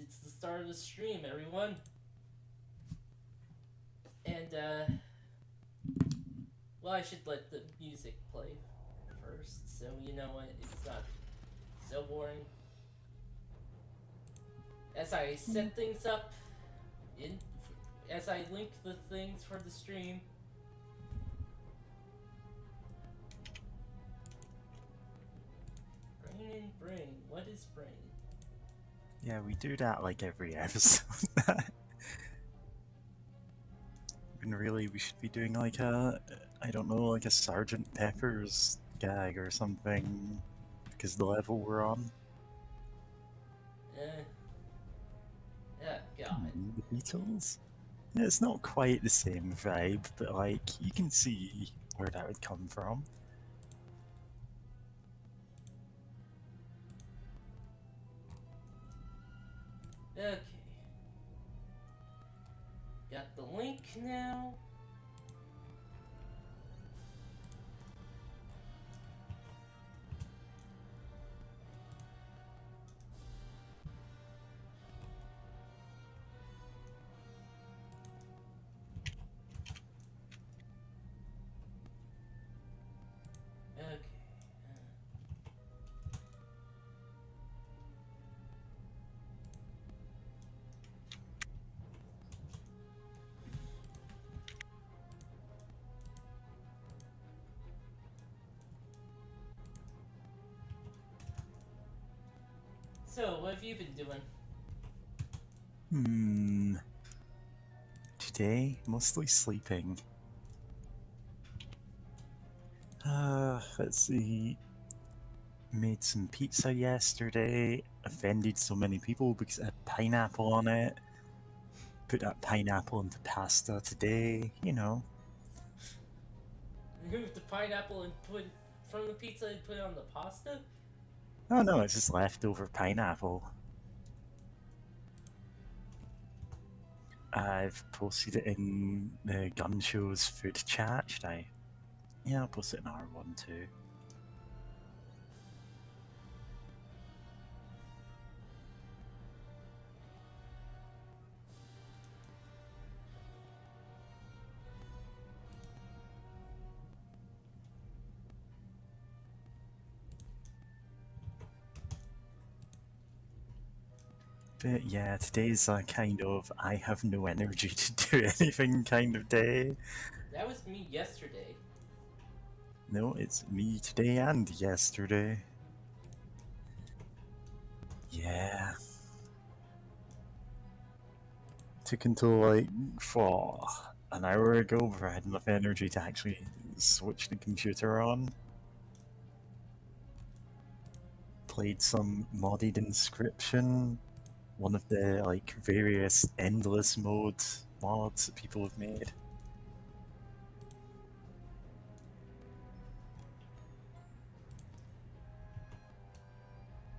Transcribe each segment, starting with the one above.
it's the start of the stream, everyone. And, well, I should let the music play first, so you know what, it's not so boring. As I set things up, as I link the things for the stream. Brain. What is brain? Yeah, we do that like every episode. When really we should be doing like I don't know, like a Sergeant Pepper's gag or something, because the level we're on. Oh god. The Beatles? Yeah, it's not quite the same vibe, but like, you can see where that would come from. Okay. Got the link now. Okay. So, what have you been doing? Today, mostly sleeping. Let's see. Made some pizza yesterday. Offended so many people because it had pineapple on it. Put that pineapple into pasta today, you know. Remove the pineapple and put from the pizza and put it on the pasta? Oh no, it's just leftover pineapple. I've posted it in the Gun Show's food chat, should I? Yeah, I'll post it in our one too. But yeah, today's a kind of I have no energy to do anything kind of day. That was me yesterday. No, it's me today and yesterday. Yeah. Took until like an hour ago before I had enough energy to actually switch the computer on. Played some modded Inscription, one of the like various endless mode mods that people have made.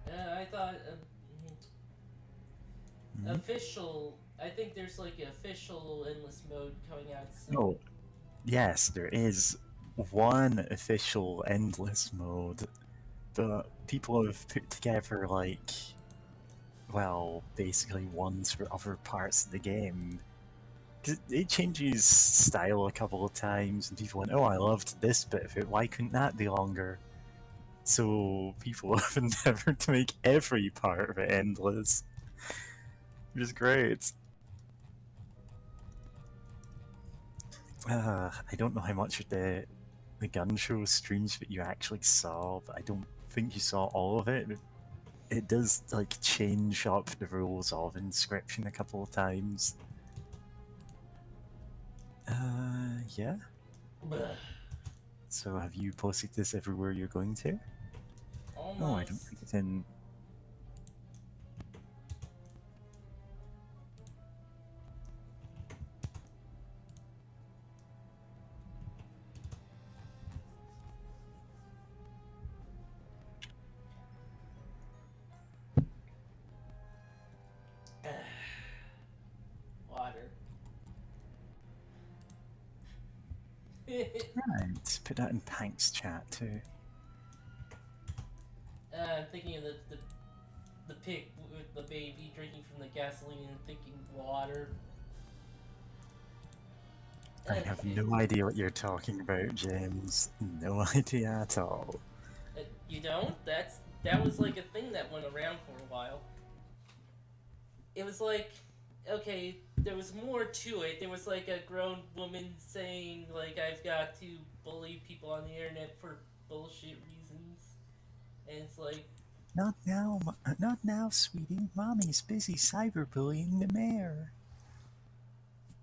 I thought official. I think there's like an official endless mode coming out soon. Oh, yes, there is one official endless mode, but people have put together like, well, basically ones for other parts of the game. It changes style a couple of times, and people went, "Oh, I loved this bit of it. Why couldn't that be longer?" So people have endeavored to make every part of it endless, which is great. I don't know how much of the gun show streams that you actually saw, but I don't think you saw all of it. It does like change up the rules of Inscription a couple of times. Yeah. Blech. So have you posted this everywhere you're going to? Almost. Oh, I don't think it's in. Water. Right, put that in Pank's chat too. I'm thinking of the pic with the baby drinking from the gasoline and thinking water. I have Okay. no idea what you're talking about, James. No idea at all. You don't? That was like a thing that went around for a while. It was like, okay, there was more to it. There was like a grown woman saying like I've got to bully people on the internet for bullshit reasons, and it's like, Not now, sweetie. Mommy's busy cyberbullying the mayor.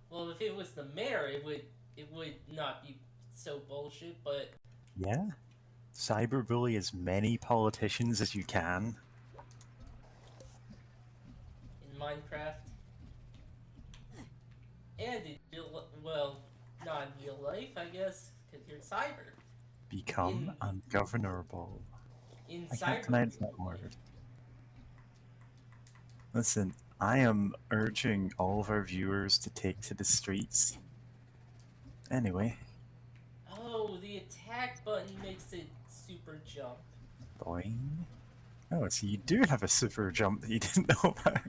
well, if it was the mayor, it would not be so bullshit. But Yeah? Cyberbully as many politicians as you can. in Minecraft and in well, not in real life, I guess, because you're cyber. Become In ungovernable. in I can't cyber pronounce that life. word. Listen, I am urging all of our viewers to take to the streets. Anyway, Oh, the attack button makes it super jump. boing. Oh, so you do have a super jump that you didn't know about.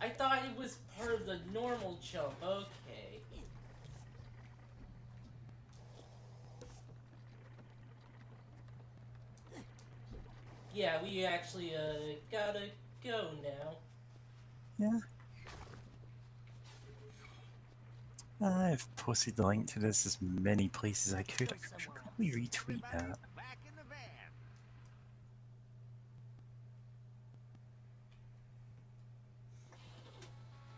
I thought it was part of the normal jump. Okay. Yeah, we actually gotta go now. Yeah. I've posted the link to this as many places I could. I should probably retweet that. Back in the van.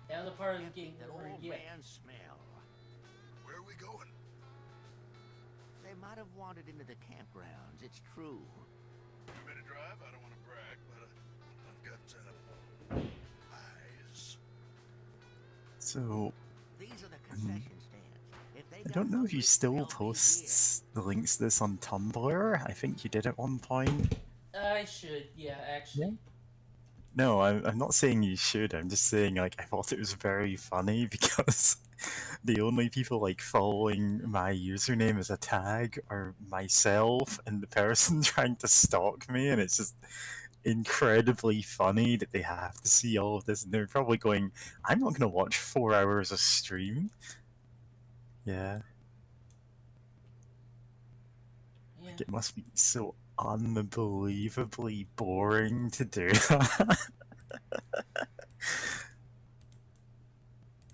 Now the part of the game That over old yet. man smell. Where are we going? They might have wandered into the campgrounds, it's true. You better drive? I don't want to brag, but I've got eyes. So, These are the concession stands. If they I got don't know if you hungry, still they'll be post the links to this on Tumblr. I think you did at one point. I should, yeah, actually. No, I'm not saying you should. I'm just saying, like, I thought it was very funny because the only people, like, following my username as a tag are myself and the person trying to stalk me, and it's just incredibly funny that they have to see all of this, and they're probably going, I'm not going to watch 4 hours of stream. Yeah. Yeah. Like, it must be so unbelievably boring to do that.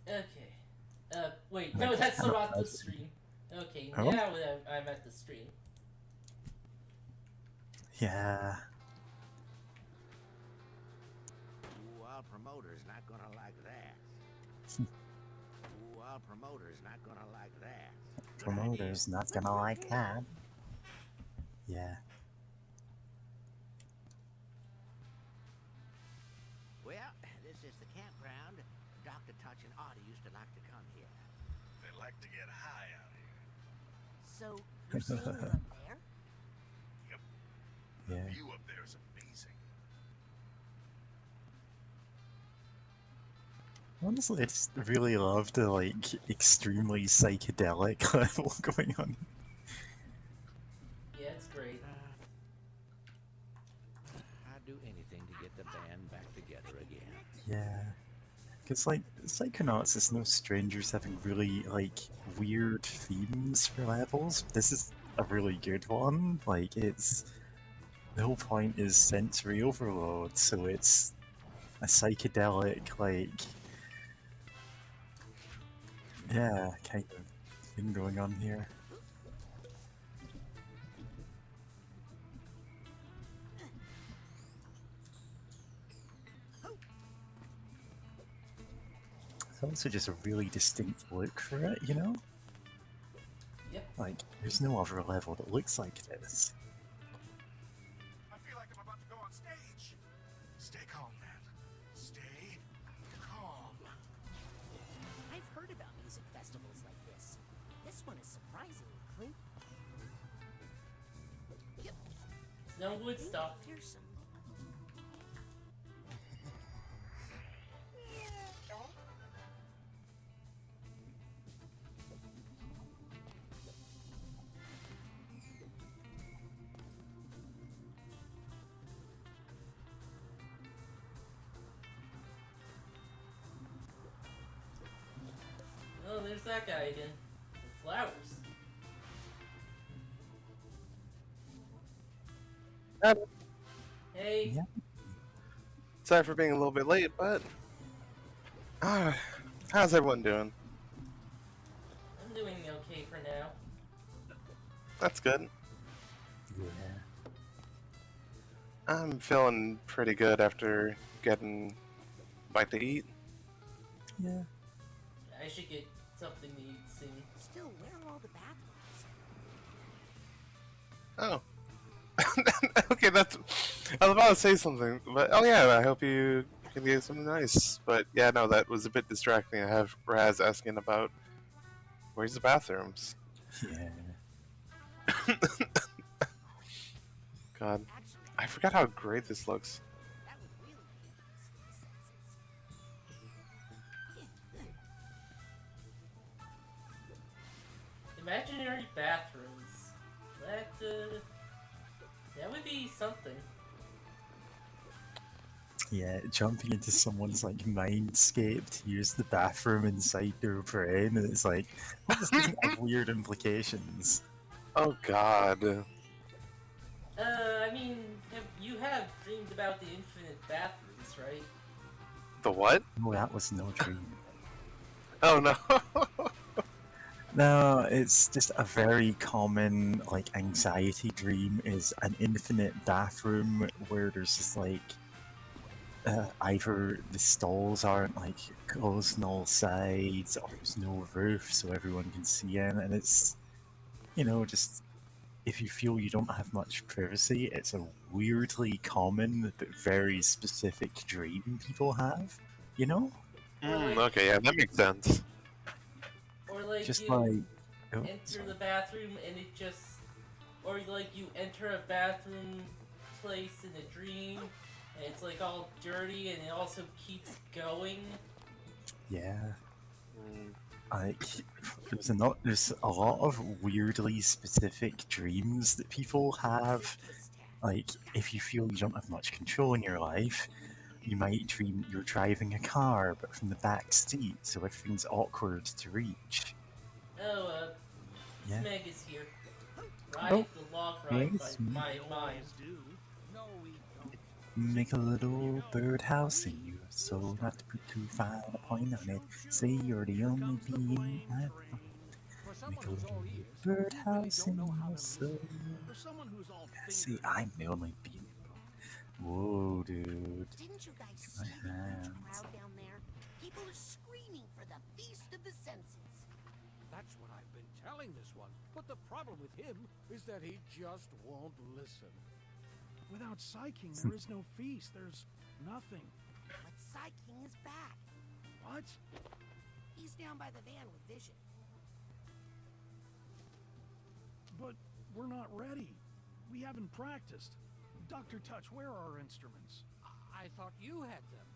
Okay. Wait, no, that's not the stream. Okay, Oh? now I'm at the stream. Yeah. Ooh, our promoter's not gonna like that. Ooh, our promoter's not gonna like that. Good idea. Promoter's not gonna like that. Yeah. Well, this is the campground. Dr. Touch and Artie used to like to come here. They like to get high out here. So, you're saying they're up there? Yep. Yeah. The view up there is amazing. Honestly, I just really love the, like, extremely psychedelic level going on. Yeah, it's great. I'd do anything to get the band back together again. Yeah. Because, like, psychonauts is no strangers having really, like, weird themes for levels. This is a really good one. Like, it's... The whole point is sensory overload, so it's a psychedelic, like... Yeah, kind of thing going on here. It's also just a really distinct look for it, you know? Yep. Like, there's no other level that looks like this. I feel like I'm about to go on stage. Stay calm, man. Stay calm. I've heard about music festivals like this. This one is surprisingly clean. It's no Woodstock. Fearsome. that guy again? The flowers. Hey, Yeah. Sorry for being a little bit late, but how's everyone doing? I'm doing okay for now. That's good. Yeah. I'm feeling pretty good after getting a bite to eat. Yeah. I should get something to eat soon. Still, where are all the bathrooms? Oh. Okay, that's. I was about to say something, but oh yeah, I hope you can get something nice. But yeah, no, that was a bit distracting. I have Raz asking about where's the bathrooms. Yeah. God, Actually, I forgot how great this looks. that would really be interesting senses. Imaginary bathrooms. That would be something. Yeah, jumping into someone's like mindscape to use the bathroom inside their brain, and it's like, well, this doesn't have weird implications. Oh God. I mean, you have dreamed about the infinite bathrooms, right? The what? No, that was no dream. Oh no. No, it's just a very common like anxiety dream is an infinite bathroom where there's just like either the stalls aren't like closed on all sides or there's no roof so everyone can see in, and it's, you know, just if you feel you don't have much privacy, it's a weirdly common but very specific dream people have, you know? Okay, yeah, that makes sense. Or like Just you like oh, enter sorry. the bathroom and it just, or like you enter a bathroom place in a dream and it's like all dirty and it also keeps going. Yeah. Mm. Like there's a lot of weirdly specific dreams that people have. Like if you feel you don't have much control in your life, you might dream you're driving a car but from the back seat, so everything's awkward to reach. Oh, Yeah. Smeg is here. Ride Oh, the log ride yes, by my mind. Make a little birdhouse in you, so not to put too fine a point on it. Say you're the only being I find. Make a little birdhouse in your soul. See, I'm the only being. Whoa, dude. Didn't you guys see My the huge hands. crowd down there? People are screaming for the Feast of the Senses. That's what I've been telling this one. But the problem with him is that he just won't listen. Without psyching, there is no feast. There's nothing. But Psy King is back. What? He's down by the van with Vision. But we're not ready. We haven't practiced. Dr. Touch, where are our instruments? I thought you had them.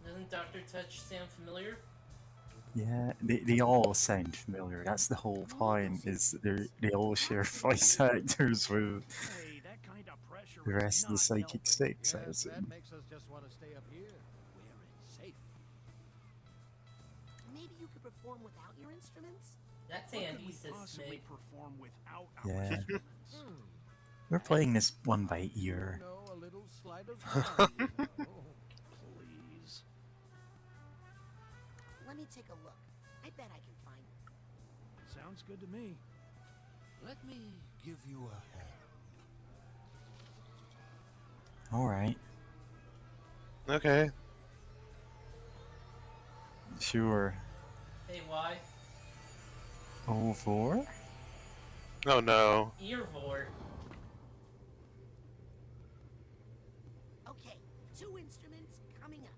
Doesn't Dr. Touch sound familiar? Yeah, they all sound familiar. That's the whole point, is they all share voice actors with Hey, that kind of pressure the is rest of the not Psychic helping. Six, I Yes, that assume. makes us just want to stay up here, where it's safe. Maybe you could perform without your instruments? That's What could Andy, we says possibly Smeg. perform without Yeah. our instruments? We're playing this one by ear. You know, a little sleight of hand, you know. Please. Let me take a look. I bet I can find it. Sounds good to me. Let me give you a hand. Alright, Okay. sure. Hey, why? Over? Oh no. Earvor. Okay, 2 instruments coming up.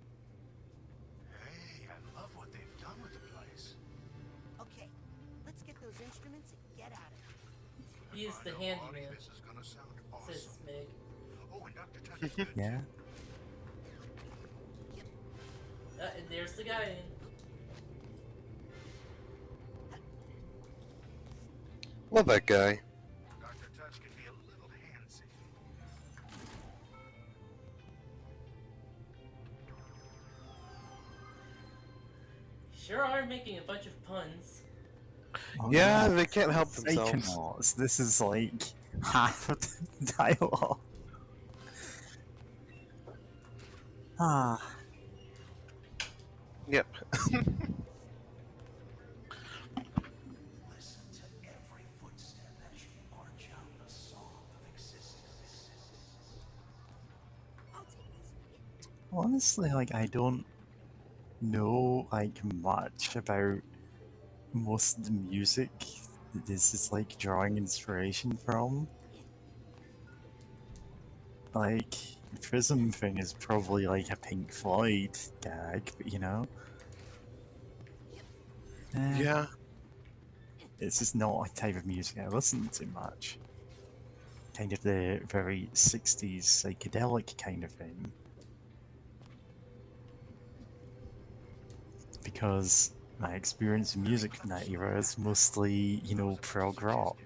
Hey, I love what they've done with the place. Okay, let's get those instruments and get out of here. He is the I know, Bonnie, handyman, this is gonna sound says awesome. Smeg. Oh, and Dr. Touch is good. Yeah. And there's the guy in. Love that guy. Dr. Touch can be a little handsy. sure are making a bunch of puns. Oh, Yeah, they can't help themselves. Psychonauts. This is like half of the dialogue. Ah, Yep. Listen to every footstep as you march out the song of existence. I'll take this. honestly, like I don't know like much about most of the music that this is like drawing inspiration from. Like, the Prism thing is probably like a Pink Floyd gag, but you know? Yeah. It's just not a type of music I listen to much. Kind of the very 60s psychedelic kind of thing. Because my experience in music from that era is mostly, you know, prog rock.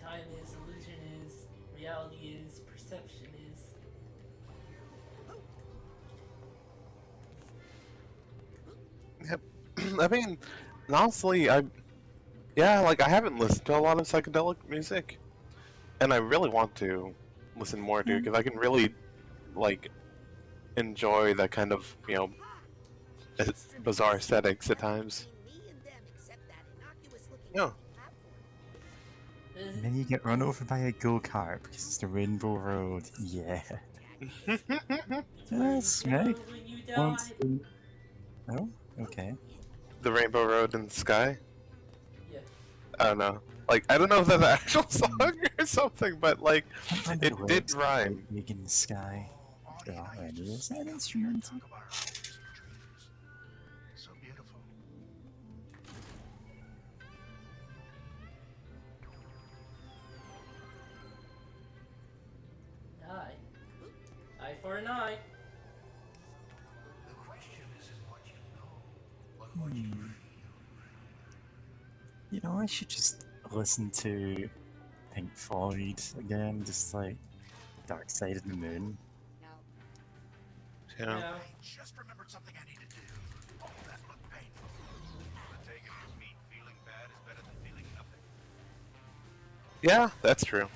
Time is, illusion is, reality is, perception is. Yep. I mean, honestly, yeah, like I haven't listened to a lot of psychedelic music, and I really want to listen more to because I can really like enjoy that kind of bizarre aesthetics at times. Me and them accept that innocuous-looking Yeah. platform. And then you get run over by a go-kart because it's the Rainbow Road. Yeah. Yes, Meg. When you Wants die. to... Oh, okay. The Rainbow Road in the Sky. Yeah. I don't know. Like I don't know if that's an actual song or something, but like Sometimes it the did lyrics rhyme. are big in the sky. God, is that instrumental? Talk about our hopes and dreams. So beautiful. Eye. Eye for an eye. The question isn't what you know, but what you feel. You know, I should just listen to Pink Floyd again, just like Dark Side of the Moon. Yeah. No. I just remembered something I need to do. Oh, that looked painful. But taking his meat, feeling bad is better than feeling nothing. Yeah, that's true.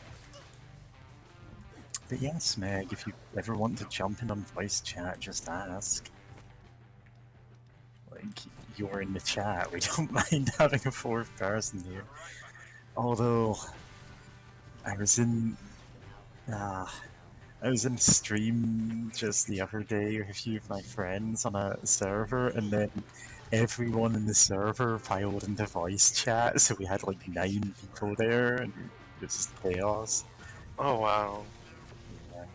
But yes, Meg, if you ever want to jump in on voice chat, just ask. Like, you're in the chat, we don't mind having a fourth person here. Although, I was in a stream just the other day with a few of my friends on a server, and then everyone in the server piled into voice chat, so we had like 9 people there, and it was just chaos. Oh wow. Yeah. It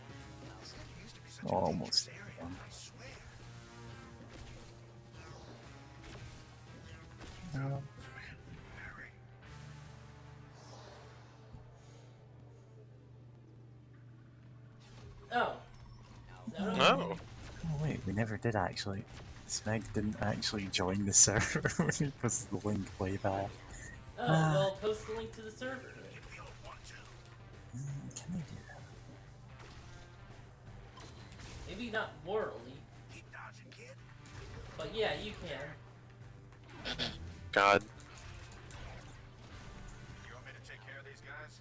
used to be such a Almost. dangerous area, I swear. Harry. Oh. So, Oh. Oh wait, we never did actually. Smeg didn't actually join the server when he posted the link way back. Oh, well, post the link to the server. We don't want to. Can I do that? Maybe not morally, Keep dodging, kid. but yeah, you can. God. You want me to take care of these guys?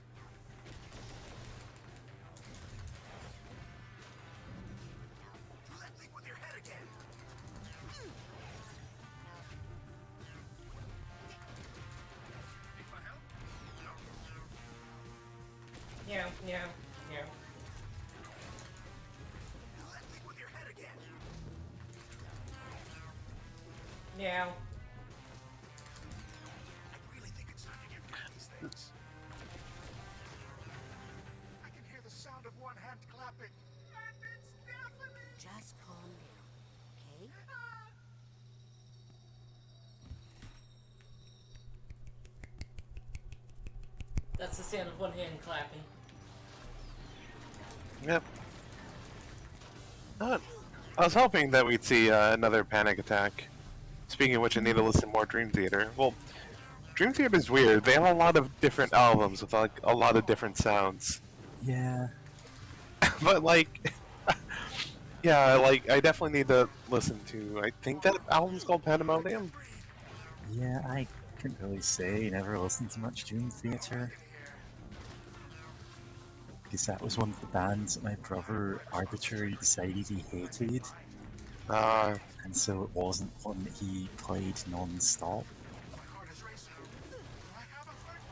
Do that thing with your head again. Need my help? No. Meow, meow, meow. Do that thing with your head again. Meow. I really think it's time to get rid of these things. I can hear the sound of one hand clapping. And it's deafening. Just calm down, okay? That's the sound of one hand clapping. Yep. I was hoping that we'd see another panic attack. Speaking of which, I need to listen more Dream Theater. Well, Dream Theater is weird. They have a lot of different albums with like a lot of different sounds. Yeah. But like, Yeah, like I definitely need to listen to. I think that album's called Pandemonium. Yeah, I couldn't really say. Never listened to much Doom Theater. Because that was one of the bands that my brother arbitrarily decided he hated, Uh, and so it wasn't one that he played non-stop. My heart is racing. Do I have a friend?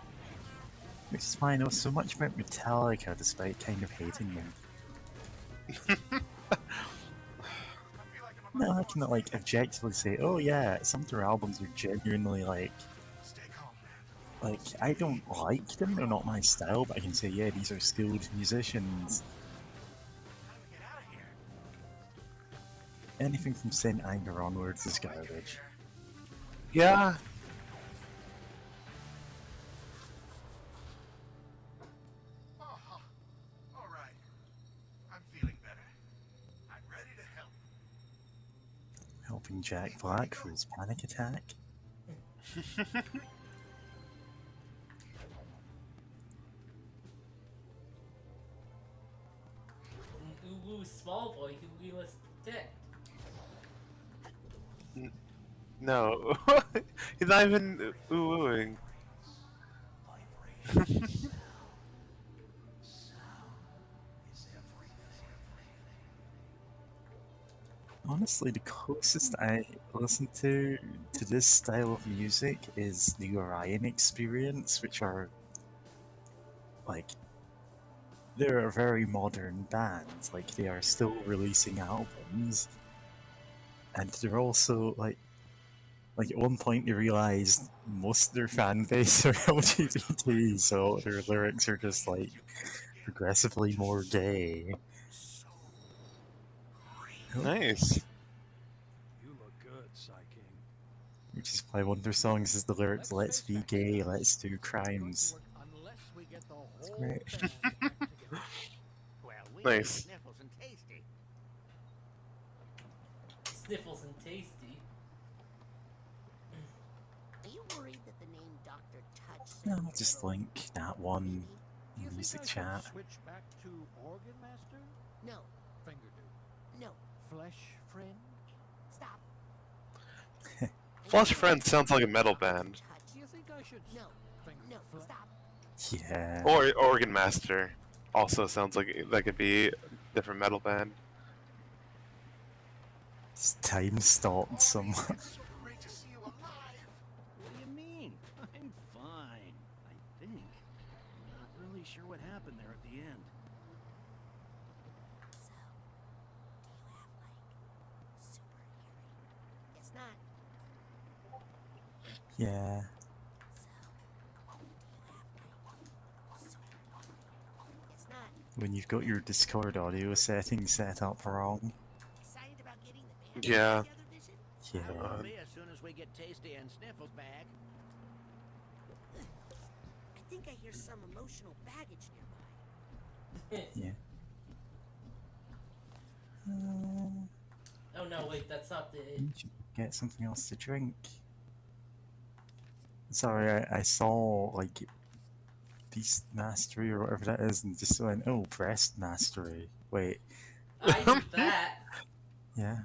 Which is why I know so much about Metallica despite kind of hating them. I feel like I'm No, about I to go can on like objectively say, oh yeah, some of their albums are genuinely like, Stay calm, man. I don't like them, they're not my style, but I can say, yeah, these are skilled musicians. How do we get out of here? Anything from Saint Anger onwards is garbage. yeah. Oh, all right. I'm feeling better. I'm ready to help. Helping Jack Black for his panic attack. An uwu small boy who we must protect. No, he's not even oohing. Honestly, the closest I listen to this style of music is the Orion Experience, which are like they're a very modern band. Like they are still releasing albums, and they're also like at one point they realized most of their fan base are LGBT, so their lyrics are just like progressively more gay. Nice. You look good, Psy King. Which is why one of their songs is the lyrics, let's be gay, let's do crimes. Unless we get the whole great. band back together. Well, we Nice. need Sniffles and Tasty. Sniffles and tasty. Are you worried that the name Dr. Touch No, sounds I'll a just little link that one Do you in think music I should chat. switch back to Organ Master? No, Finger dude. no, Flesh friend? stop. Flush Friends sounds like a metal band. Touch. Do you think I should No, finger no, flesh? stop. Yeah. Or Organ Master also sounds like that could be a different metal band. It's time stopped someone. It's so great to see you alive. What do you mean? I'm fine, I think. I'm not really sure what happened there at the end. So, do you have like super hearing? It's not. Yeah. So, do you have like super hearing? It's not. When you've got your Discord audio settings set up wrong. Excited about getting the band Yeah. together, Vision? Yeah. Will be as soon as we get Tasty and Sniffles back. I think I hear some emotional baggage nearby. Yeah. Oh no, wait, that's not the. You should get something else to drink. Sorry, I saw like Beast Mastery or whatever that is and just went, oh, Breast Mastery. Wait, I did that. yeah.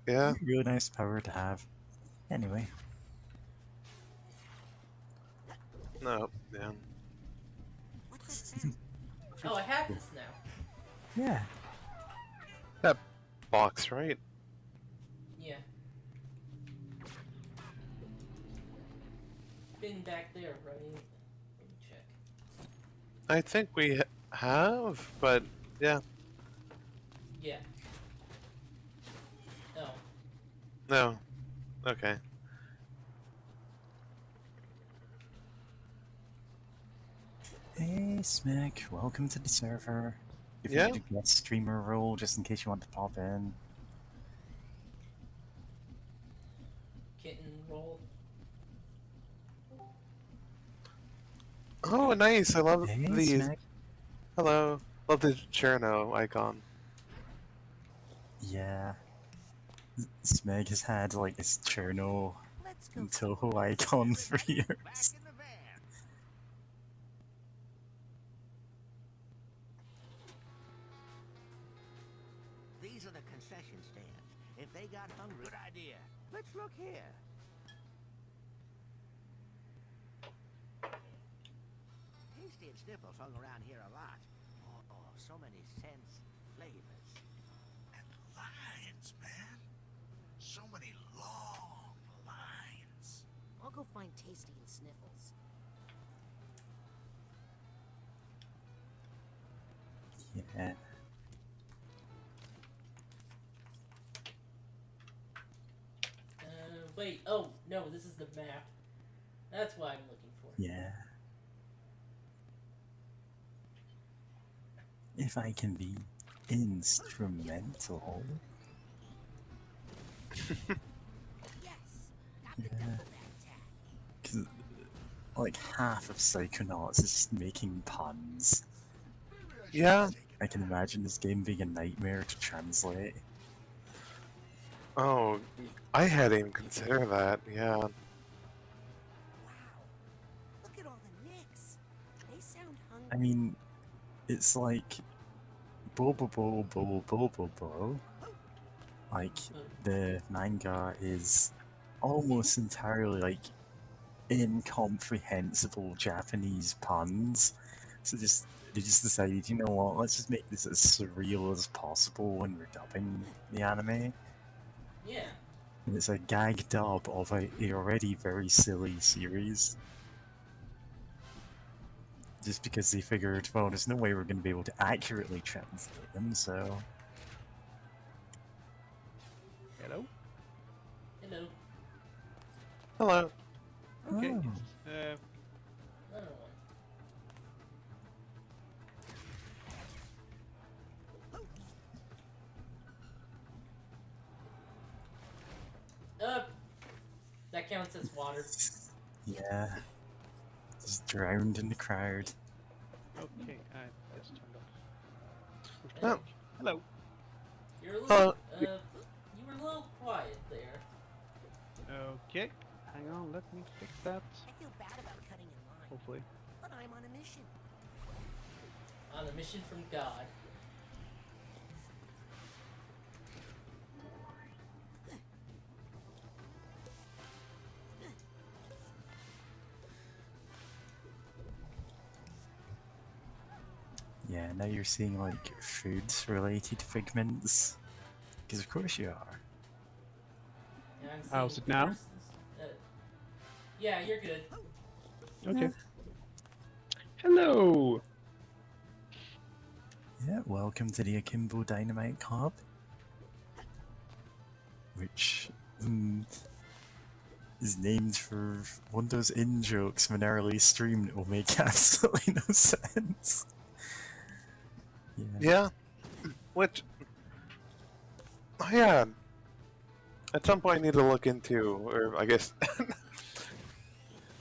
Yeah. Really nice power to have. Anyway. No. Yeah. What's that sound? Oh, I have this now. Yeah. That box, right? Yeah. Been back there, right? Let me check. I think we have, but yeah. Yeah. Oh. No. Okay. Hey, Smick, welcome to the server. If Yeah. you could a guest streamer role, just in case you want to pop in. Kitten roll. Oh, nice. I love Hey, these. Smick. Hello. Love the Cherno icon. Yeah. Smeg has had like his Cherno Let's go. and Toho icon for Back years. in the van. These are the they got hungry. Good idea. Let's look here. Tasty and Sniffles hung around here a lot. Oh, so many scents, flavors. And lines, man. So many long lines. I'll go find Tasty and Sniffles. Yeah. Wait. Oh no, this is the map. That's what I'm looking for. Yeah. If I can be instrumental. Yes! Got the Yeah. duffel bag tag. Because, like, half of Psychonauts is just making puns. Yeah. I can imagine this game being a nightmare to translate. Oh, I hadn't even considered that. Yeah. Wow. Look at all the nicks. They sound hungry. I mean, it's like bo bo bo bo bo bo bo. Like the manga is almost entirely like incomprehensible Japanese puns. So they just decided, you know what, let's just make this as surreal as possible when we're dubbing the anime. Yeah. And it's a gag dub of a already very silly series. Just because they figured, well, there's no way we're going to be able to accurately translate them, so... Hello? Hello. Hello. Okay. Oh. Another one. That counts as water. Yeah. Just drowned in the crowd. Okay, I just turned off. Oh. Hello. You're a little, Hello. you were a little quiet there. Okay. Hang on, let me fix that. I feel bad about cutting in line, Hopefully. but I'm on a mission. On a mission from God. Yeah, now you're seeing like foods related figments. Because of course you are. And I'm How's seeing it now? persons- yeah, you're good. Okay. Hello! Yeah, welcome to the Akimbo Dynamite Club. Which is named for one of those in-jokes from an early stream that will make absolutely no sense. Yeah. Yeah. Which. Oh, yeah. At some point, I need to look into, or I guess.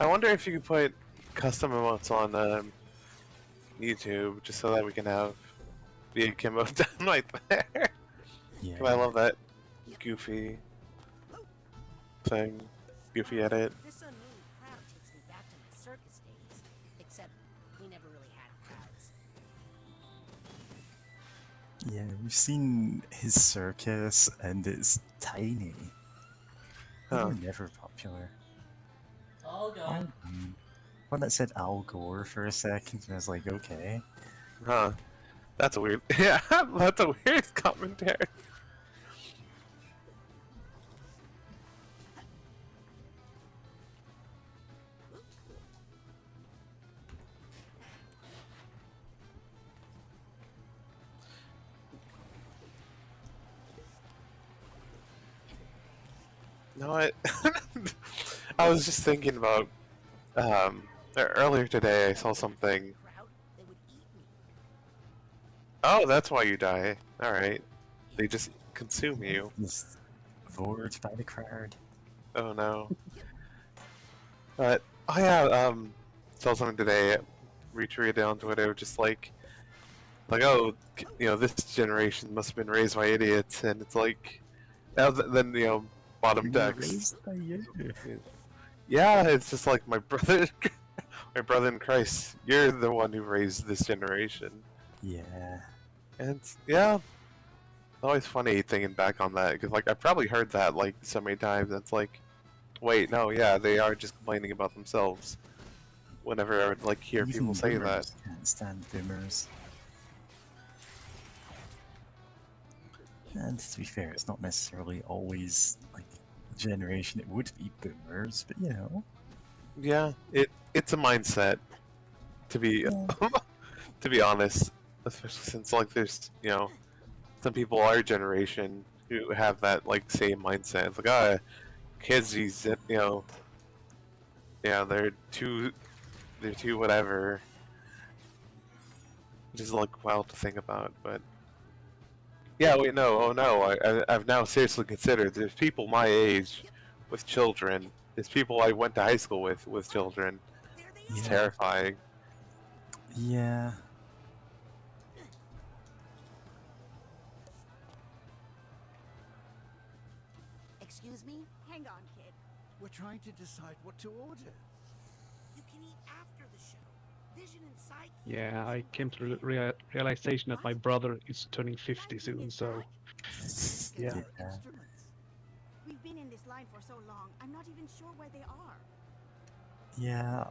I wonder if you could put custom emotes on YouTube just so that we can have the Akimbo done right there. Yeah. 'Cause I love that goofy thing, goofy edit. This unruly crowd takes me back to my circus days. Except we never really had crowds. Yeah, we've seen his circus and it's tiny. They Huh. were never popular. All gone. When that said Al Gore for a second, I was like, okay. Huh. That's a weird. Yeah, that's a weird commentary. No, I was just thinking about earlier today. I saw something. Crowd, they would eat me. Oh, that's why you die. All right, they just consume you. Just devoured by the crowd. Oh no. But oh yeah, saw something today. Retweeted on Twitter, just like oh, you know, this generation must have been raised by idiots, and it's like, that was, then you know, bottom text. Raised by you. Yeah, it's just like my brother, my brother in Christ. You're the one who raised this generation, Yeah. and yeah, always funny thinking back on that because like I probably heard that like so many times. It's like, wait, no, yeah, they are just complaining about themselves. Whenever I would like hear Even people say that. boomers can't stand boomers. And to be fair, it's not necessarily always like the generation it would be boomers, but you know. Yeah, it's a mindset to be to be honest, especially since like there's some people our generation who have that like same mindset. It's like kids these they're too whatever. Just like wild to think about, but yeah, wait, no, oh no, I've now seriously considered there's people my age with children. There's people I went to high school with children. It's terrifying. Yeah. Excuse me? Hang on, kid. We're trying to decide what to order. You can eat after the show. Vision and Psych. Yeah, I came to the realization that my brother is turning 50 soon, so yeah. We've been in this line for so long, I'm not even sure where they are. Yeah.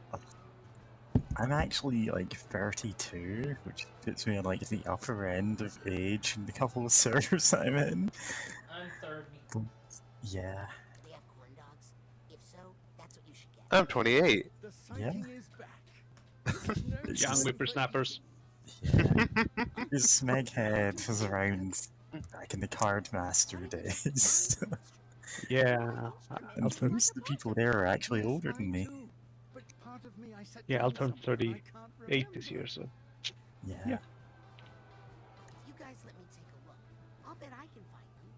I'm actually like 32, which puts me on like the upper end of age in the couple of servers I'm in. I'm 30. Yeah. Do they have corn dogs? If so, that's what you should get. I'm 28. The Yeah. sighting is back. Young whippersnappers. Yeah. His Smeghead was around back in the Card Master days. Yeah. And most of the people there are actually older than me. But part of me, I set Yeah, I'll down turn something I 38 can't this year, so Yeah. Yeah. If you guys let me take a look, I'll bet I can find them.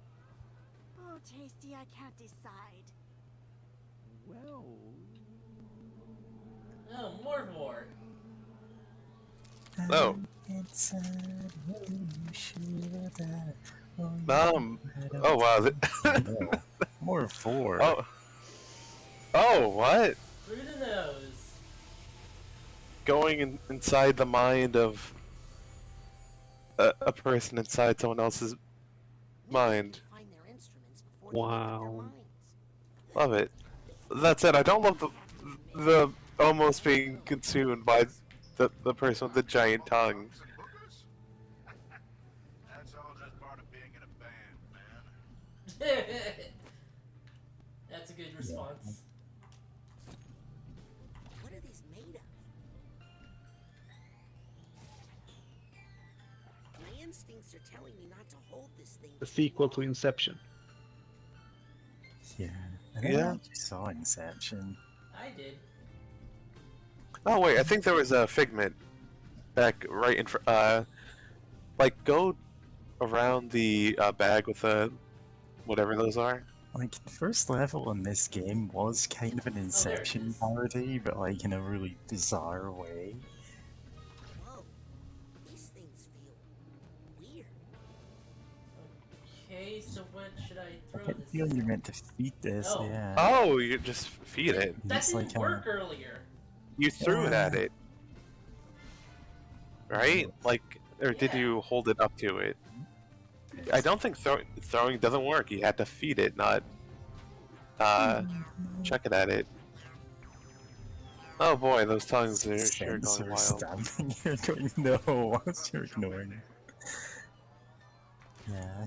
Oh, Tasty, I can't decide. Well, Oh, more war. Oh. Oh wow. More 4. Oh, what? Through the nose. Going inside the mind of a person inside someone else's mind. Find their instruments before they make up their wow. minds. Love it. That said, I don't love the almost being consumed by the person with the giant tongue. That's all just part of being in a band, man. That's a good response. What are these made of? My instincts are telling me not to hold this thing. The too sequel long. to Inception. Yeah. I never Yeah. actually saw Inception. I did. Oh wait, I think there was a Figment back right in front. Like go around the bag with the whatever those are. Like, the first level in this game was kind of an Inception is. parody, but like in a really bizarre way. Whoa, these things feel weird. Okay, so what should I I throw get the this? feeling you're meant to feed this, Oh. yeah. Oh, you just feed it. That It's didn't like, work earlier. You threw it at it, right? Like, or did Yeah. you hold it up to it? I don't think throwing doesn't work. You had to feed it, not chuck it at it. Oh boy, those tongues are sure going Sensor wild. standing here going, no, whilst you're ignoring it. Yeah.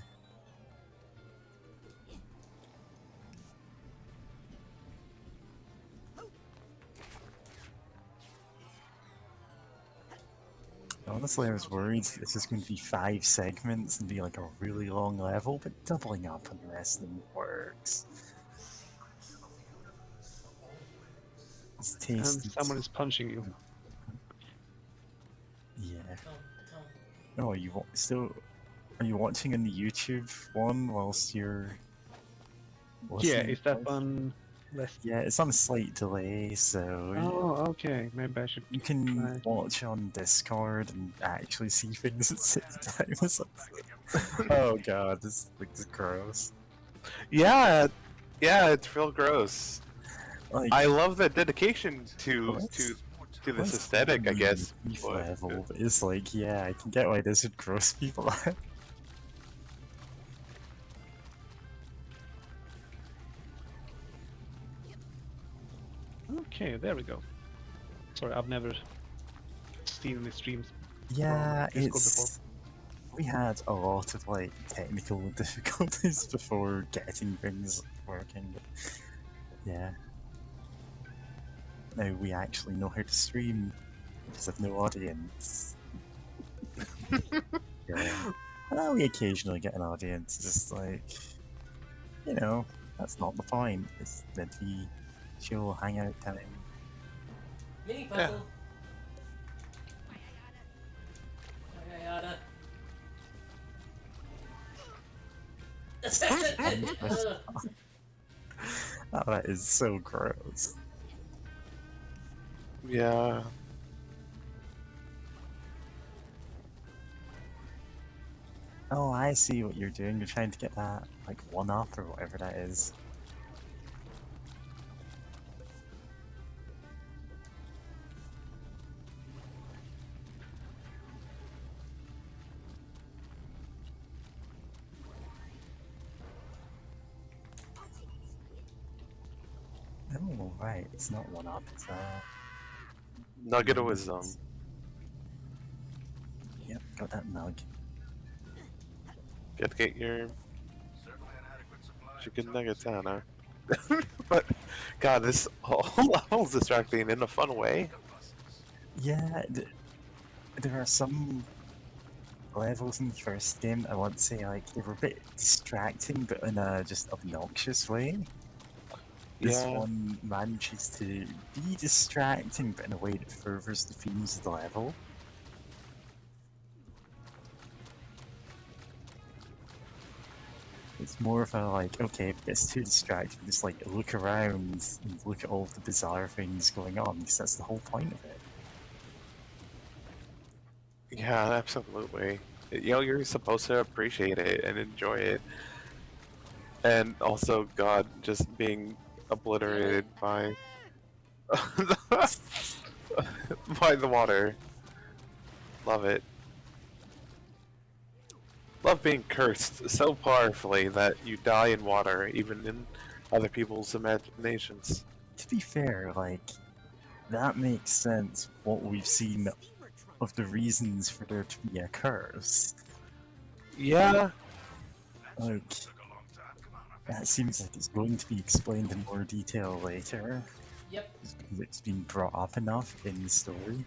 Honestly, I was worried this is going to be 5 segments and be like a really long level, but doubling up on the rest of them works. It's And tasty. someone is punching you. Yeah. Don't. Oh, still? Are you watching on the YouTube one whilst you're? Yeah, listening is to that this? one less? Yeah, it's on a slight delay, so Oh, okay. Maybe I should. you can try. watch on Discord and actually see things at the same time. It's like, oh god, this is gross. Yeah, it's real gross. Like, I love the dedication to What? to this what's aesthetic, I the guess. beef but- level, but it's like, yeah, I can get why this would gross people out. Okay, there we go. Sorry, I've never seen any streams Yeah, from Discord before. we had a lot of like technical difficulties before getting things working. But yeah. Now we actually know how to stream. We just have no audience. Yeah. Well, we occasionally get an audience. Just like, you know, that's not the point. It's meant to be chill hangout time. Mini puzzle. Yada. Oh, that is so gross. Yeah. Oh, I see what you're doing. You're trying to get that, like, one-up or whatever that is. Oh, right. It's not one-up. It's Nugget of wisdom. Yep, got that nug. Get your Certainly an adequate supply of chicken tubes. nuggets, I don't know. But God, this whole level's distracting in a fun way. Yeah, there are some levels in the first game I want to say, like, they were a bit distracting, but in a just obnoxious way. This Yeah. one manages to be distracting, but in a way that furthers the themes of the level. It's more of a, like, okay, if it's too distracting, just, like, look around and look at all the bizarre things going on, because that's the whole point of it. Yeah, absolutely. You know, you're supposed to appreciate it and enjoy it. And also, God, just being obliterated by by the water. Love it. Love being cursed so powerfully that you die in water, even in other people's imaginations. To be fair, like, that makes sense what we've seen of the reasons for there to be a curse. Yeah, Like, Took a long time. Come on, I that seems like it's going to be explained in more detail later, Yep. just because it's been brought up enough in the story.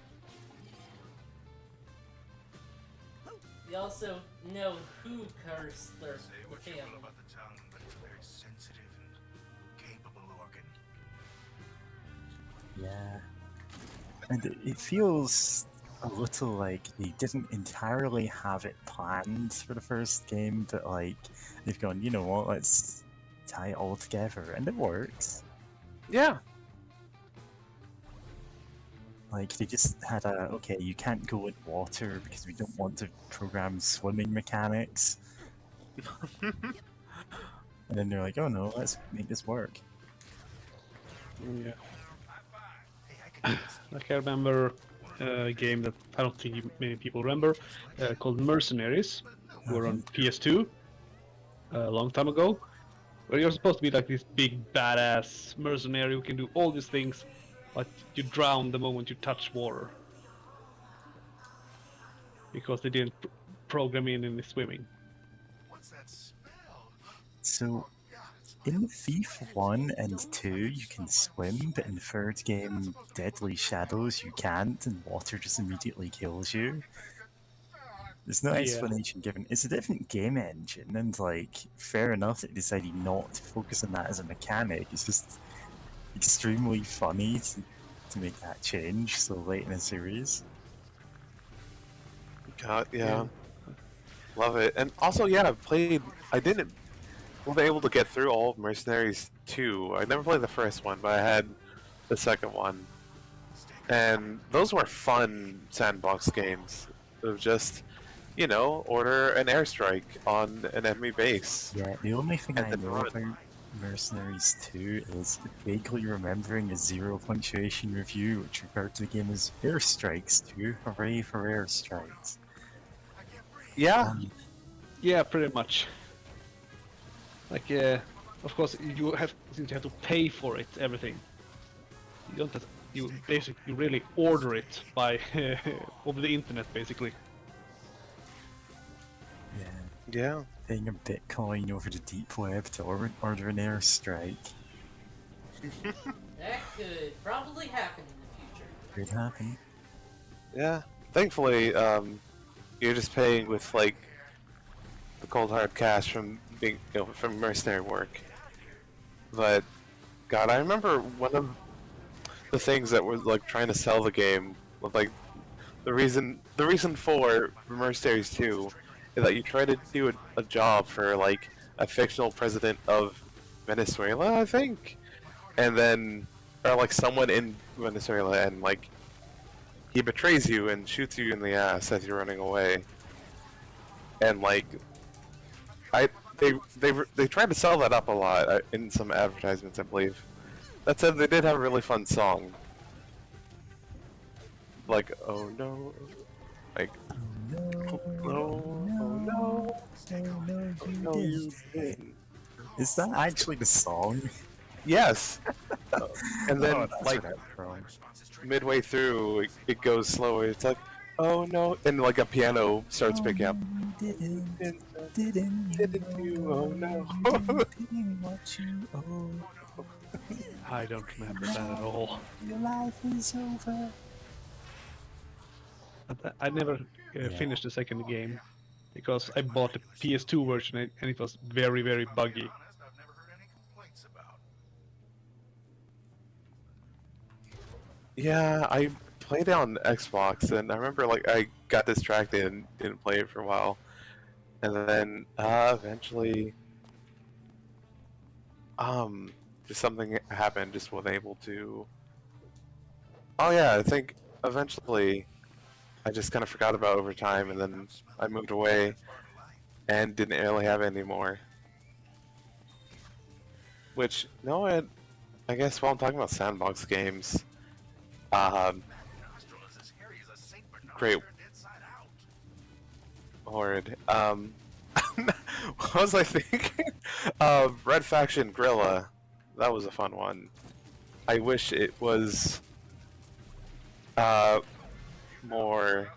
We also know who cursed their say what you will family. about the tongue, but it's a very sensitive and capable organ. Yeah. And it feels a little like they didn't entirely have it planned for the first game, but like, they've gone, you know what, let's tie it all together, and it works. yeah. Like, they just had a, okay, you can't go in water because we don't want to program swimming mechanics. And then they're like, oh no, let's make this work. Yeah. Hey, I can do this. Like I remember a game that I don't think many people remember, called Mercenaries, were on PS2 a long time ago, where you're supposed to be like this big badass mercenary who can do all these things, but you drown the moment you touch water. Because they didn't program in any swimming. What's that smell? So, Yeah, it's my in Thief 1 and 2, you can swim, but in the third game, Deadly Shadows, you can't, and water just immediately kills you. There's no Yeah. explanation given. It's a different game engine, and like, fair enough, they decided not to focus on that as a mechanic. It's just extremely funny to make that change so late in a series. God, yeah. Love it. And also, yeah, I didn't wasn't able to get through all of Mercenaries 2. I never played the first one, but I had the second one. And those were fun sandbox games. Of just, you know, order an airstrike on an enemy base. Yeah, the only thing And I then know run. about Mercenaries 2 is vaguely remembering a zero punctuation review which referred to the game as Airstrikes 2. Hooray for airstrikes. Yeah, Yeah, pretty much. Like, of course, you have since you have to pay for it, everything. You don't have, you basically really order it by over the internet, basically. Yeah. Yeah. Paying a Bitcoin over the deep web to order an airstrike. That could probably happen in the future. Could happen. Yeah. Thankfully, you're just paying with like the cold hard cash from being from mercenary work. But God, I remember one of the things that was like trying to sell the game, like the reason for Mercenaries 2 is that you try to do a job for like a fictional president of Venezuela, I think, and then or like someone in Venezuela, and like he betrays you and shoots you in the ass as you're running away, and like they tried to sell that up a lot in some advertisements, I believe. That said, they did have a really fun song. Like, oh no, like, oh no, no, you didn't. Is that actually the song? Yes. And then, Oh, that's like, where that's from. midway through, it goes slower. It's like, oh no, and like a piano starts picking up. Didn't you? Oh no. didn't what you owe. I don't remember that at all. Your life is over. But I never finished the second game because I bought the PS2 version and it was very, very buggy. I've never heard any complaints about. Yeah, I played it on Xbox, and I remember like I got distracted and didn't play it for a while, and then eventually, just something happened, just wasn't able to. Oh yeah, I think eventually, I just kind of forgot about it over time, and then I moved away, and didn't really have it anymore. Which no, I guess while I'm talking about sandbox games. Great. Horrid. What was I thinking? Red Faction Grilla. That was a fun one. I wish it was more.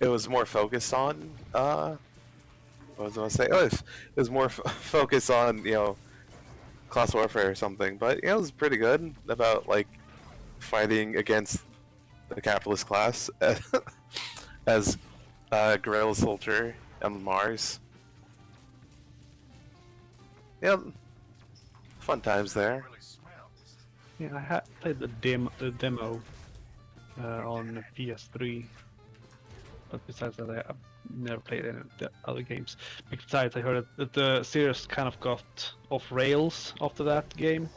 It was more focused on what was I gonna say? Oh, it was more focused on, you know, class warfare or something. But you know, it was pretty good about like fighting against the capitalist class as guerrilla soldier on Mars. Yeah, fun times there. Yeah, I played the demo on PS3, but besides that, I've never played any of the other games. Besides, I heard that the series kind of got off rails after that game.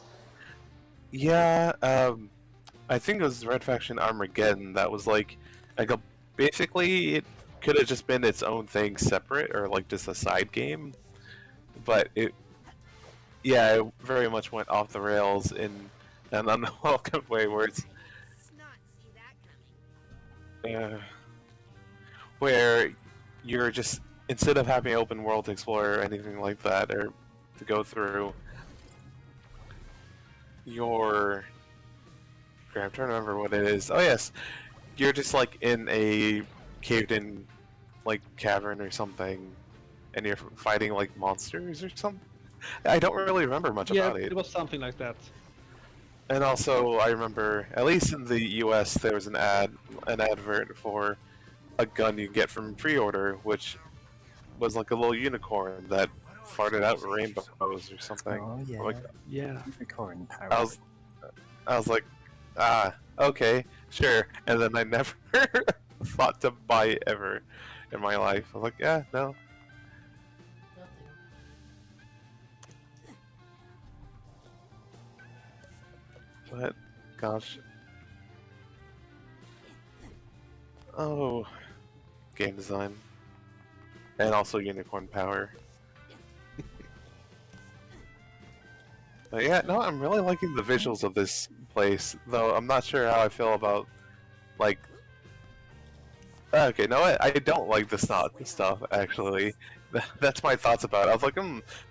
Yeah, I think it was Red Faction Armageddon. That was like a basically it could have just been its own thing, separate, or like just a side game. But it very much went off the rails in an unwelcome way, where it's where you're just, instead of having open world to explore or anything like that, or to go through, I'm trying to remember what it is. Oh yes, you're just like in a caved-in like cavern or something, and you're fighting like monsters or something. I don't really remember much about it. Yeah, it was something like that. And also, I remember, at least in the U.S., there was an advert for a gun you get from pre-order, which was like a little unicorn that farted out rainbows or something. Oh yeah. Like, Yeah. Unicorn power. I was like, okay, sure. And then I never thought to buy it ever in my life. I was like, yeah, no. But, gosh. Oh, game design. And also unicorn power. But yeah, no, I'm really liking the visuals of this place, though I'm not sure how I feel about, like, Okay, no, I don't like the snot stuff, actually. That's my thoughts about it. I was like,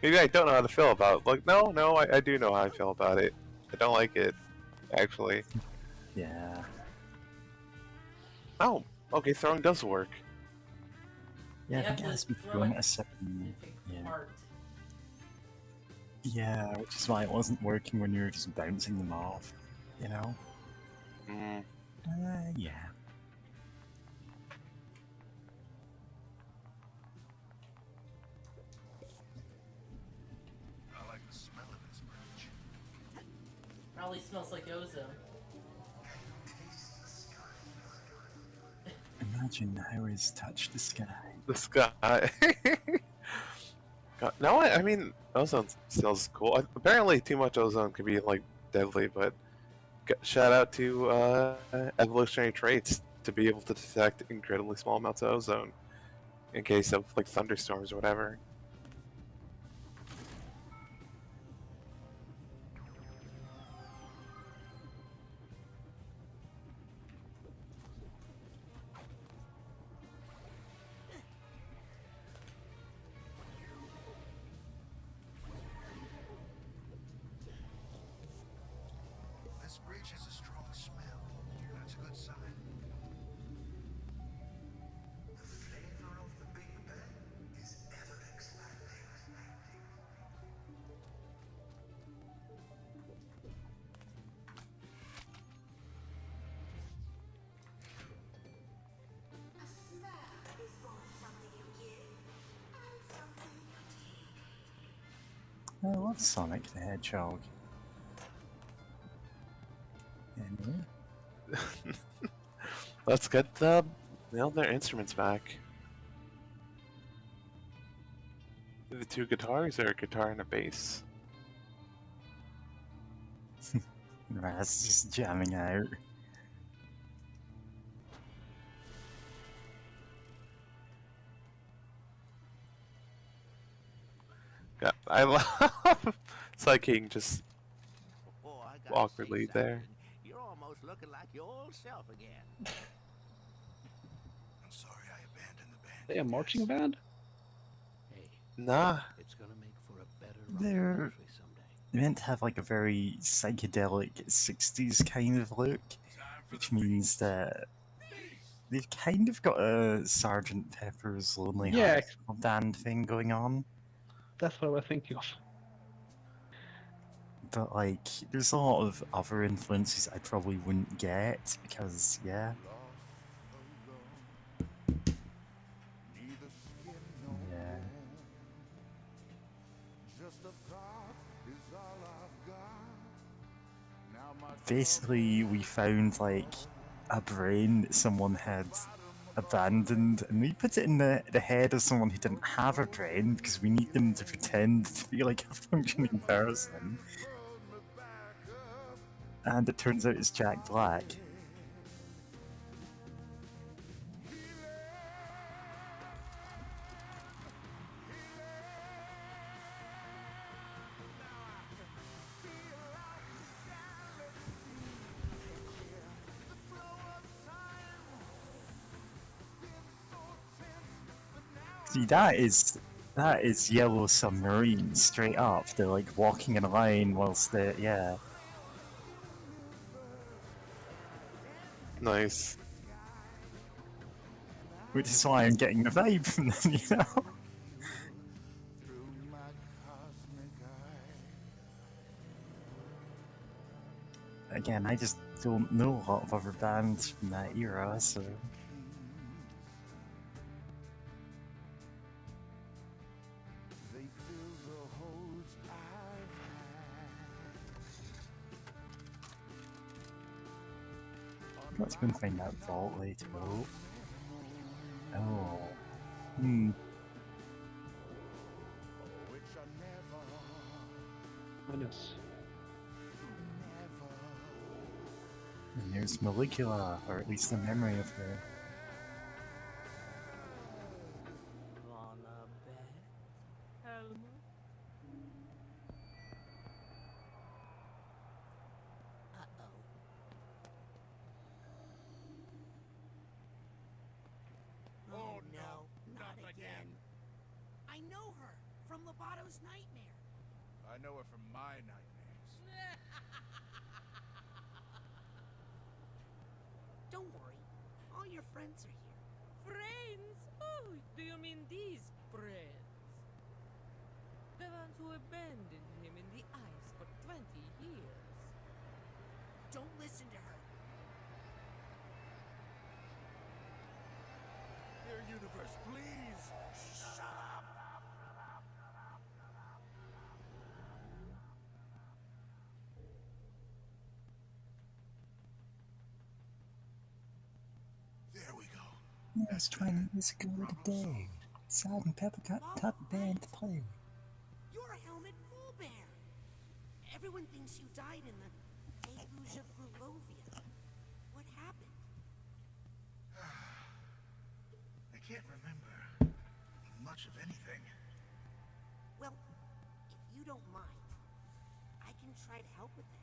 maybe I don't know how to feel about it. Like, no, I do know how I feel about it. I don't like it, actually. Yeah. Oh, okay, throwing does work. Yeah, You I think have it has to to be throw thrown it at a certain... specific Yeah. part. Yeah, which is why it wasn't working when you were just bouncing them off, you know? Mm. Yeah. I like the smell of this bridge. Probably smells like ozone. Imagine how it's touched the sky. The sky. God, no, I mean, ozone smells cool. Apparently, too much ozone can be, like, deadly, but shout out to evolutionary traits to be able to detect incredibly small amounts of ozone in case of, like, thunderstorms or whatever. This bridge has a strong smell. That's a good sign. The flavor of the Big Bang is ever expanding. A smell is both something you give and something you take. I love Sonic the Hedgehog. Anyway. Let's get their instruments back. The two guitars or a guitar and a bass? Raz just jamming out. Oh, Yeah, I love Psyking just Oh, I gotta awkwardly say there. something. You're almost looking like your old self again. I'm sorry I abandoned the band. They a marching band? Hey, Nah. it's gonna make for a better They're documentary someday. meant to have like a very psychedelic 60s kind of look, which means that they've kind of got a Sergeant Pepper's Lonely Yeah. Hearts Band thing going on. That's what I was thinking of. But like, there's a lot of other influences I probably wouldn't get because, yeah. Yeah. Basically, we found like a brain that someone had abandoned, and we put it in the head of someone who didn't have a brain because we need them to pretend to be like a functioning person. And it turns out it's Jack Black. See, that is Yellow Submarine straight up. They're like walking in a line whilst they're, yeah. Nice. Which is why I'm getting the vibe from them, you know? Again, I just don't know a lot of other bands from that era, so... Let's go and find that vault later. Oh. Oh. Hmm. Oh, yes. And there's Maligula, or at least a memory of her. Wanna bet, Helma? Uh-oh. know her from Lobato's nightmare. I know her from my nightmares. Don't worry, all your friends are here. Friends? Oh, do you mean these friends? The ones who abandoned him in the ice for 20 years. Don't listen to her. Dear universe, please, shut up! There we go. Let's try new music over today. Salt and pepper top band to play. You're Helmet Fullbear. Everyone thinks you died in the deluge of Grulovia. What happened? I can't remember much of anything. Well, if you don't mind, I can try to help with that.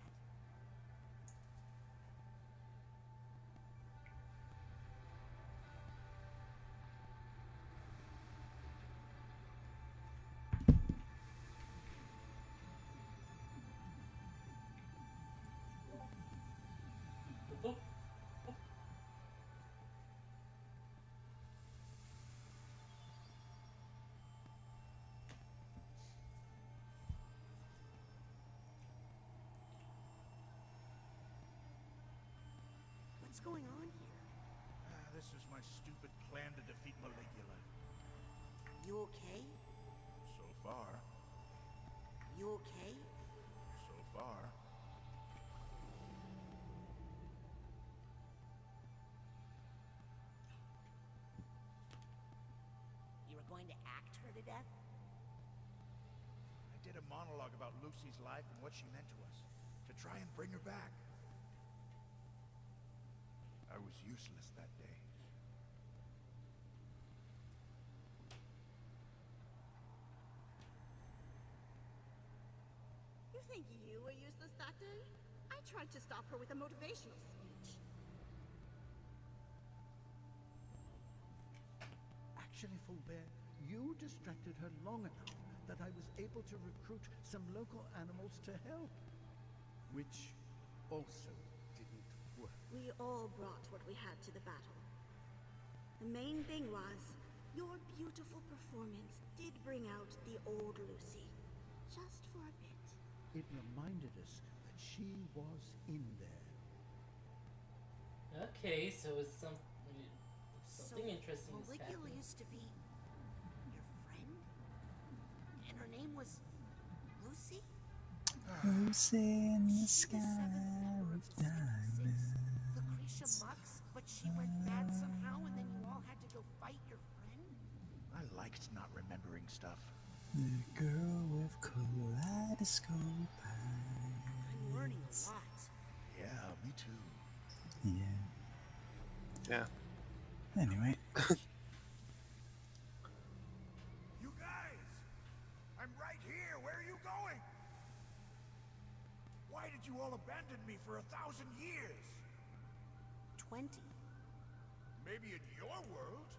What's going on here? This was my stupid plan to defeat Maligula. You okay? So far. You okay? So far. You were going to act her to death? I did a monologue about Lucy's life and what she meant to us, to try and bring her back. I was useless that day. You think you were useless that day? I tried to stop her with a motivational speech. Actually, Fulbert, you distracted her long enough that I was able to recruit some local animals to help. Which also didn't work. We all brought what we had to the battle. The main thing was, your beautiful performance did bring out the old Lucy. Just for a bit. It reminded us that she was in there. Okay, so it's something interesting is Maligula happening. used to be your friend? And her name was Lucy? Who's in the sky Member with of the Secret Six, Lucretia diamonds? Mux, but she went mad somehow and then you all had to go fight your friend? I liked not remembering stuff. The girl with kaleidoscope I'm learning a eyes. lot. Yeah, me too. Yeah. Yeah. Anyway. You guys! I'm right here! Where are you going? Why did you all abandon me for 1,000 years? 20. Maybe in your world?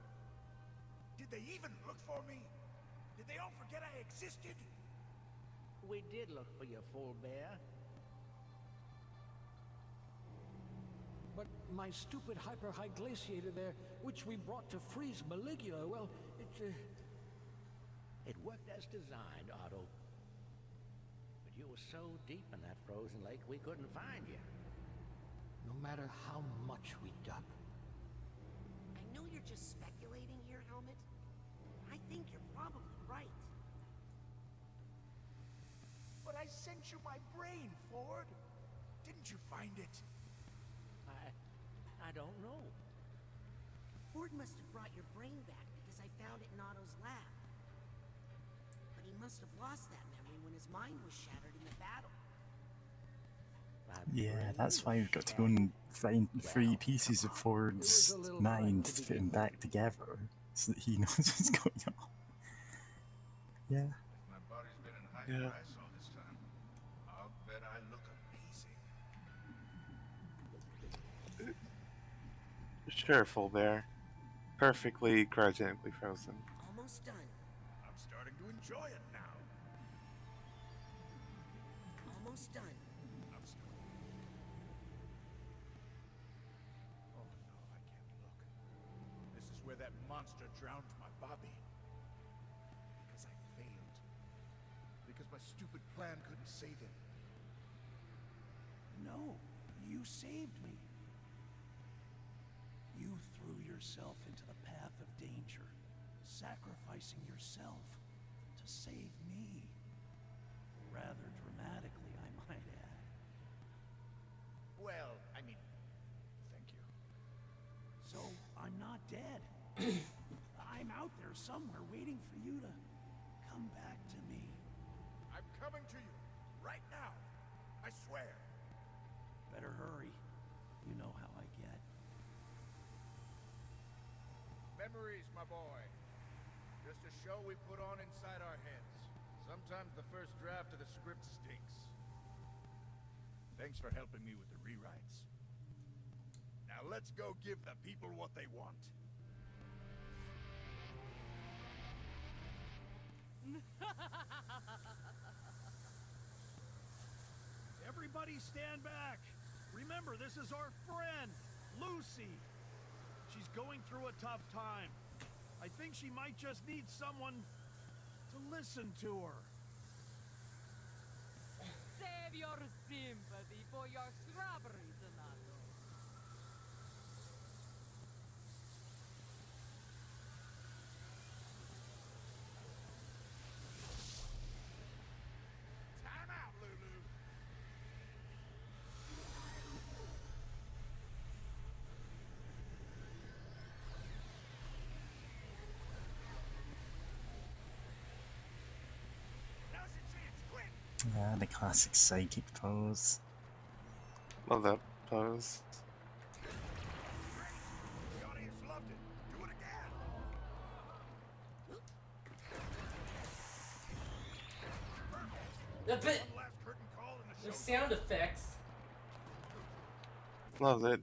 Did they even look for me? Did they all forget I existed? We did look for you, Fullbear. But my stupid hyper-high glaciator there, which we brought to freeze Maligula, well, It worked as designed, Otto. But you were so deep in that frozen lake, we couldn't find you. no matter how much we dug. I know you're just speculating here, Helmet. I think you're probably right. But I sent you my brain, Ford. Didn't you find it? I don't know. Ford must have brought your brain back because I found it in Otto's lab. But he must have lost that memory when his mind was shattered in the battle. Yeah, that's why we've got to go and find 3 pieces of Ford's mind to put him back together so that he knows what's going on. Yeah. If my body's been in hiding Yeah. I saw this time, I'll bet I look amazing. Sure, Fullbear. Perfectly cryogenically frozen. Almost done. I'm starting starting to enjoy it now. Almost done. I'm still. Oh no, I can't look. This is where that monster drowned my Bobby. Because I failed. Because my stupid plan couldn't save him. No, you saved me. You threw yourself into the path of danger, sacrificing yourself to save me. Rather dramatically, I might add. Well, I mean, thank you. So, I'm not dead. I'm out there somewhere waiting for you to come back to me. I'm coming to you right now. I swear. Better hurry. You know how I get. Memories, my boy. Just a show we put on inside our heads. Sometimes the first draft of the script stinks. Thanks for helping me with the rewrites. Now let's go give the people what they want. Everybody stand back. Remember, this is our friend, Lucy. She's going through a tough time. I think she might just need someone to listen to her. Save your sympathy for your strawberries, Anato. Time out, Lulu. Now's your chance, quick! The classic psychic pose. Love that pose. The audience loved it. Do it again. The bit, One last curtain call and the the show's sound effects. Love it.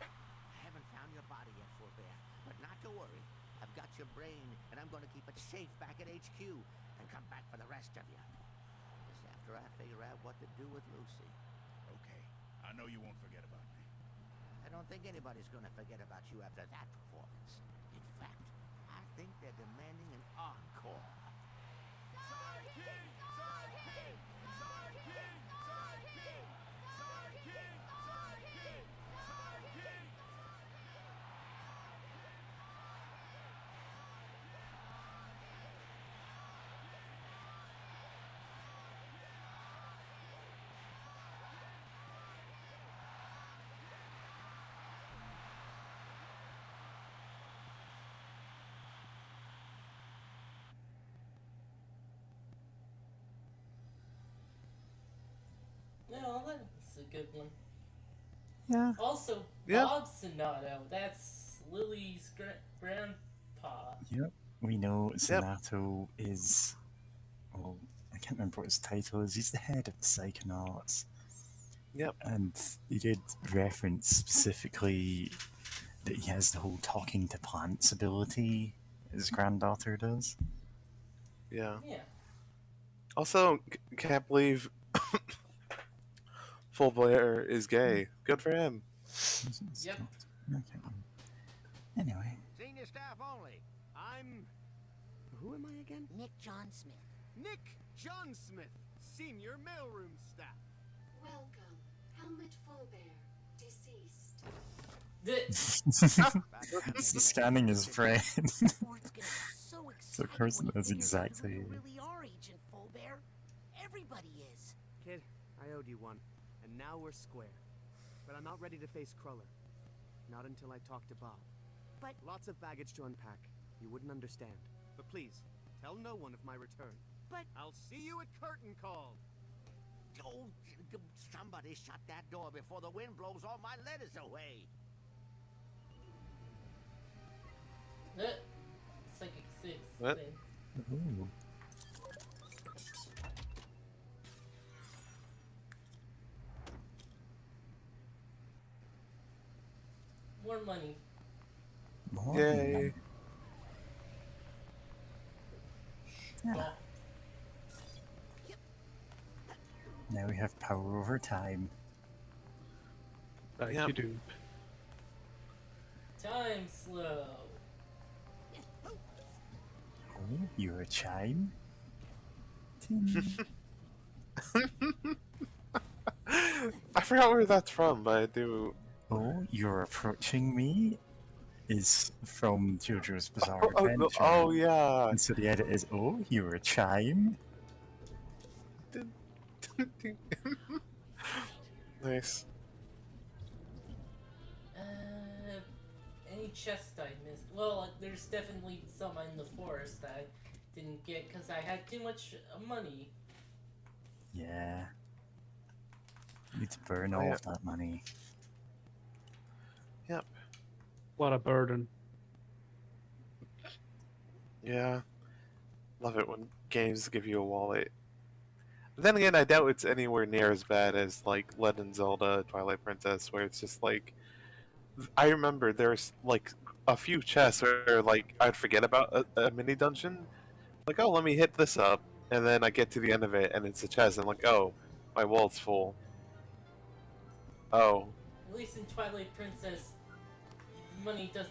I haven't found your body yet, Forbear, but not to worry. I've got your brain, and I'm going to keep it safe back at HQ and come back for the rest of you. Just after I figure out what to do with Lucy. okay. I know you won't forget about me. I don't think anybody's going to forget about you after that performance. In fact, I think they're demanding an encore. No, that's a good one. Yeah. Also, Yeah. Bob Sonato. That's Lily's grandpa. Yep. We know Sonato is. Well, I can't remember what his title is. He's the head of the psychonauts. Yep. And he did reference specifically that he has the whole talking to plants ability his granddaughter does. Yeah. Yeah. Also, can't believe Full Blair is gay. Good for him. Yep. Okay. Anyway. Senior staff only. I'm... Who am I again? Nick John Smith. Nick John Smith, senior mailroom staff. Welcome, Helmut Fullbear, deceased. Scanning his brain. Ford's gonna be so So excited of course when he that's figures out exactly who it. you really are, Agent Fullbear. Everybody is. Kid, I owed you one, and now we're square. But I'm not ready to face Cruller. Not until I talk to Bob. But Lots of baggage to unpack. You wouldn't understand. But please, tell no one of my return. But I'll see you at curtain call. Oh, somebody shut that door before the wind blows all my letters away. Psychic 6 What? thing. Ooh. More money. More Yay. money. Yeah. Oh, Now we have power over time. Like Yep. you do. time slow. Oh, you're a chime? Ting. I forgot where that's from, but I do. Oh, you're approaching me? Is from JoJo's Bizarre Oh, Adventure. oh yeah. And so the edit is, oh, you're a chime? Nice. Any chest I missed? Well, there's definitely some in the forest I didn't get because I had too much money. Yeah. Need to burn Oh, all yeah. of that money. Yep. What a burden. Yeah. Love it when games give you a wallet. But then again, I doubt it's anywhere near as bad as like Legend of Zelda Twilight Princess, where it's just like I remember there's like a few chests where like I'd forget about a mini dungeon. Like, oh, let me hit this up, and then I get to the end of it, and it's a chest, and I'm like, oh, my wallet's full. Oh, At least in Twilight Princess, money does.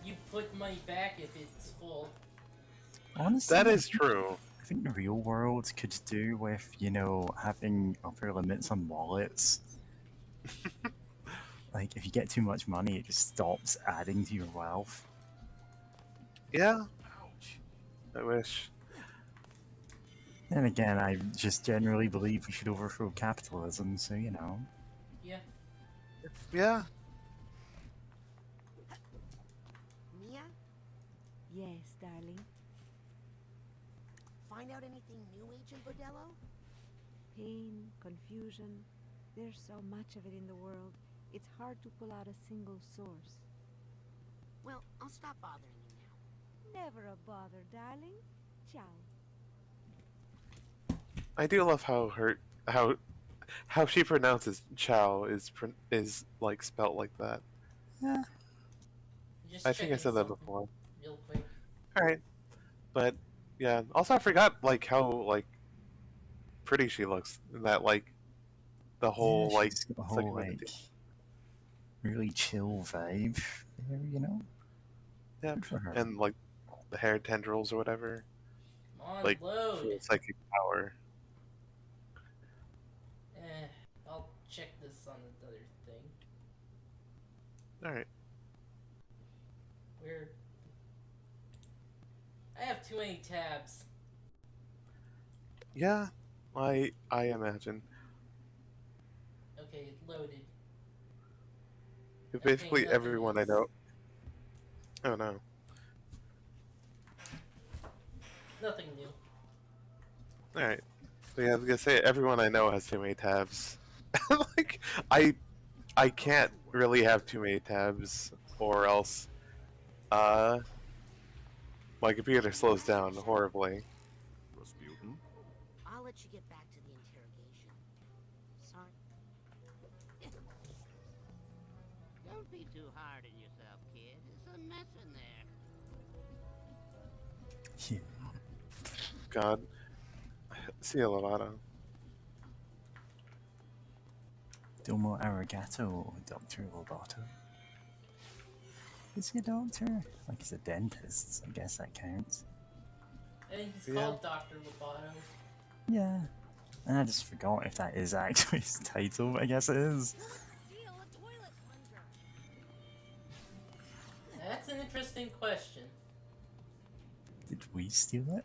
You put money back if it's full. Honestly, that is true. I think the real world could do with, you know, having upper limits on wallets. Like, if you get too much money, it just stops adding to your wealth. Yeah. I wish. Then again, I just generally believe we should overthrow capitalism, so, you know. Yeah. Yeah. Mia, Yes, darling. find out anything new, Agent Bordello? Pain, confusion. There's so much of it in the world. It's hard to pull out a single source. Well, I'll stop bothering you now. Never a bother, darling. Ciao. I do love how she pronounces Chow is like spelt like that. Yeah. Just I think I checking said that something before. real quick. All right, but yeah. Also, I forgot like how like pretty she looks in that like the whole Yeah, like she's got a whole, like, community. really chill vibe there, you know? Yeah, Good for her. and like the hair tendrils or whatever, Come on, like load. full psychic power. I'll check this on another thing. All right. Weird. I have too many tabs. Yeah, I imagine. Okay, it loaded. Basically nothing everyone I else. know. Oh no. Nothing new. All right. So yeah, I was gonna say everyone I know has too many tabs. Like I can't really have too many tabs, or else my computer slows down horribly. Rasputin? I'll let you get back to the interrogation. Sorry. Don't be too hard on yourself, kid. It's a mess in there. Yeah. God. See you, Lovato. Domo arigato, Dr. Lobato. Is he a doctor? Like he's a dentist, so I guess that counts. I think he's Yeah. called Dr. Lobato. Yeah. And I just forgot if that is actually his title, but I guess it is. Steal a toilet plunger. That's an interesting question. Did we steal it?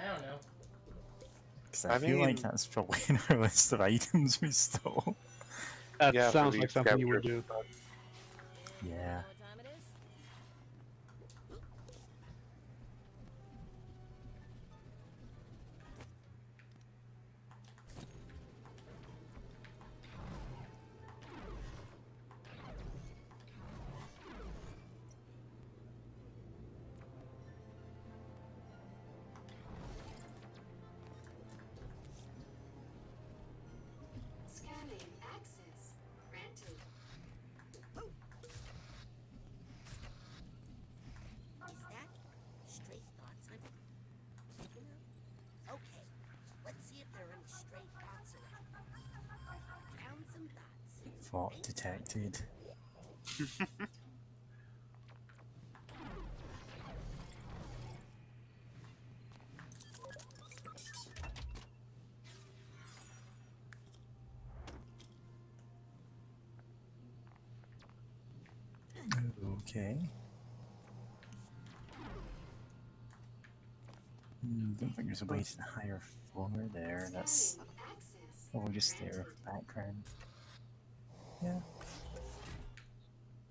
I don't know. Because I I feel like mean- that's probably in our list of items we stole. That Yeah, for sounds the like something you would scavenger do. stuff. Yeah. What time it is? Scanning access granted. Bot detected. Okay. Don't think there's a way to the higher floor there. That's probably just there for background. Yeah.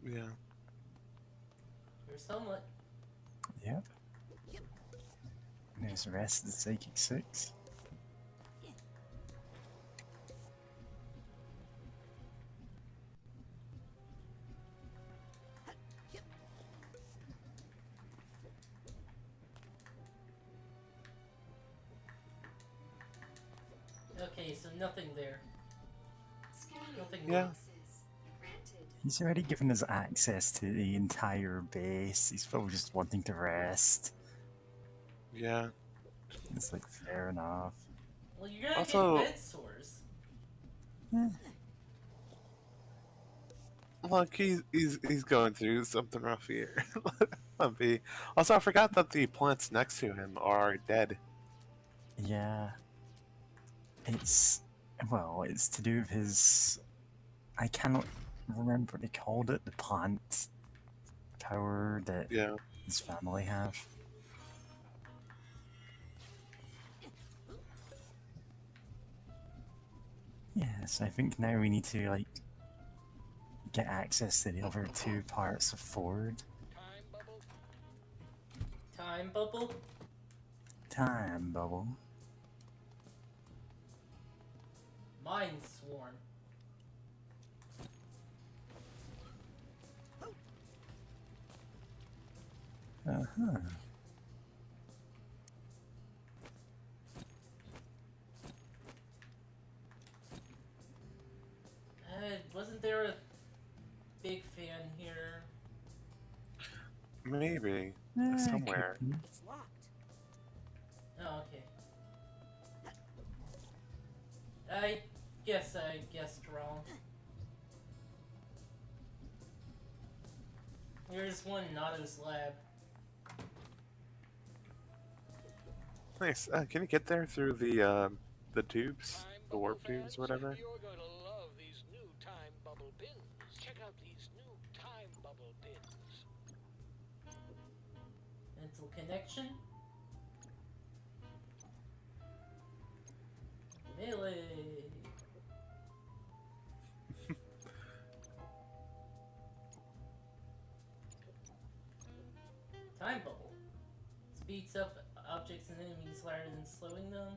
Yeah. There's Helmut. Yep. There's the rest of the Psychic 6. Okay, so nothing there. Nothing Yeah. He's already given us access to the entire base. He's probably just wanting to rest. Yeah. It's like fair enough. Well, you're gonna Also- get bed sores. Look, he's going through something rough here. Let me. Also, I forgot that the plants next to him are dead. Yeah. It's to do with his. I cannot remember what they called it. The plant power that Yeah. his family have. Yes, I think now we need to like get access to the other two parts of Ford. Time bubble? Time bubble. Mind swarm. Uh-huh. Wasn't there a big fan here? Maybe. Somewhere. It's locked. Oh, okay. I guessed wrong. There's one in Otto's lab. Nice. Can you get there through the tubes, the warp tubes, whatever? You're going to love these new time bubble bins. Check out these new time bubble bins. Mental connection. Melee. Time bubble. Speeds up objects and enemies rather than slowing them.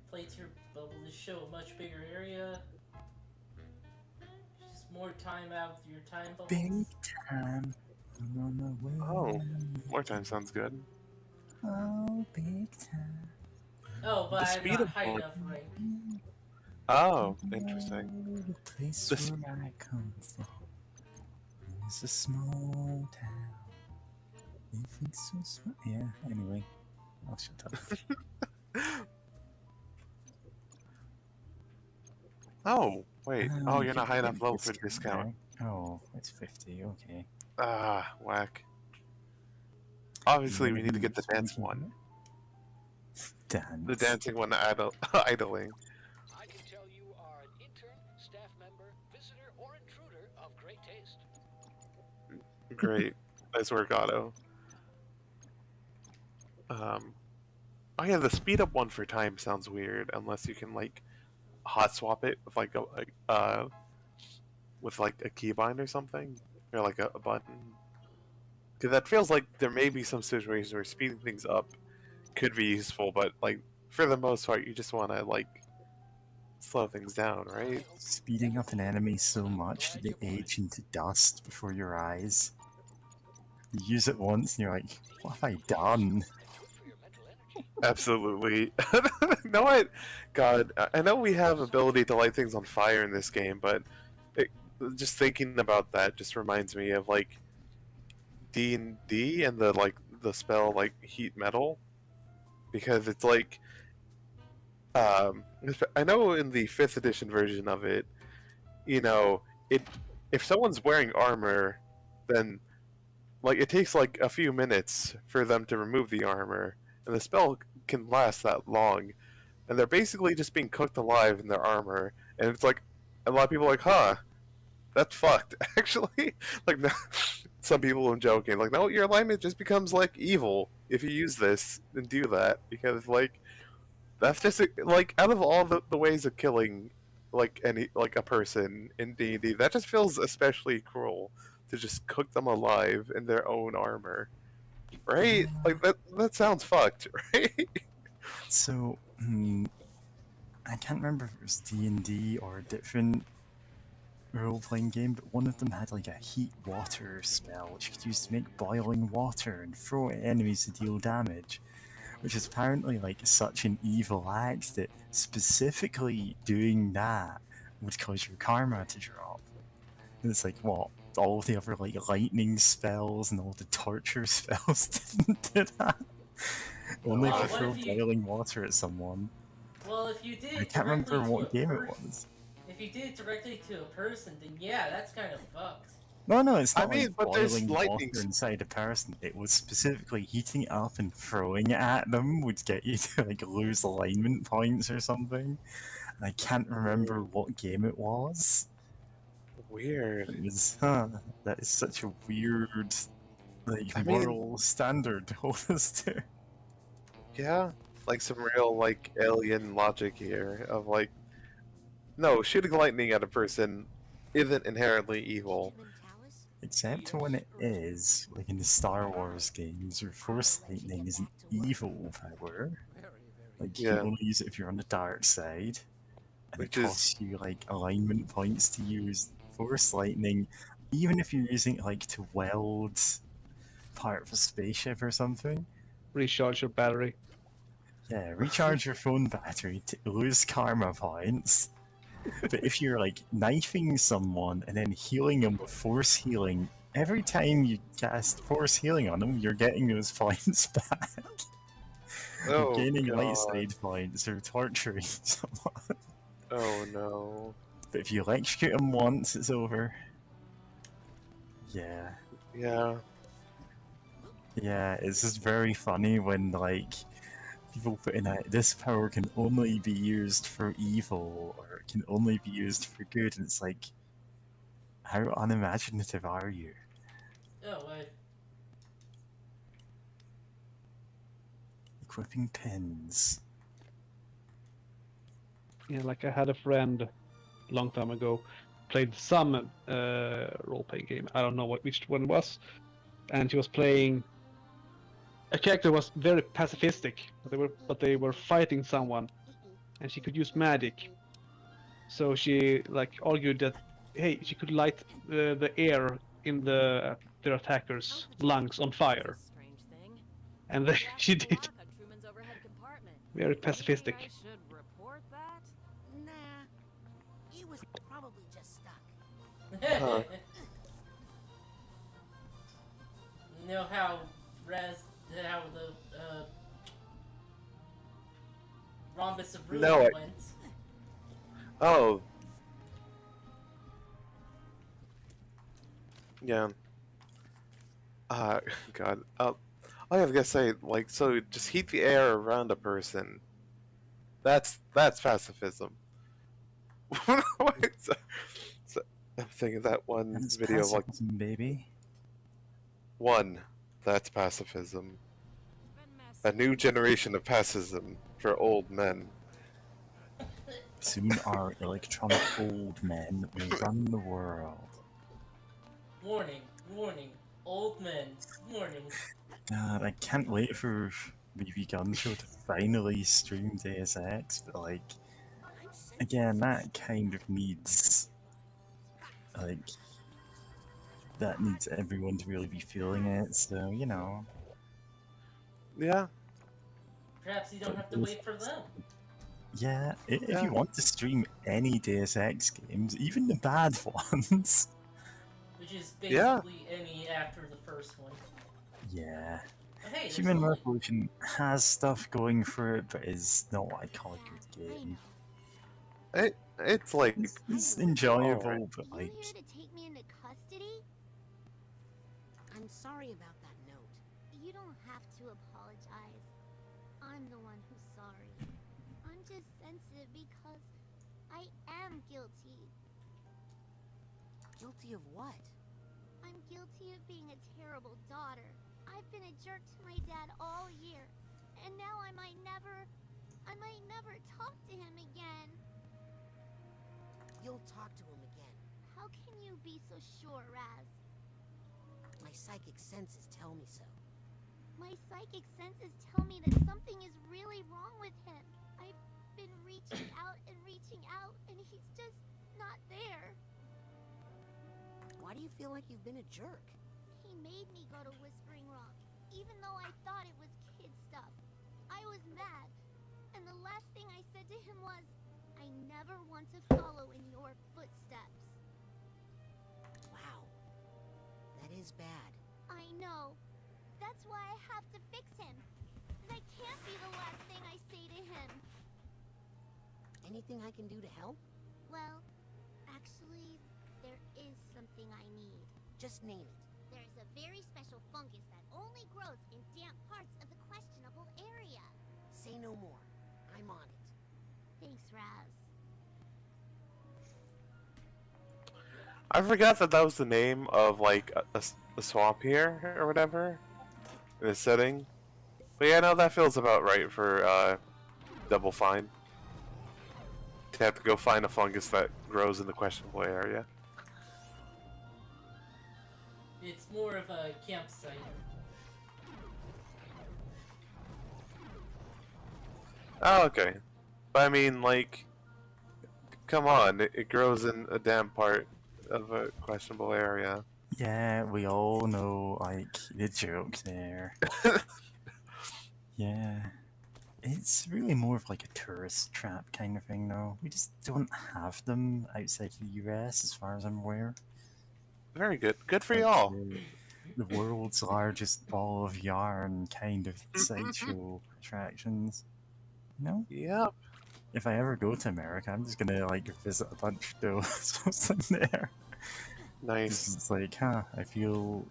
Inflates your bubble to show a much bigger area. Just more time out of your time bubbles. Big time. I'm on my way. Oh, more time sounds good. Oh, big time. Oh, but The I'm speed not of high bullet- enough rank. Oh, interesting. The place This- where I come from is a small town. Everything's so small. Yeah, anyway. I'll shut up. Oh, wait. Oh, you you're not can high get enough level for discount, discount. right? Oh, it's 50, okay. Ah, whack. Obviously, we need to get the dance one. Dance. The dancing one idling. I can tell you are an intern, staff member, visitor, or intruder of great taste. Great. Nice work, Otto. Oh yeah, the speed up one for time sounds weird unless you can like hot swap it with like a keybind or something, or like a button. Because that feels like there may be some situations where speeding things up could be useful, but like for the most part, you just want to like slow things down, right? Speeding up an enemy so much that they age into dust before your eyes. You use it once and you're like, what have I done? Absolutely. No, what? God, I know we have ability to light things on fire in this game, but just thinking about that just reminds me of like D&D and the spell like heat metal, because it's like I know in the 5th edition version of it, you know, it if someone's wearing armor, then like it takes like a few minutes for them to remove the armor, and the spell can last that long, and they're basically just being cooked alive in their armor, and it's like a lot of people are like, huh, that's fucked. Actually, like no, some people are joking, like no, your alignment just becomes like evil if you use this and do that because like that's just like out of all the ways of killing like any like a person in D&D, that just feels especially cruel to just cook them alive in their own armor, right? Like that sounds fucked, right? So, I can't remember if it was D&D or a different role-playing game, but one of them had like a heat water spell, which you could use to make boiling water and throw at enemies to deal damage, which is apparently like such an evil act that specifically doing that would cause your karma to drop. And it's like, what? All the other like lightning spells and all the torture spells didn't do that. Only if Oh, you what throw if you- boiling water at someone. Well, if you did I it can't directly remember to what a game it person, was. if you did it directly to a person, then yeah, that's kind of fucked. No, it's I not mean, like but there's boiling lightning water inside a person. It was specifically heating it up and throwing it at them would get you to like lose alignment points or something. And I can't remember what game it was. Weird. It was, that is such a weird, like, I mean- moral standard to hold us to. Yeah, like some real like alien logic here of like, no, shooting lightning at a person isn't inherently evil. Except when it is, like in the Star Wars games, where Force Lightning is an evil power. Like, you Yeah. can only use it if you're on the dark side. And Which it is- costs you, like, alignment points to use Force Lightning, even if you're using it, like, to weld part of a spaceship or something. Recharge your battery. Yeah, recharge your phone battery to lose karma points. But if you're like knifing someone and then healing them with force healing, every time you cast force healing on them, you're getting those points back. Oh, You're gaining light God. side points or torturing someone. Oh no. But if you electrocute them once, it's over. Yeah. Yeah. Yeah, it's just very funny when like people put in that this power can only be used for evil or it can only be used for good, and it's like, how unimaginative are you? Oh, Equipping pins. Yeah, like I had a friend a long time ago, played some role-playing game. I don't know which one it was, and she was playing. A character was very pacifistic, but they were fighting someone, and she could use magic. So she like argued that hey, she could light the air in their attackers' lungs on fire, and she did. Very pacifistic. Nah, he was probably just stuck. Huh. You know how how the rhombus of ruin No, went. Oh. Yeah. God. All I have to say, like, so just heat the air around a person. That's pacifism. Wait, so I'm thinking of that one That's video of like pacifism, baby. one. That's pacifism. A new generation of pacifism for old men. Soon our electronic old men will run the world. Warning, warning, old men, warning. God, I can't wait for BB Gun Show to finally stream Deus Ex, but like, again, that kind of needs, like, that needs everyone to really be feeling it, so, you know. Yeah. Perhaps you don't have to wait for them. Yeah, if Yeah. you want to stream any Deus Ex games, even the bad ones. Which is Yeah. basically any after the first one. Yeah. But hey, there's Human only- Revolution has stuff going for it, but is not what I'd call a good game. It's like It's alright. enjoyable, but You like, here to take me into custody? I'm sorry about that note. You don't have to apologize. I'm the one who's sorry. I'm just sensitive because I am guilty. Guilty of what? I'm guilty of being a terrible daughter. I've been a jerk to my dad all year, and now I might never talk to him again. You'll talk to him again. How can you be so sure, Raz? My psychic senses tell me so. My psychic senses tell me that something is really wrong with him. I've been reaching out, and he's just not there. Why do you feel like you've been a jerk? He made me go to Whispering Rock, even though I thought it was kid stuff. I was mad, and the last thing I said to him was, I never want to follow in your footsteps. Wow. That is bad. I know. That's why I have to fix him. That can't be the last thing I say to him. Anything I can do to help? Well, actually, there is something I need. Just name it. There's a very special fungus that only grows in damp parts of the questionable area. Say no more. I'm on it. Thanks, Raz. I forgot that that was the name of like a swamp here or whatever in the setting. But yeah, no, that feels about right for Double Fine. To have to go find a fungus that grows in the questionable area. It's more of a campsite. Oh, okay. But I mean, like, come on, it grows in a damp part of a questionable area. yeah, we all know, like, the joke there. Yeah. It's really more of like a tourist trap kind of thing, though. We just don't have them outside the US, as far as I'm aware. Very good. Good for Like, y'all. the world's largest ball of yarn kind of sideshow attractions. You know? Yep. If I ever go to America, I'm just gonna like visit a bunch of those what's in there. Nice. It's like, I feel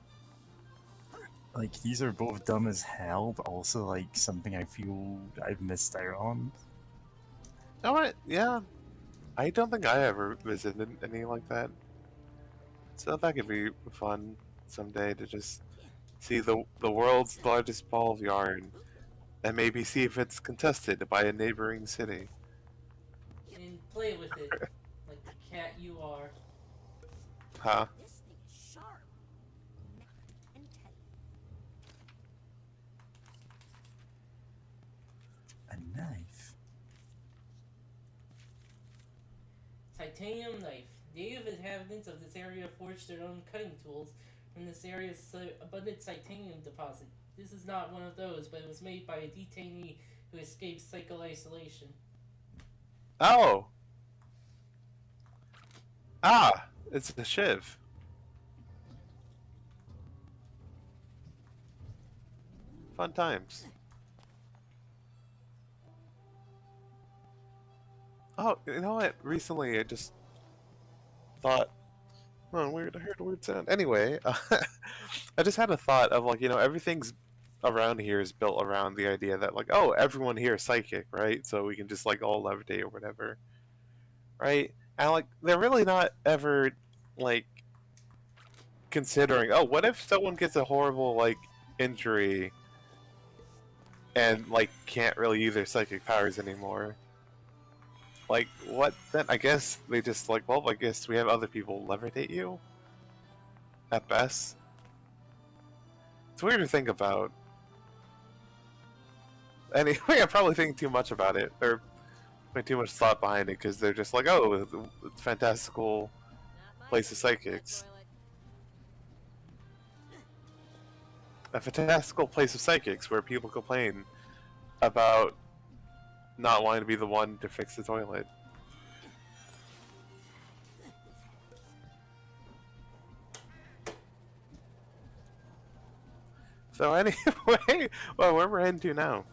like these are both dumb as hell, but also like something I feel I've missed out on. Alright, yeah. I don't think I ever visited any like that. So that could be fun someday to just see the world's largest ball of yarn and maybe see if it's contested by a neighboring city. And play with it, like the cat you are. Huh? This thing is sharp. And A knife. Titanium knife. Native inhabitants of this area forged their own cutting tools from this area's abundant titanium deposit. This is not one of those, but it was made by a detainee who escaped psycho-isolation. Oh! Ah! It's the shiv. Fun times. Oh, you know what? Recently I just thought, oh, weird, I heard a weird sound. Anyway, I just had a thought of like, everything's around here is built around the idea that like, oh, everyone here is psychic, right? So we can just like all levitate or whatever. Right? And like they're really not ever like considering, oh, what if someone gets a horrible like injury and like can't really use their psychic powers anymore? Like, what then? I guess they just like, well, I guess we have other people levitate you? At best. It's weird to think about. Anyway, I'm probably thinking too much about it, or putting too much thought behind it, because they're just like, oh, it's a fantastical place of psychics. A fantastical place of psychics where people complain about not wanting to be the one to fix the toilet. So anyway, well, where we're heading to now?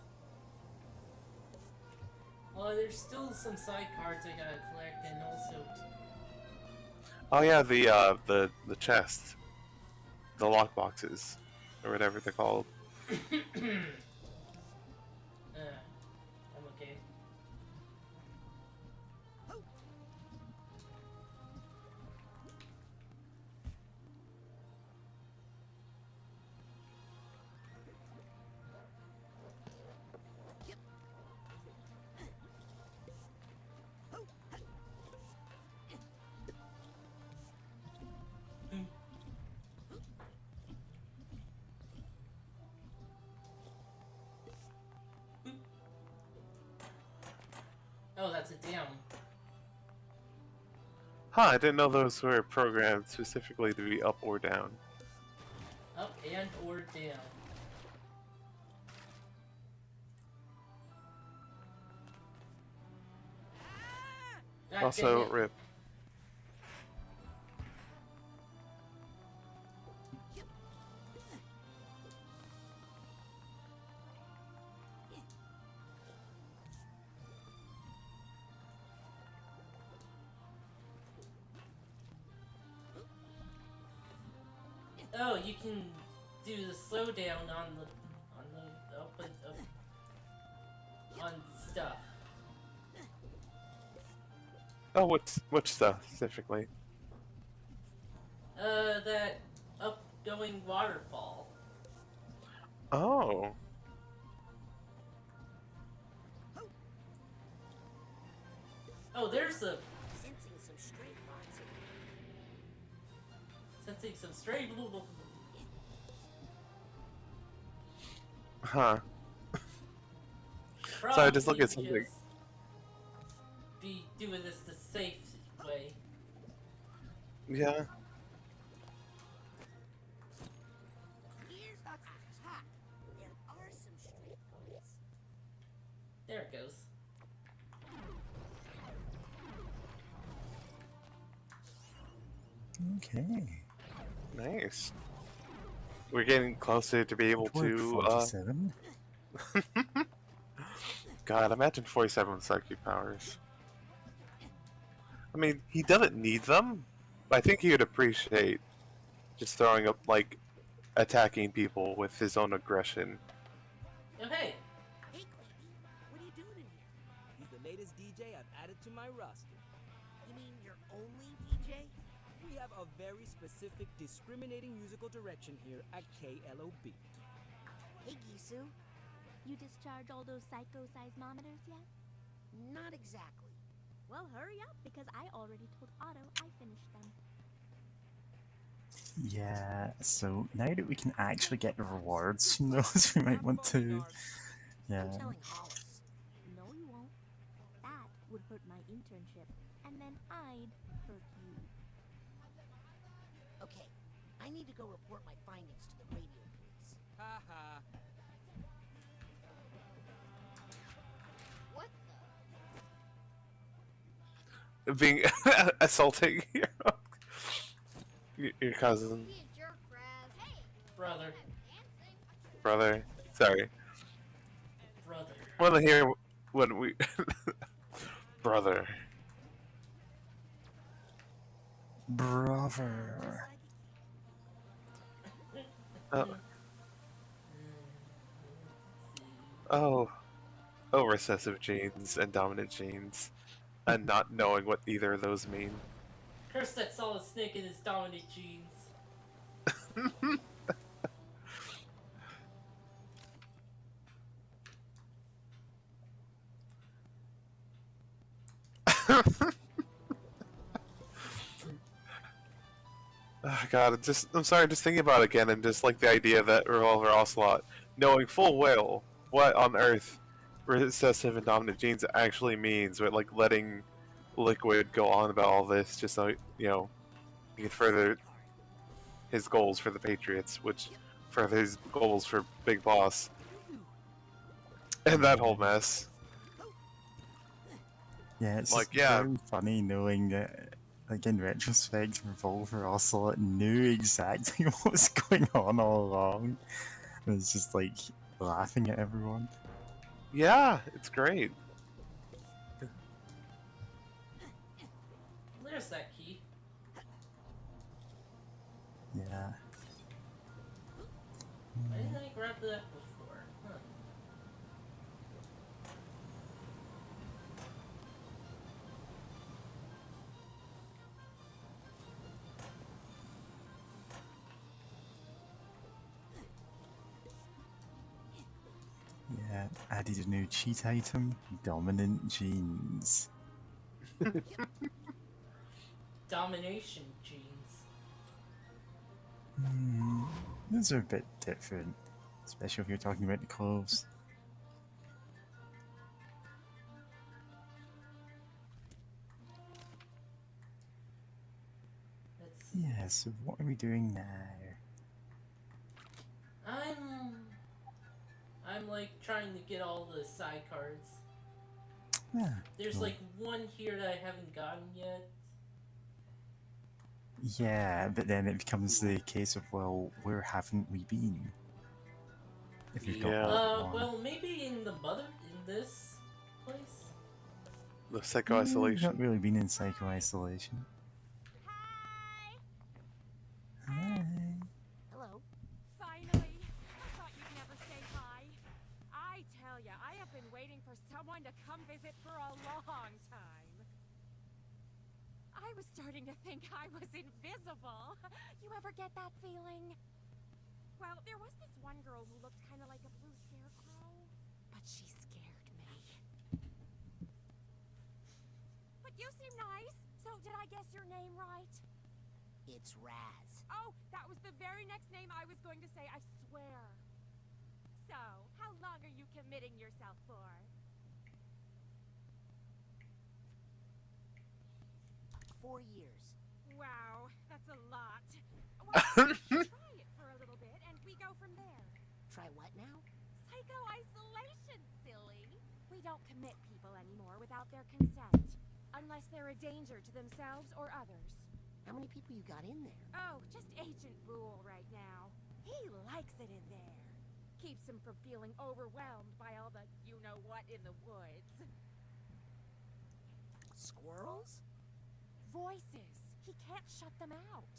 Well, there's there's still some side cards I gotta collect, and also. Oh yeah, the chest, the lock boxes, or whatever they're called. I'm okay. Oh, that's a down. Huh, I didn't know those were programmed specifically to be up or down. Up and or down. God Also, damn it. rip. Oh, you can do the slowdown on the up and up on stuff. Oh, which stuff specifically? That upgoing waterfall. Oh. Oh, there's a Sensing some stray thoughts. sensing some stray. Huh. So I just look at Probably something. just be doing this the safe way. Yeah. Here's what's the top. There are some stray thoughts. There it goes. Okay. Nice. We're getting closer to be able Work to. 47. God, imagine 47 with psychic powers. I mean, he doesn't need them. But I think he would appreciate just throwing up, like, attacking people with his own aggression. Oh, hey! Hey, Clayton, what are you doing in here? He's the latest DJ I've added to my roster. You mean your only DJ? We have a very specific discriminating musical direction here at KLOB. Hey, Gisu. You discharge all those psycho-seismometers yet? Not exactly. Well, hurry up, because I already told Otto I finished them. Yeah, so now that we can actually get the rewards from those, we might want to. Yeah. I'm telling Hollis. No, you won't. That would hurt my internship, and then I'd hurt you. Okay, I need to go report my findings to the radio police. Ha ha. What Being assaulting your cousin, the? Be a jerk, Raz. Hey! Brother. brother. Sorry. Brother. Want to hear what we. Brother. Brother. Oh, recessive genes and dominant genes, and not knowing what either of those mean. Curse that solid snake in his dominant genes. Oh, God, I'm sorry, just thinking about it again, and just like the idea that Revolver Ocelot, knowing full well what on earth recessive and dominant genes actually means, but like letting Liquid go on about all this just so, you know, he can further his goals for the Patriots, which further his goals for Big Boss. And that whole mess. Yeah, it's Like, just yeah. very funny knowing that, like, in retrospect, Revolver Ocelot knew exactly what was going on all along. And it's just like laughing at everyone. Yeah, it's great. there's that key. Yeah. Why didn't I grab that before? Huh. Yeah, added a new cheat item, dominant genes. Domination genes. Those are a bit different, especially if you're talking about the clothes. Yeah, so what are we doing now? I'm like trying to get all the side cards. Yeah, There's cool. like one here that I haven't gotten yet. Yeah, but then it becomes the case of, well, where haven't we been? If you've got one. Well, maybe in this place? The psycho-isolation. We've not really been in psycho-isolation. Hi. Hello. Finally! I thought you'd never say hi. I tell ya, I have been waiting for someone to come visit for a long time. I was starting to think I was invisible. You ever get that feeling? Well, there was this one girl who looked kind of like a blue scarecrow, but she scared me. But you seem nice, so did I guess your name right? It's Raz. Oh, that was the very next name I was going to say, I swear. So, how long are you committing yourself for? 4 years. Wow, that's a lot. Well, try it for a little bit, and we go from there. Try what now? Psycho-isolation, silly. We don't commit people anymore without their consent, unless they're a danger to themselves or others. How many people you got in there? Oh, just Agent Boole right now. He likes it in there. Keeps him from feeling overwhelmed by all the you-know-what in the woods. Squirrels? Voices. He can't shut them out.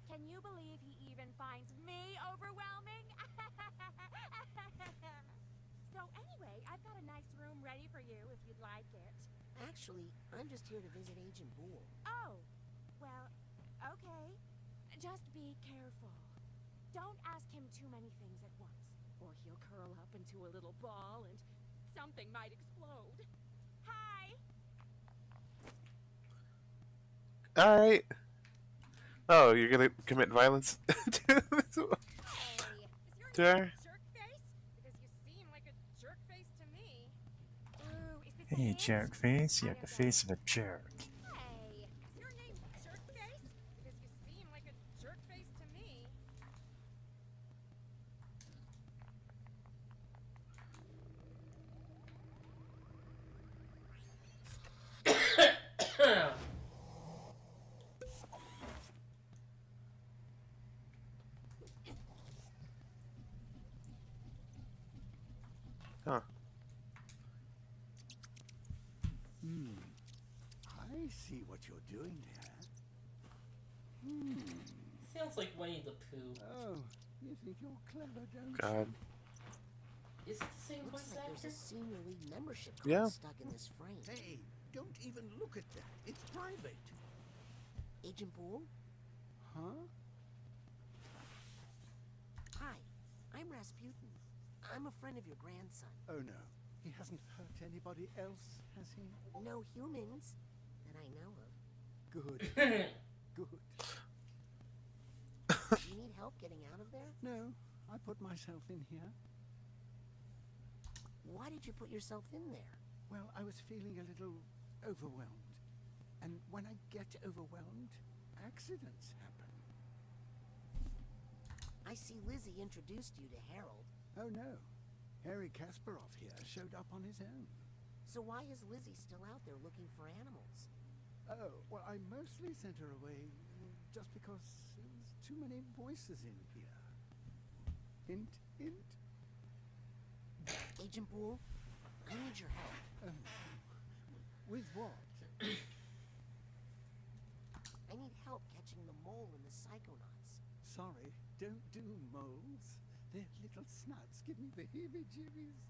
Can you believe he even finds me overwhelming? So anyway, I've got a nice room ready for you if you'd like it. Actually, I'm just here to visit Agent Boole. Oh, well, okay. Just be careful. Don't ask him too many things at once, or he'll curl up into a little ball and something might explode. Hi! Alright. Oh, you're gonna commit violence to her? Jerk face? Because you seem like a jerk face to me. Ooh, is this Hey, jerk face, you have the face of a jerk. Hey, is your name Jerk Face? Because you seem like a jerk face to me. Huh. I see what you're doing there. Sounds like Winnie the Pooh. Oh, you think you're clever, don't God. Is it the same Looks voice like actor? there's a senior league membership card Yeah. stuck in this frame. Hey, don't even look at that. It's private. Agent Boole? Huh? Hi, I'm Rasputin. I'm a friend of your grandson. Oh no, he hasn't hurt anybody else, has he? No humans that I know of. Good. Good. Do you need help getting out of there? No, I put myself in here. Why did you put yourself in there? Well, I was feeling a little overwhelmed. And when I get overwhelmed, accidents happen. I see Lizzie introduced you to Harold. Oh no, Harry Kasparov here showed up on his own. So why is Lizzie still out there looking for animals? Oh, well, I mostly sent her away just because there's too many voices in here. Hint, hint. Agent Boole, I need your help. With what? I need help catching the mole and the psychonauts. Sorry, don't do moles. Their little snouts give me the heebie-jeebies.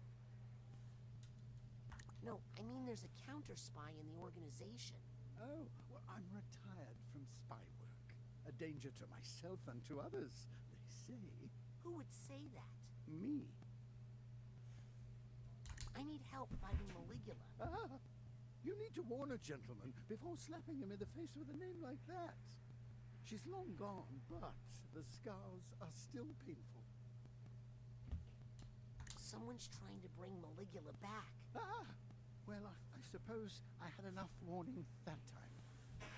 No, I mean there's a counter spy in the organization. Oh, well, I'm retired from spy work. A danger to myself and to others, they say. Who would say that? Me. I need help fighting Maligula. Ah, you need to warn a gentleman before slapping him in the face with a name like that. She's long gone, but the scars are still painful. Someone's trying to bring Maligula back. Ah! Well, I suppose I had enough warning that time.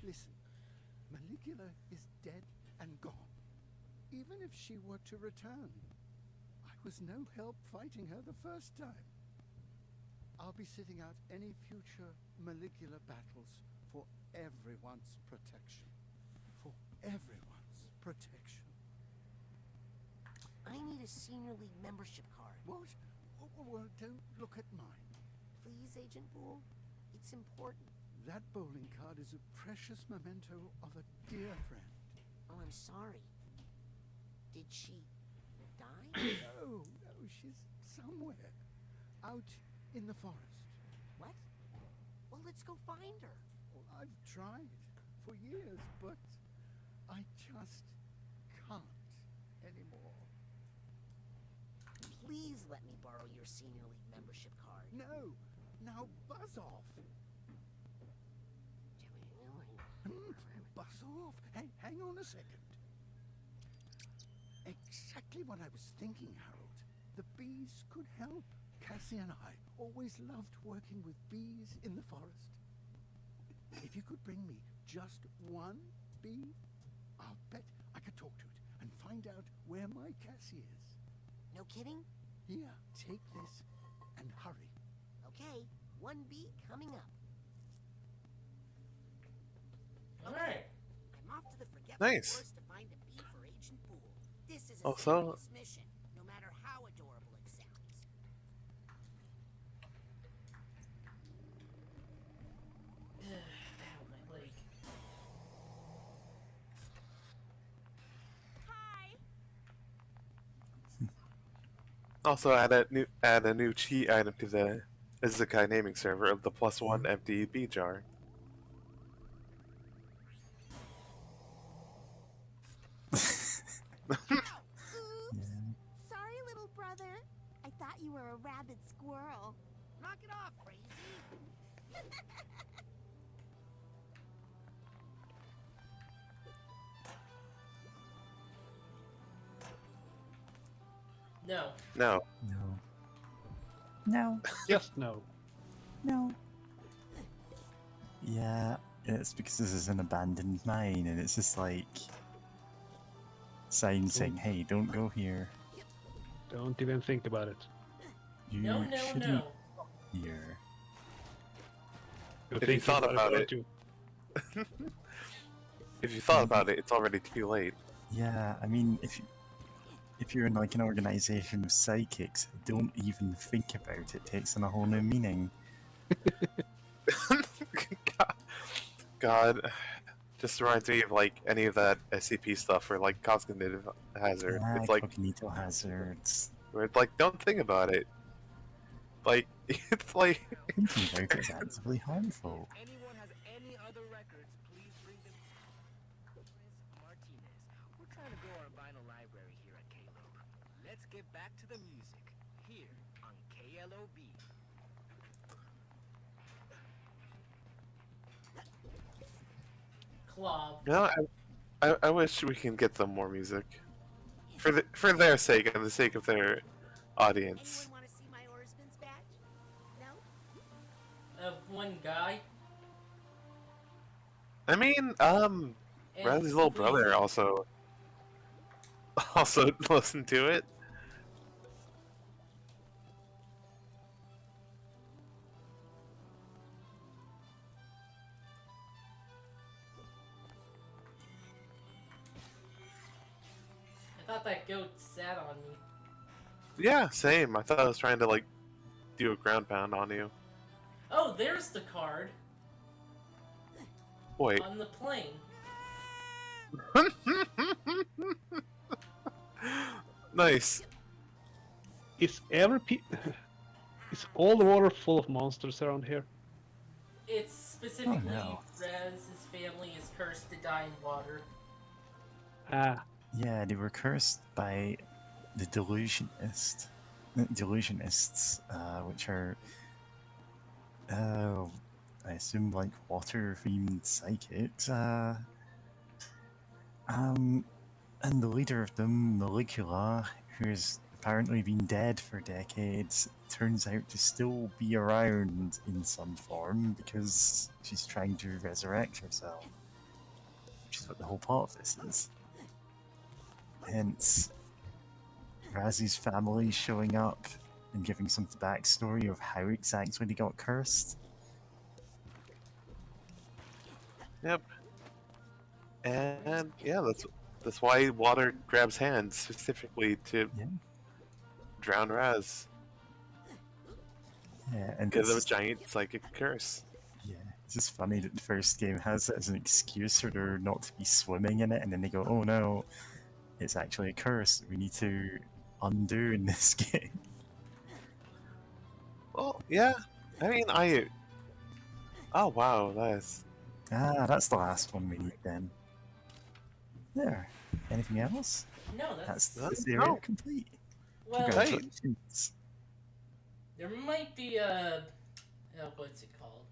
Listen, Maligula is dead and gone. Even if she were to return, I was no help fighting her the first time. I'll be sitting out any future Maligula battles for everyone's protection. For everyone's protection. I need a Senior League membership card. What? Well, don't look at mine. Please, Agent Boole. It's important. That bowling card is a precious memento of a dear friend. Oh, I'm sorry. Did she die? No, she's somewhere. Out in the forest. What? Well, let's go find her. Well, I've tried for years, but I just can't anymore. Please let me borrow your Senior League membership card. No! Now buzz off! Buzz off! Hang on a second. Exactly what I was thinking, Harold. The bees could help. Cassie and I always loved working with bees in the forest. If you could bring me just one bee, I'll bet I could talk to it and find out where my Cassie is. No kidding? Here, take this and hurry. Okay, one bee coming up. Alright. I'm off to the Forgetful Nice. Forest to find a bee for Agent Boole. This is a Also- serious mission, no matter how adorable it sounds. Ow, my leg. Hi. Also, add a new cheat item to the Izakai naming server of the +1 empty bee jar. Sorry, little brother. I thought you were a rabid squirrel. Knock it off, crazy. No. No. No. No. Just no. No. Yeah, it's because this is an abandoned mine, and it's just like sign saying, "Hey, don't go here." Don't even think about it. You No, no, shouldn't no. go here. You're If you thinking thought about aren't it, you? if you thought about it, it's already too late. Yeah, I mean, if you're in like an organization of psychics, don't even think about it. It takes on a whole new meaning. God, just reminds me of like any of that SCP stuff or like cognitive hazard. Yeah, It's like cognito hazards. where it's like don't think about it. Like it's like Thinking about it is actively harmful. If anyone has any other records, please bring them. Chris Martinez, we're trying to grow our vinyl library here at KLOB. Let's get back to the music here on KLOB. Clob. no, I wish we can get them more music for their sake and the sake of their audience. Anyone want to see my oarsman's badge? No? Of one guy. I mean, And Riley's little brother Squeezy. also listened to it. I thought that goat sat on me. Yeah, same. I thought I was trying to like do a ground pound on you. Oh, there's the card Wait, on the plane. Nice. Is is all the water full of monsters around here? It's specifically no. Raz's family is cursed to die in water. Ah, Yeah, they were cursed by the delusionists, which are, I assume, like water-themed psychics. And the leader of them, Molecula, who's apparently been dead for decades, turns out to still be around in some form because she's trying to resurrect herself. Which is what the whole plot of this is. Hence, Razzy's family showing up and giving some backstory of how exactly they got cursed. Yep. And yeah, that's why water grabs hands specifically to drown Raz. Yeah, and Because of a it's, giant psychic curse. yeah, it's just funny that the first game has it as an excuse for there not to be swimming in it, and then they go, oh no, it's actually a curse we need to undo in this game. Well, yeah. I mean, oh wow, that's... That's the last one we need then. There. Anything else? No, That's that's this area complete. well. Congratulations. There might be a what's it called?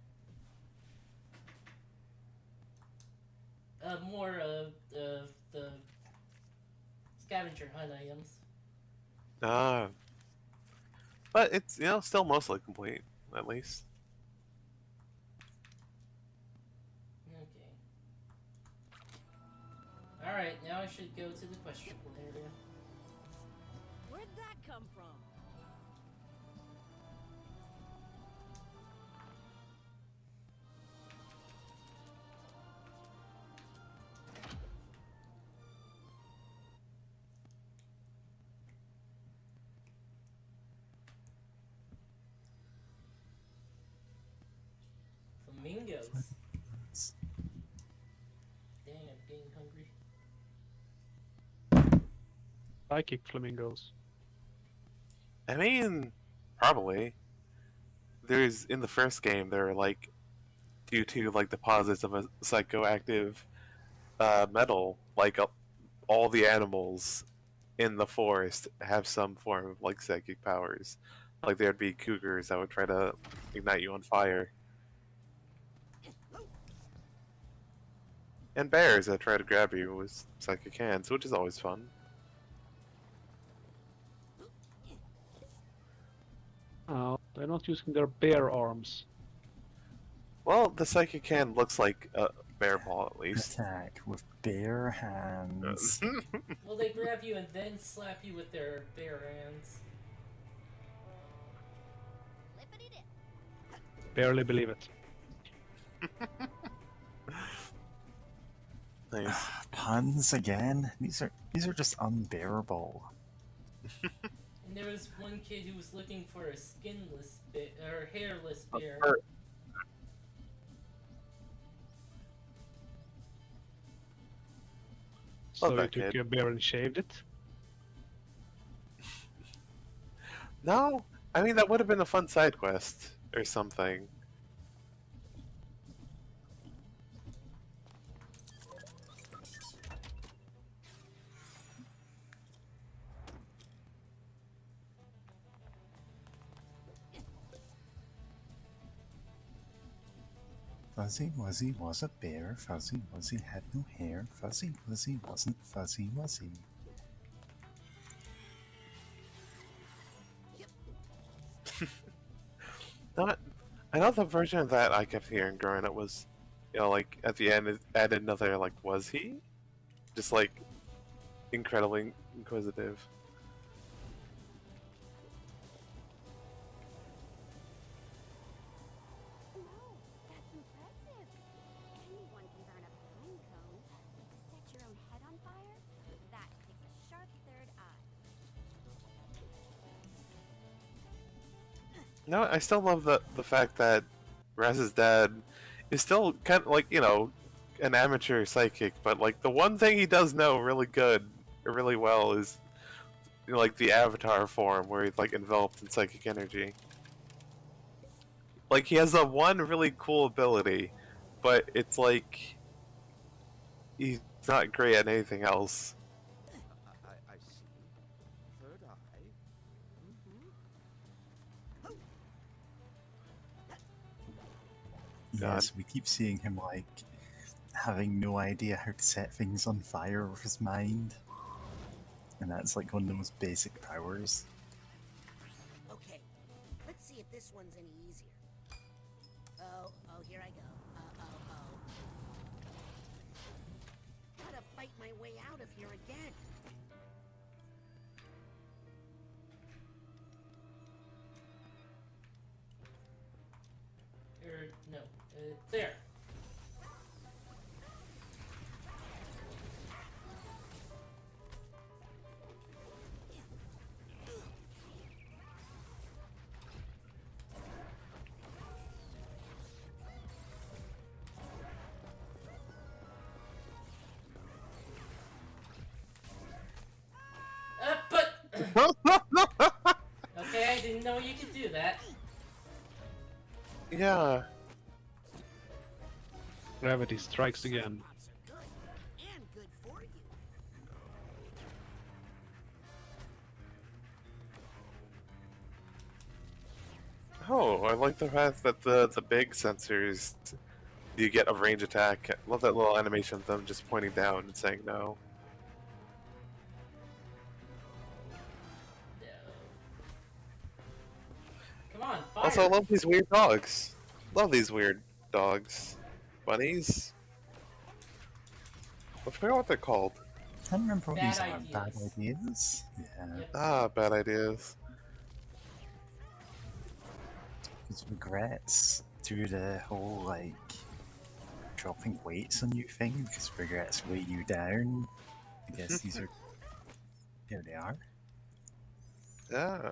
More of the scavenger hunt items. But it's, you know, still mostly complete, at least. Okay. Alright, now I should go to the questionable area. Where'd that come from? Flamingos. Dang, I'm getting hungry. psychic flamingos. I mean, probably. There's, in the first game, there are like, due to like deposits of a psychoactive metal, like all the animals in the forest have some form of like psychic powers. Like there'd be cougars that would try to ignite you on fire. And bears that try to grab you with psychic hands, which is always fun. Oh, they're not using their bear arms. Well, the psychic hand looks like a bear paw at least. Attack with bare hands. Well, they grab you and then slap you with their bare hands. Barely believe it. Nice. Puns again? These are just unbearable. And there was one kid who was looking for a skinless bear, or hairless bear. So Love you that took kid. your bear and shaved it? No, I mean that would have been a fun side quest or something. Fuzzy Wuzzy was a bear. Fuzzy Wuzzy had no hair. Fuzzy Wuzzy wasn't Fuzzy Wuzzy. Not, I know the version of that I kept hearing growing up was, you know, like at the end it added another like, was he? Just like incredibly inquisitive. That's impressive. Anyone can burn a pine cone, but to set your own head on fire? That takes a sharp third eye. No, I still love the fact that Raz's dad is still kind of like, you know, an amateur psychic, but like the one thing he does know really good, or really well, is like the avatar form where he's like enveloped in psychic energy. Like he has the one really cool ability, but it's like he's not great at anything else. I see. Third eye. Yes, we keep seeing him like having no idea how to set things on fire with his mind. And that's like one of the most basic powers. Okay, let's see if this one's any easier. Oh, here I go. Gotta fight my way out of here again. No, there. Okay, I didn't know you could do that. Yeah. Gravity strikes again. And good for you. Oh, I like the fact that the big sensors, you get a range attack. I love that little animation of them just pointing down and saying no. Come on, fire. Also, I love these weird dogs. Love these weird dogs. Bunnies? I forgot what they're called. I can't remember what these Bad are. Bad ideas? Yeah. Yep. Ah, bad ideas. His regrets do the whole like dropping weights on you thing because regrets weigh you down. I guess these are. Here they are. Yeah.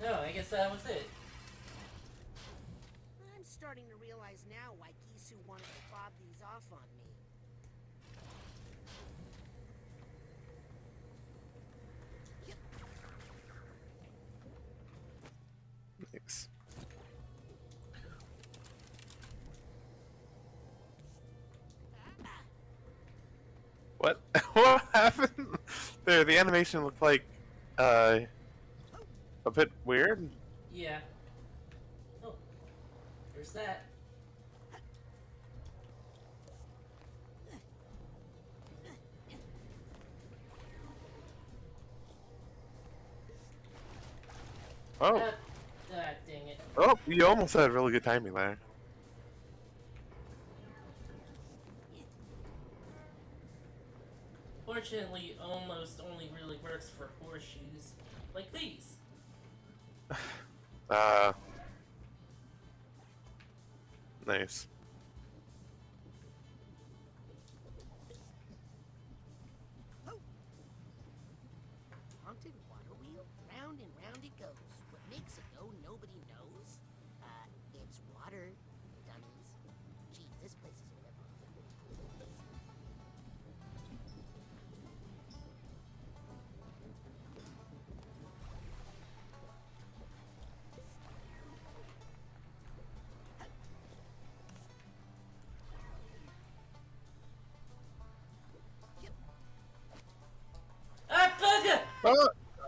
No, I guess that was it. I'm starting to realize now why Gisu wanted to fob these off on me. Thanks. What? What happened? There, the animation looked like, a bit weird. Yeah. Oh, there's that. Oh. Dang it. Oh, you almost had really good timing there. Fortunately, almost only really works for horseshoes. Like these. Nice. Haunted water wheel, round and round it goes. What makes it go, nobody knows. It's water, dummies. Geez, this place is a rip-off.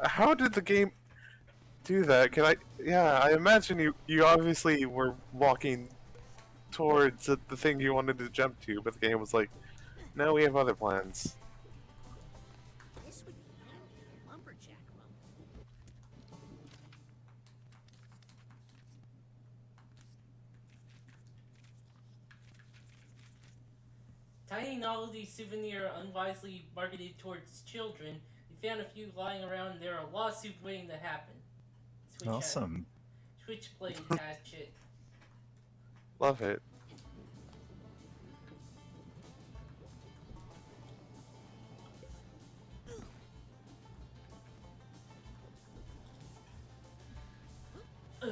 How did the game do that? Can I? Yeah, I imagine you obviously were walking towards the thing you wanted to jump to, but the game was like, no, we have other plans. Jackmo. Tiny novelty souvenir unwisely marketed towards children. We found a few lying around, and there are lawsuits waiting to happen. Awesome. Switchblade hatchet. Love it. I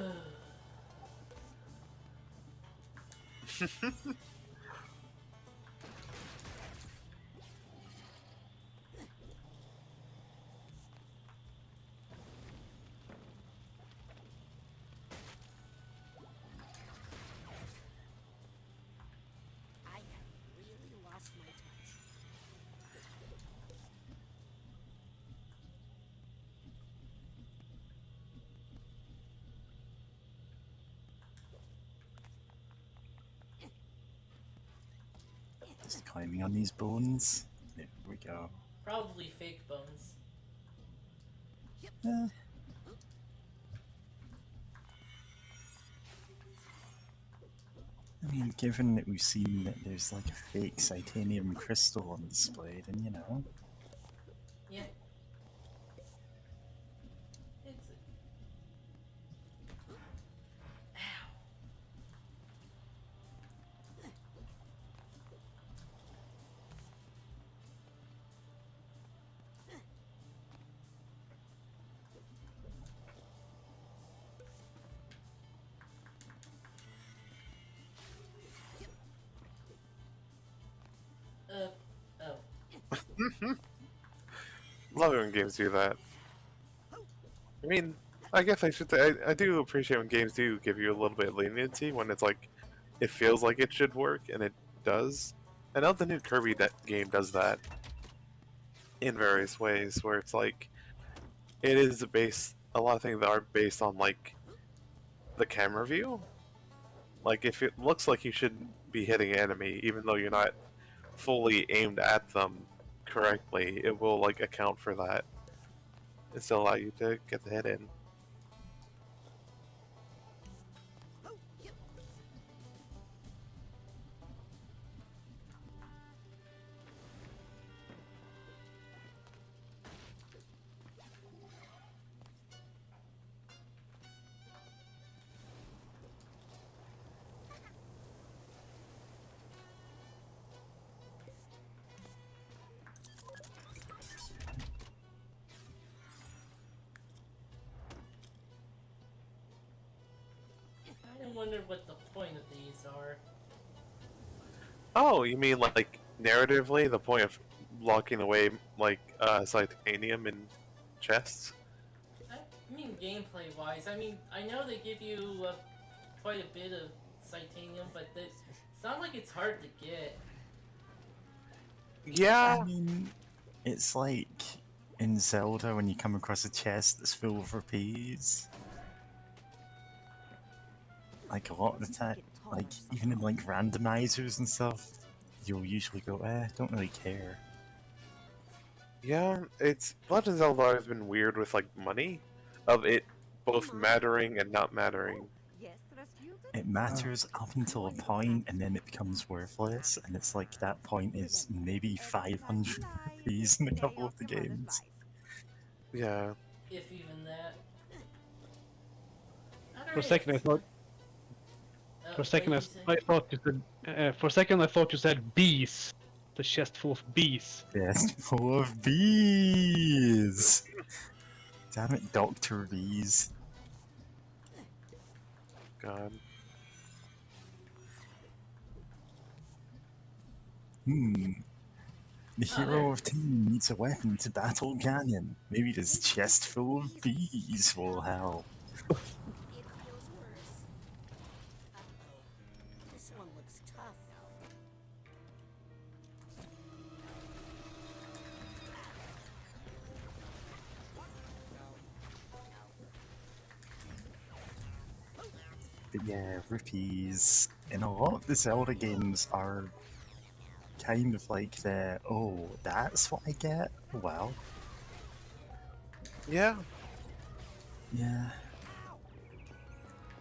have really lost my touch. Just climbing on these bones. There we go. Probably fake bones. Yeah. I mean, given that we've seen that there's like a fake titanium crystal on display, then you know. Yeah. It's oh. Love it when games do that. I mean, I guess I should say, I do appreciate when games do give you a little bit of leniency when it's like, it feels like it should work, and it does. I know the new Kirby game does that in various ways, where it's like, it is a lot of things that are based on like, the camera view. Like, if it looks like you should be hitting an enemy, even though you're not fully aimed at them correctly, it will like account for that and still allow you to get the hit in. I wonder what the point of these are. Oh, you mean like narratively, the point of locking away like titanium in chests? I mean, gameplay-wise, I mean, I know they give you quite a bit of titanium, but it's not like it's hard to get. Yeah. I mean, it's like in Zelda when you come across a chest that's full of rupees. Like a lot of the time, like even in like randomizers and stuff, you'll usually go, don't really care. Yeah, it's Legend of Zelda has been weird with like money, of it both mattering and not mattering. It matters up until a point, and then it becomes worthless, and it's like that point is maybe 500 rupees in a couple of the games. Yeah. If even that. For a second, I thought. For a second, I thought you said. For a second, I thought you said bees. The chest full of bees. Chest full of bees. Damn it, Dr. Bees. God. The hero of team needs a weapon to battle Ganon. Maybe this chest full of bees will help. It feels worse. Uh-oh. This one looks tough. But yeah, rupees in a lot of the Zelda games are kind of like the, oh, that's what I get? Well. Yeah. Yeah.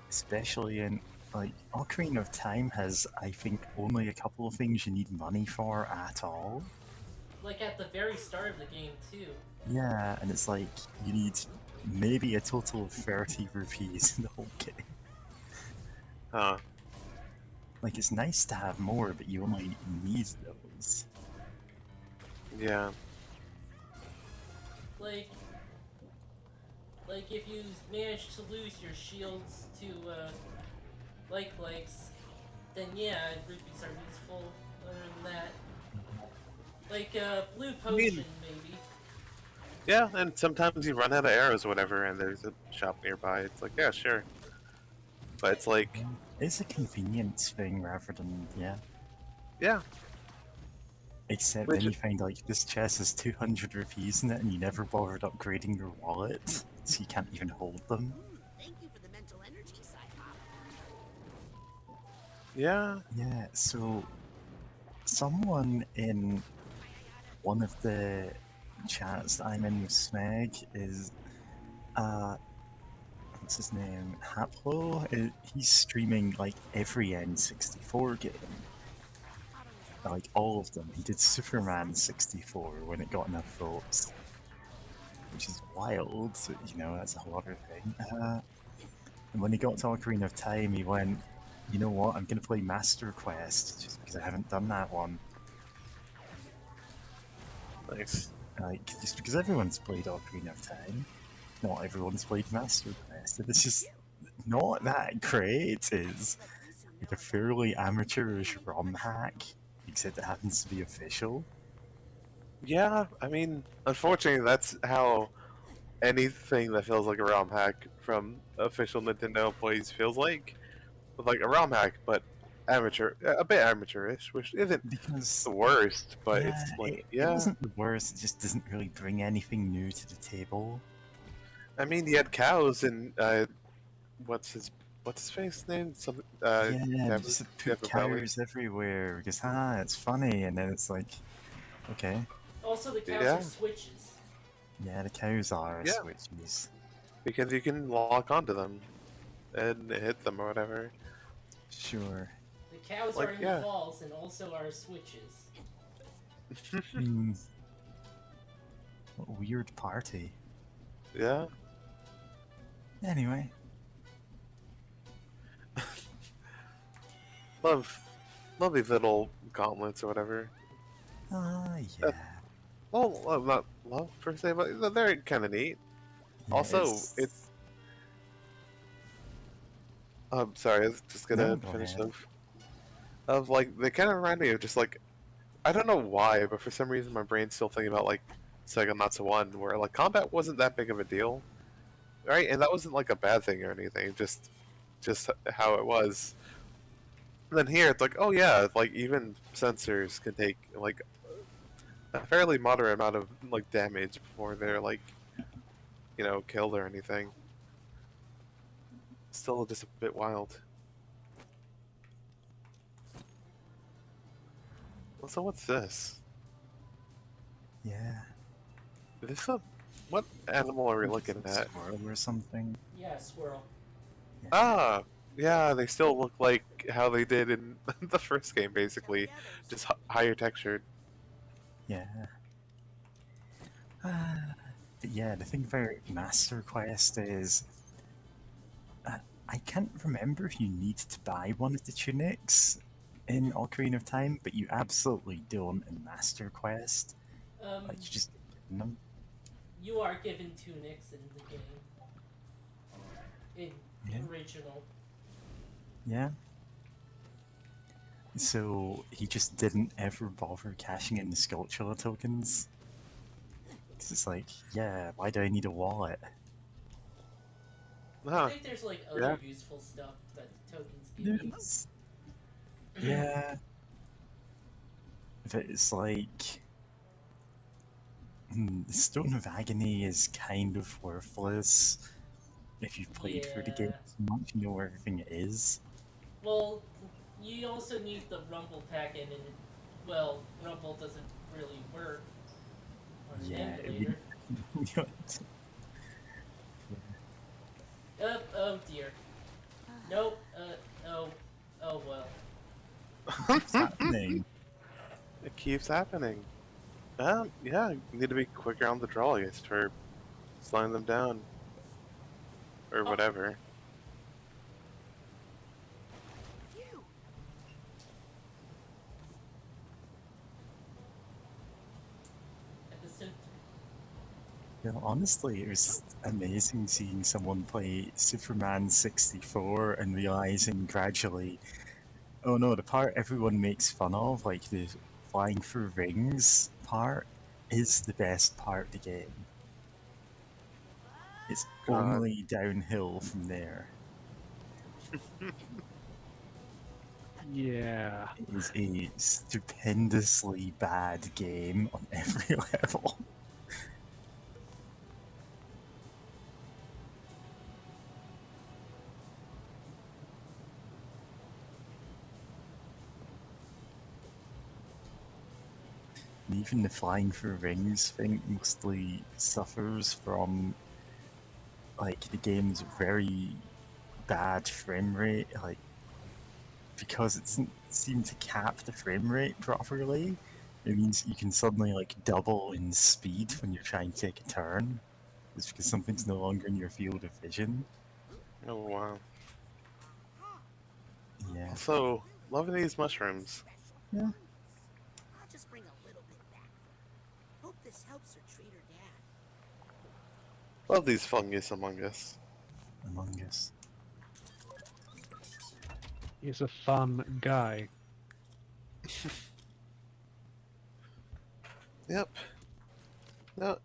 Especially in, like, Ocarina of Time has, I think, only a couple of things you need money for at all. Like at the very start of the game too. Yeah, and it's like, you need maybe a total of 30 rupees in the whole game. Huh. Like, it's nice to have more, but you only need those. Yeah. Like if you manage to lose your shields to like legs, then yeah, rupees are useful. Other than that, like blue potion maybe. Yeah, and sometimes you run out of arrows or whatever, and there's a shop nearby. It's like, yeah, sure. But it's like... It's a convenience thing rather than, yeah. Yeah. Except then you find, like, this chest has 200 rupees in it, and you never bothered upgrading your wallet, so you can't even hold them. Thank you for the mental energy, Psychop. Yeah. Yeah, so someone in one of the chats that I'm in with Smeg is, what's his name? Haplo? He's streaming, like, every N64 game. Like, all of them. He did Superman 64 when it got enough votes. Which is wild, you know, that's a whole other thing. And when he got to Ocarina of Time, he went, you know what, I'm gonna play Master Quest, just because I haven't done that one. Nice. Like, just because everyone's played Ocarina of Time, not everyone's played Master Quest. It's just not that great. It's like a fairly amateurish ROM hack, except it happens to be official. Yeah, I mean, unfortunately, that's how anything that feels like a ROM hack from official Nintendo employees feels like a ROM hack, but amateur, a bit amateurish, which isn't because the worst, but yeah, it's like, it wasn't the worst. It just doesn't really bring anything new to the table. I mean, you had cows and what's his face name? Something. Yeah, just put cows everywhere because it's funny, and then it's like, okay. Also, the cows are switches. Yeah, the cows are Yeah. switches. Because you can lock onto them and hit them or whatever. Sure. The cows Like, are in yeah. balls and also are switches. What a weird party. Yeah. Anyway. Love these little gauntlets or whatever. Yeah. Well, not love per se, but they're kind of neat. Yeah, Also, it's. I'm sorry, I was just gonna go finish ahead. of like they kind of remind me of just like I don't know why, but for some reason my brain's still thinking about like Psychonauts 1, where like combat wasn't that big of a deal, right? And that wasn't like a bad thing or anything, just how it was. And then here it's like, oh yeah, like even sensors can take like a fairly moderate amount of like damage before they're like, you know, killed or anything. Still just a bit wild. So what's this? Yeah. Is this a what animal are we looking at? Squirrel or something? Yeah, squirrel. Ah, yeah, they still look like how they did in the first game, basically, just higher textured. Yeah. But yeah, the thing about Master Quest is, I can't remember if you need to buy one of the tunics in Ocarina of Time, but you absolutely don't in Master Quest. Like, you just get them. You are given tunics in the game. Original. Yeah. So he just didn't ever bother cashing in the Sculpture tokens. Because it's like, yeah, why do I need a wallet? I think there's like other useful stuff that the tokens give you. Yeah. But it's like... Stone of Agony is kind of worthless. If you've played through the game so much, you know where everything is. Well, you also need the Rumble packet, and well, Rumble doesn't really work on an emulator. Oh dear. Nope. Oh. Oh well. What's happening? It keeps happening. Yeah, you need to be quicker on the draw, I guess, for slowing them down. Or whatever. At the center. You know, honestly, it was just amazing seeing someone play Superman 64 and realizing gradually, oh no, the part everyone makes fun of, like the flying through rings part, is the best part of the game. It's God. only downhill from there. Yeah. It is a stupendously bad game on every level. And even the flying through rings thing mostly suffers from like the game's very bad frame rate, like because it doesn't seem to cap the frame rate properly. It means you can suddenly like double in speed when you're trying to take a turn. It's because something's no longer in your field of vision. Oh wow. Yeah. So, loving these mushrooms. Yeah. I'll just bring a little bit back for her. Hope this helps her treat her dad. Love these fungus among us. Among Us. He's a fun guy. Yep. No.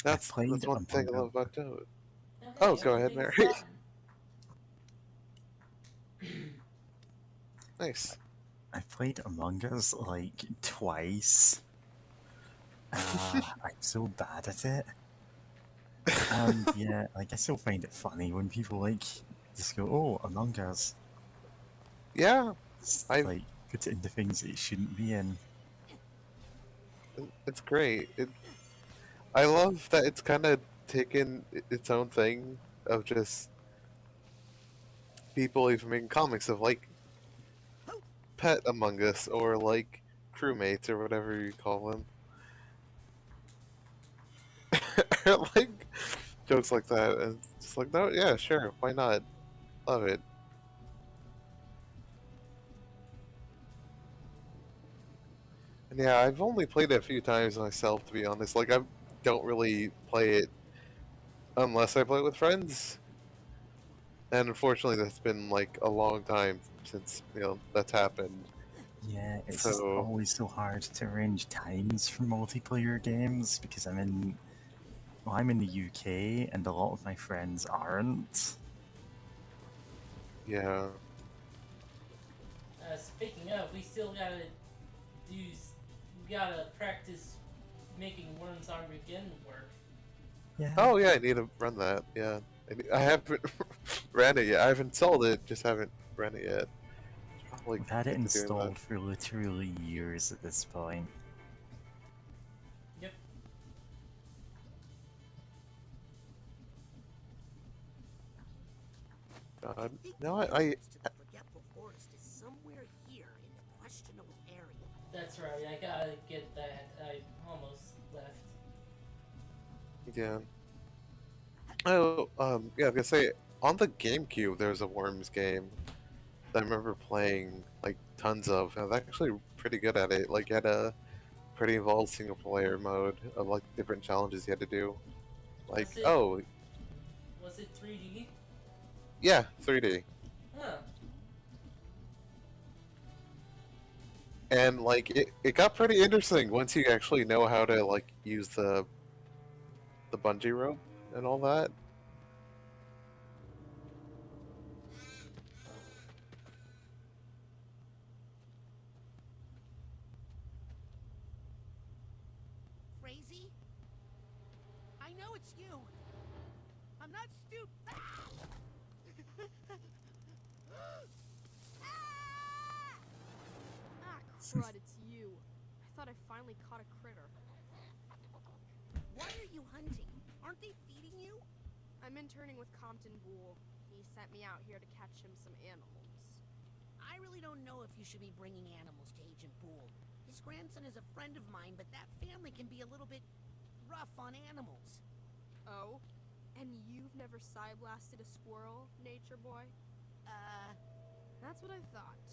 That's played one thing I Among love about Toad. Hey, Oh, go ahead, Mary. everything's Nice. I played Among Us like twice. I'm so bad at it. And yeah, like I still find it funny when people like just go, "Oh, Among Us." Yeah, Just, like put it into things it shouldn't be in. it's great. I love that it's kind of taken its own thing of just people even making comics of like Pet Among Us or like crewmates or whatever you call them. Like jokes like that, and it's just like, no, yeah, sure, why not? Love it. And yeah, I've only played it a few times myself, to be honest. Like, I don't really play it unless I play it with friends. And unfortunately, that's been like a long time since that's happened. Yeah, it's just So always so hard to arrange times for multiplayer games because I'm in the UK and a lot of my friends aren't. yeah, Speaking of, we still gotta do. We gotta practice making Worms Armageddon work. Yeah. oh yeah, I need to run that. Yeah, I haven't ran it yet. I've installed it, just haven't ran it yet. Like, I've had it get to doing that. installed for literally years at this point. Yep. God, no, I To the forgetful forest is somewhere here in the questionable area. That's right. I gotta get that. I almost left. yeah. Oh, yeah, I was gonna say on the GameCube there was a Worms game that I remember playing like tons of. I was actually pretty good at it. Like, you had a pretty involved single player mode of like different challenges you had to do. Like, Was it- oh Was it 3D? yeah, 3D. Huh. And like it got pretty interesting once you actually know how to like use the bungee rope and all that. Crazy? I know it's you. I'm not stupid. Ah, crud, it's you. I thought I finally caught a critter. Why are you hunting? Aren't they feeding you? I'm interning with Compton Boole. He sent me out here to catch him some animals. I really don't know if you should be bringing animals to Agent Boole. His grandson is a friend of mine, but that family can be a little bit rough on animals. Oh? And you've never side-blasted a squirrel, nature boy? That's what I thought.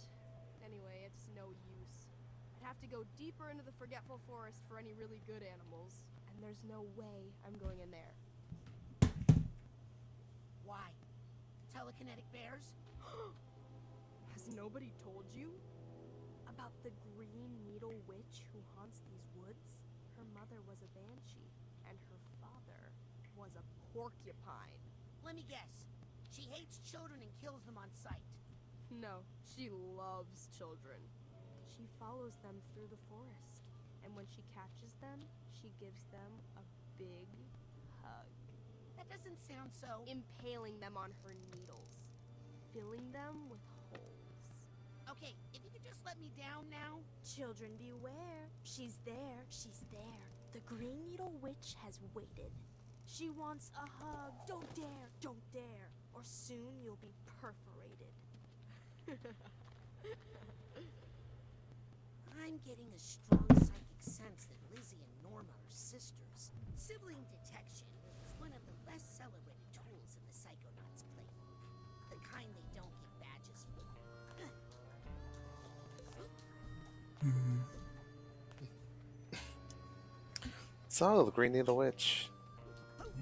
Anyway, it's no use. I'd have to go deeper into the Forgetful Forest for any really good animals, and there's no way I'm going in there. Why? Telekinetic bears? Has nobody told you? About the Green Needle Witch who haunts these woods? Her mother was a banshee, and her father was a porcupine. Let me guess. She hates children and kills them on sight. No, she loves children. She follows them through the forest, and when she catches them, she gives them a big hug. That doesn't sound so... Impaling them on her needles, filling them with holes. Okay, if you could just let me down now... Children beware. She's there, she's there. The Green Needle Witch has waited. She wants a hug. Don't dare, or soon you'll be perforated. I'm getting a strong psychic sense that Lizzie and Norma are sisters. Sibling detection is one of the less celebrated tools in the psychonauts plate. The kind they don't give badges for. So, the Green Needle Witch.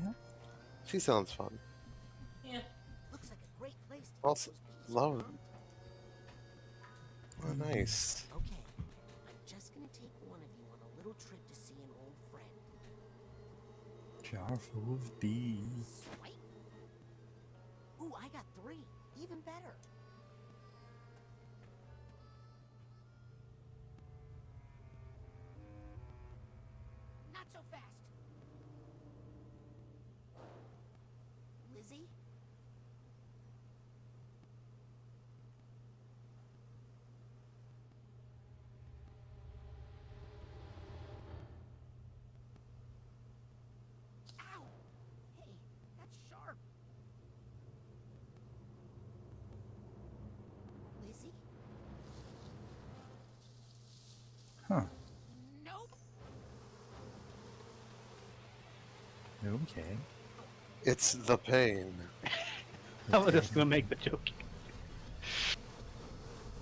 Yeah. She sounds fun. Yeah. Looks like a great place to Also, love. Oh, nice. Okay, I'm just gonna take one of you on a little trip to see an old friend. Jar full of bees. Swipe. Ooh, I got 3. Even better. Not so fast. Lizzie? Ow! Hey, that's sharp. Lizzie? Huh. Nope. Okay. It's the pain. I was just gonna make the joke.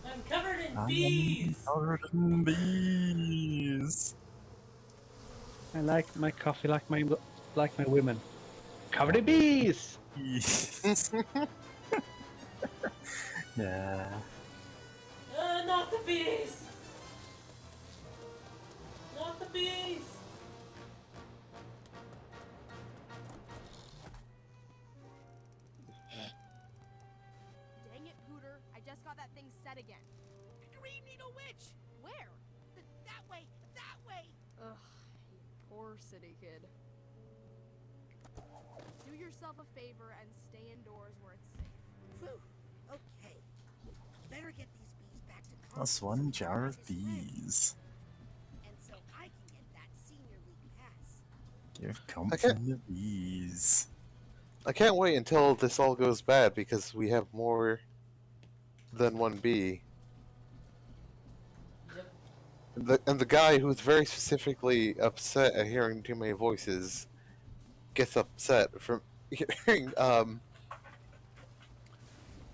I'm covered in bees! Covered in bees. I like my coffee like my women. Covered in bees! Yeah. Not the bees! Not the bees! Dang it, Pooter. I just got that thing set again. Green Needle Witch! Where? That way! That way! Ugh, you poor city kid. Do yourself a favor and stay indoors where it's safe. Phew. Okay. Better get these bees back to Plus Constance 1 jar and of his friend. bees. And so I can get that senior league pass. Give Compton the bees. I can't wait until this all goes bad because we have more than one bee. Yep. And the guy who's very specifically upset at hearing too many voices gets upset from hearing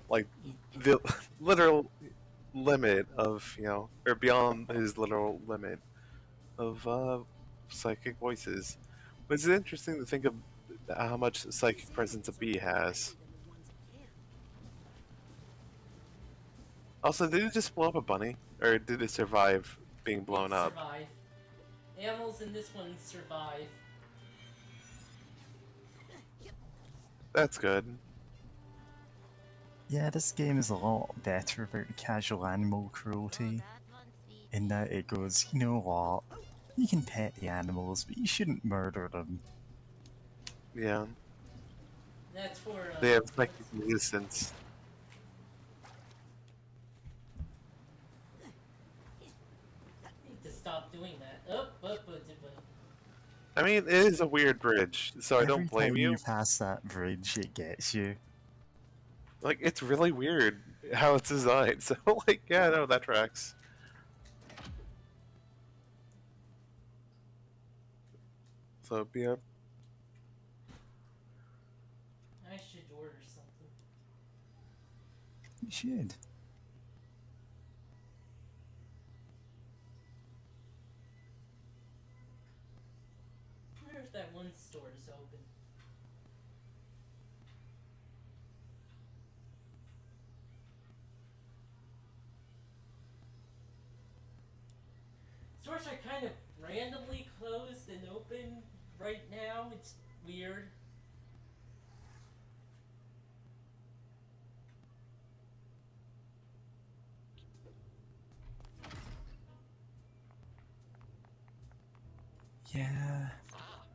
like the literal limit of, you know, or beyond his literal limit of psychic voices. But it's interesting to think of how much psychic presence a bee has. Also, did it just blow up a bunny, or did it survive being blown up? Survive. Animals in this one survive. That's good. Yeah, this game is a lot better about casual animal cruelty. In that it goes, you know what? You can pet the animals, but you shouldn't murder them. Yeah. That's for, They have psychic resistance. need to stop doing that. I mean, it is a weird bridge, so I Every don't blame time you. you pass that bridge, it gets you. Like, it's really weird how it's designed. So, like, yeah, no, that tracks. So, yeah. I should order something. You should. I wonder if that one store is open. Stores are kind of randomly closed and open right now. It's weird. Yeah.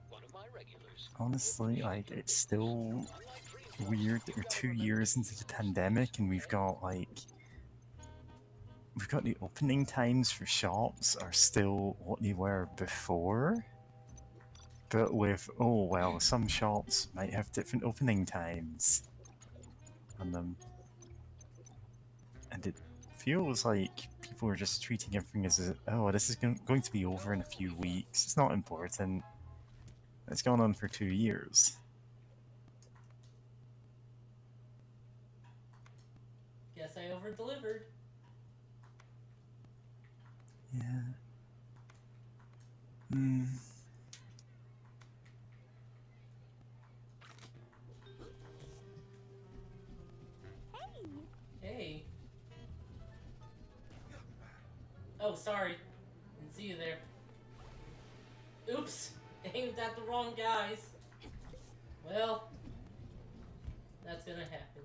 One of my regulars. Honestly, like, it's still weird that we're 2 years into the pandemic and we've got the opening times for shops are still what they were before. But with, oh well, some shops might have different opening times on them. And it feels like people are just treating everything as, oh, this is going to be over in a few weeks. It's not important. It's gone on for 2 years. Guess I over-delivered. Yeah. Hmm. Hey. Oh, sorry. Didn't see you there. Oops. Aimed at the wrong guys. Well, that's gonna happen.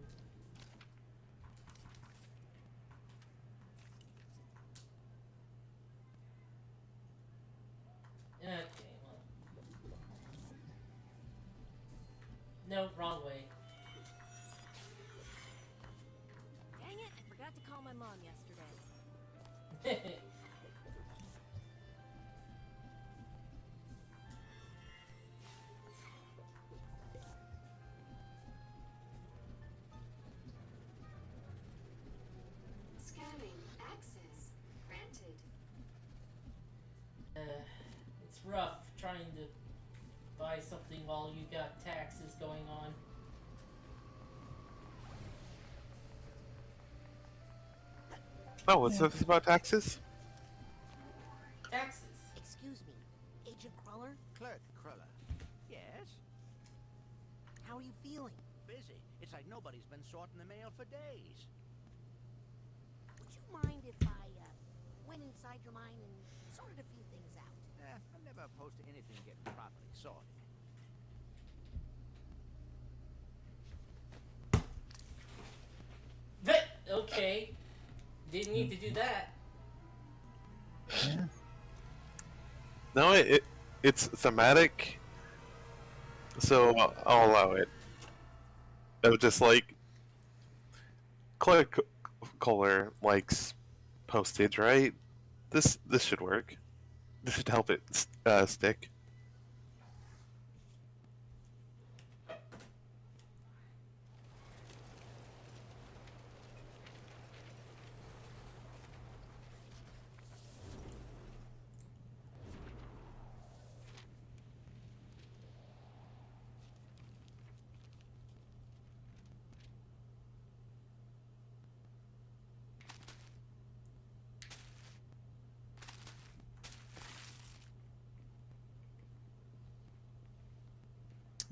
Okay, well. No, wrong way. Dang it, I forgot to call my mom yesterday. Scanning. Access granted. It's rough trying to buy something while you got taxes going on. Oh, what's this about taxes? Taxes. Excuse me, Agent Cruller? Clerk Cruller. Yes? How are you feeling? Busy. It's like nobody's been sorting the mail for days. Would you mind if I went inside your mind and sorted a few things out? I'm never opposed to anything getting properly sorted. Okay. Didn't need to do that. Yeah. No, it's thematic, so I'll allow it. I was just like, Clerk Kohler likes postage, right? This should work. This should help it stick.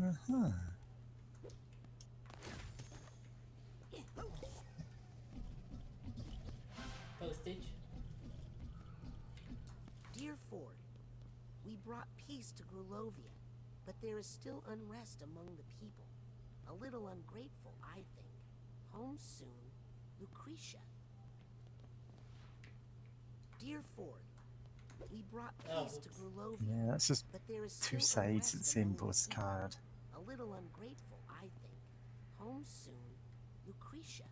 Uh-huh. Postage. Dear Ford, we brought peace to Grulovia, but there is still unrest among the people. A little ungrateful, I think. Home soon, Lucretia. Dear Ford, we brought peace to Grulovia. Yeah, that's just but there is two still sides of the unrest same among the postcard. people. A little ungrateful, I think. Home soon, Lucretia.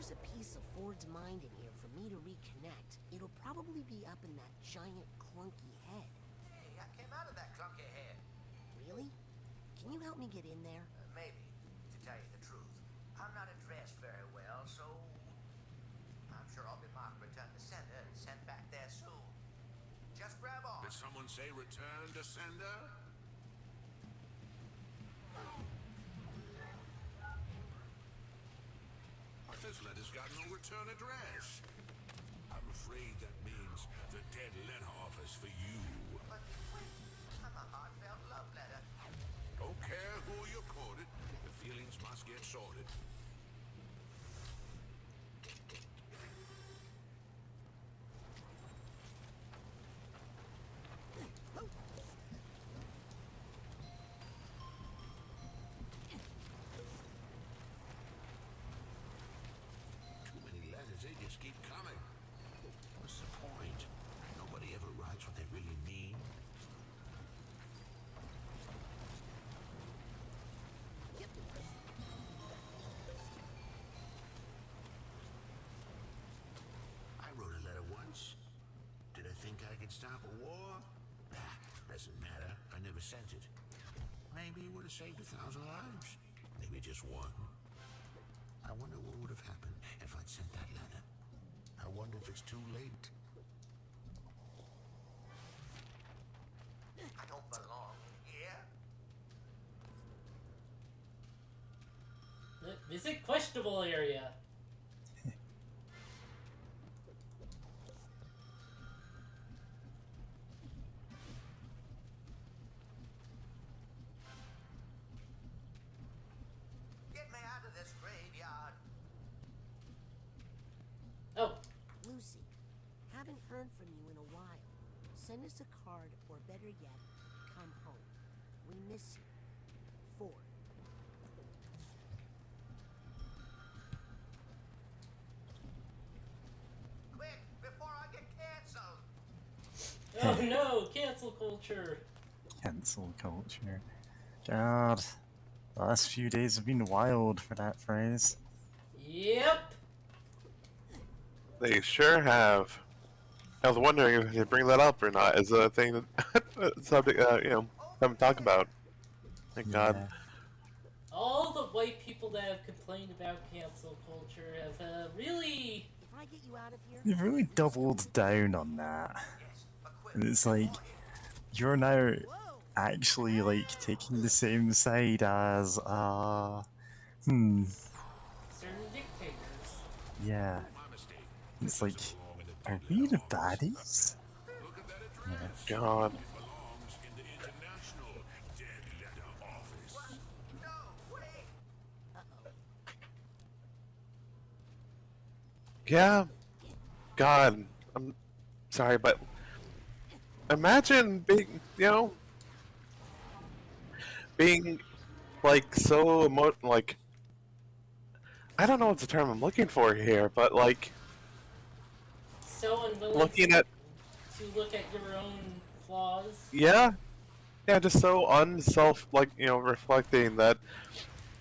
there's a piece of Ford's mind in here for me to reconnect, it'll probably be up in that giant clunky head. Hey, I came out of that clunky head. Really? Can you help me get in there? Maybe, to tell you the truth. I'm not dressed very well, so I'm sure I'll be marked return to sender and sent back there soon. Just grab on. Did someone say return to sender? This letter's got no return address. I'm afraid that means the dead letter office for you. But wait, I'm a heartfelt love letter. Don't care who you quoted, the feelings must get sorted. Too many letters, they just keep coming. What's the point? Nobody ever writes what they really mean. I wrote a letter once. Did I think I could stop a war? Ah, doesn't matter. I never sent it. Maybe it would have saved 1,000 lives. Maybe just one. I wonder what would have happened if I'd sent that letter. I wonder if it's too late. I don't belong here. Visit questionable area. Get me out of this graveyard. Oh, Lucy, haven't heard from you in a while. Send us a card, or better yet, come home. We miss you. Ford. Quick, before I get canceled. oh no, cancel culture. Cancel culture. God, the last few days have been wild for that phrase. Yep. They sure have. I was wondering if they bring that up or not as a thing that subject, I'm talking about. Thank God. Yeah. All the white people that have complained about cancel culture have really. If I get you out of here, They've really doubled down on that. And it's like, you're now actually like taking the same side as certain dictators. yeah. It's like, are we the baddies? Yeah. God. Belongs in the International Dead Letter Office. No, wait. Yeah. God. I'm sorry, but imagine being, being like so like I don't know what the term I'm looking for here, but like So unwilling looking at to look at your own flaws. yeah, just so reflecting that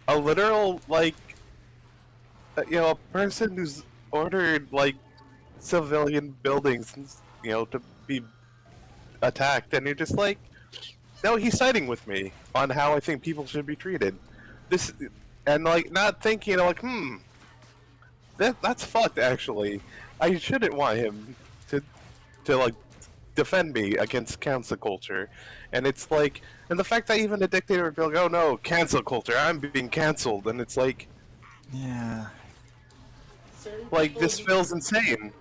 a literal a person who's ordered like civilian buildings, to be attacked, and you're just like, no, he's siding with me on how I think people should be treated. This, and like not thinking that's fucked. Actually, I shouldn't want him to like defend me against cancel culture. And it's like, and the fact that even a dictator would be like, oh no, cancel culture, I'm being canceled, and it's like, yeah, Certain like people this who- feels insane.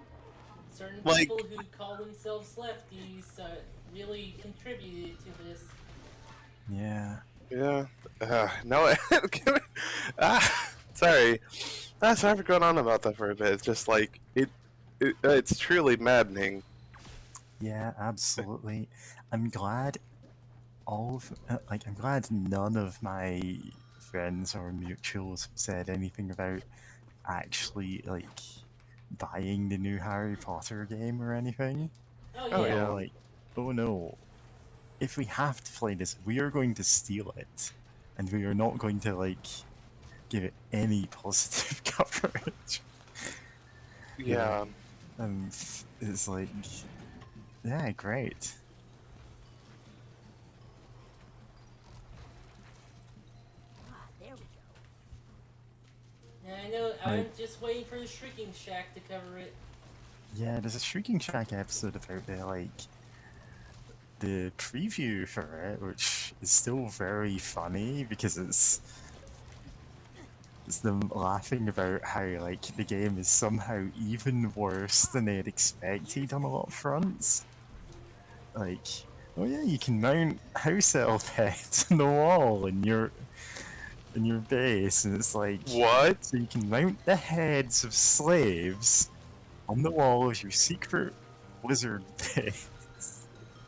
Certain like- people who call themselves lefties really contributed to this. yeah. Yeah. No. Sorry. Sorry for going on about that for a bit. It's just like it's truly maddening. Yeah, absolutely. I'm glad I'm glad none of my friends or mutuals said anything about actually like buying the new Harry Potter game or anything. Oh Oh, yeah. yeah. Like, oh no. If we have to play this, we are going to steal it. And we are not going to like give it any positive coverage. Yeah. And it's like, yeah, great. Ah, there we go. Yeah, I know. I'm Right. just waiting for the Shrieking Shack to cover it. Yeah, there's a Shrieking Shack episode about the preview for it, which is still very funny because it's them laughing about how like the game is somehow even worse than they had expected on a lot of fronts. Like, oh yeah, you can mount house elf heads on the wall in your base, and it's like, what? So you can mount the heads of slaves on the wall of your secret wizard base.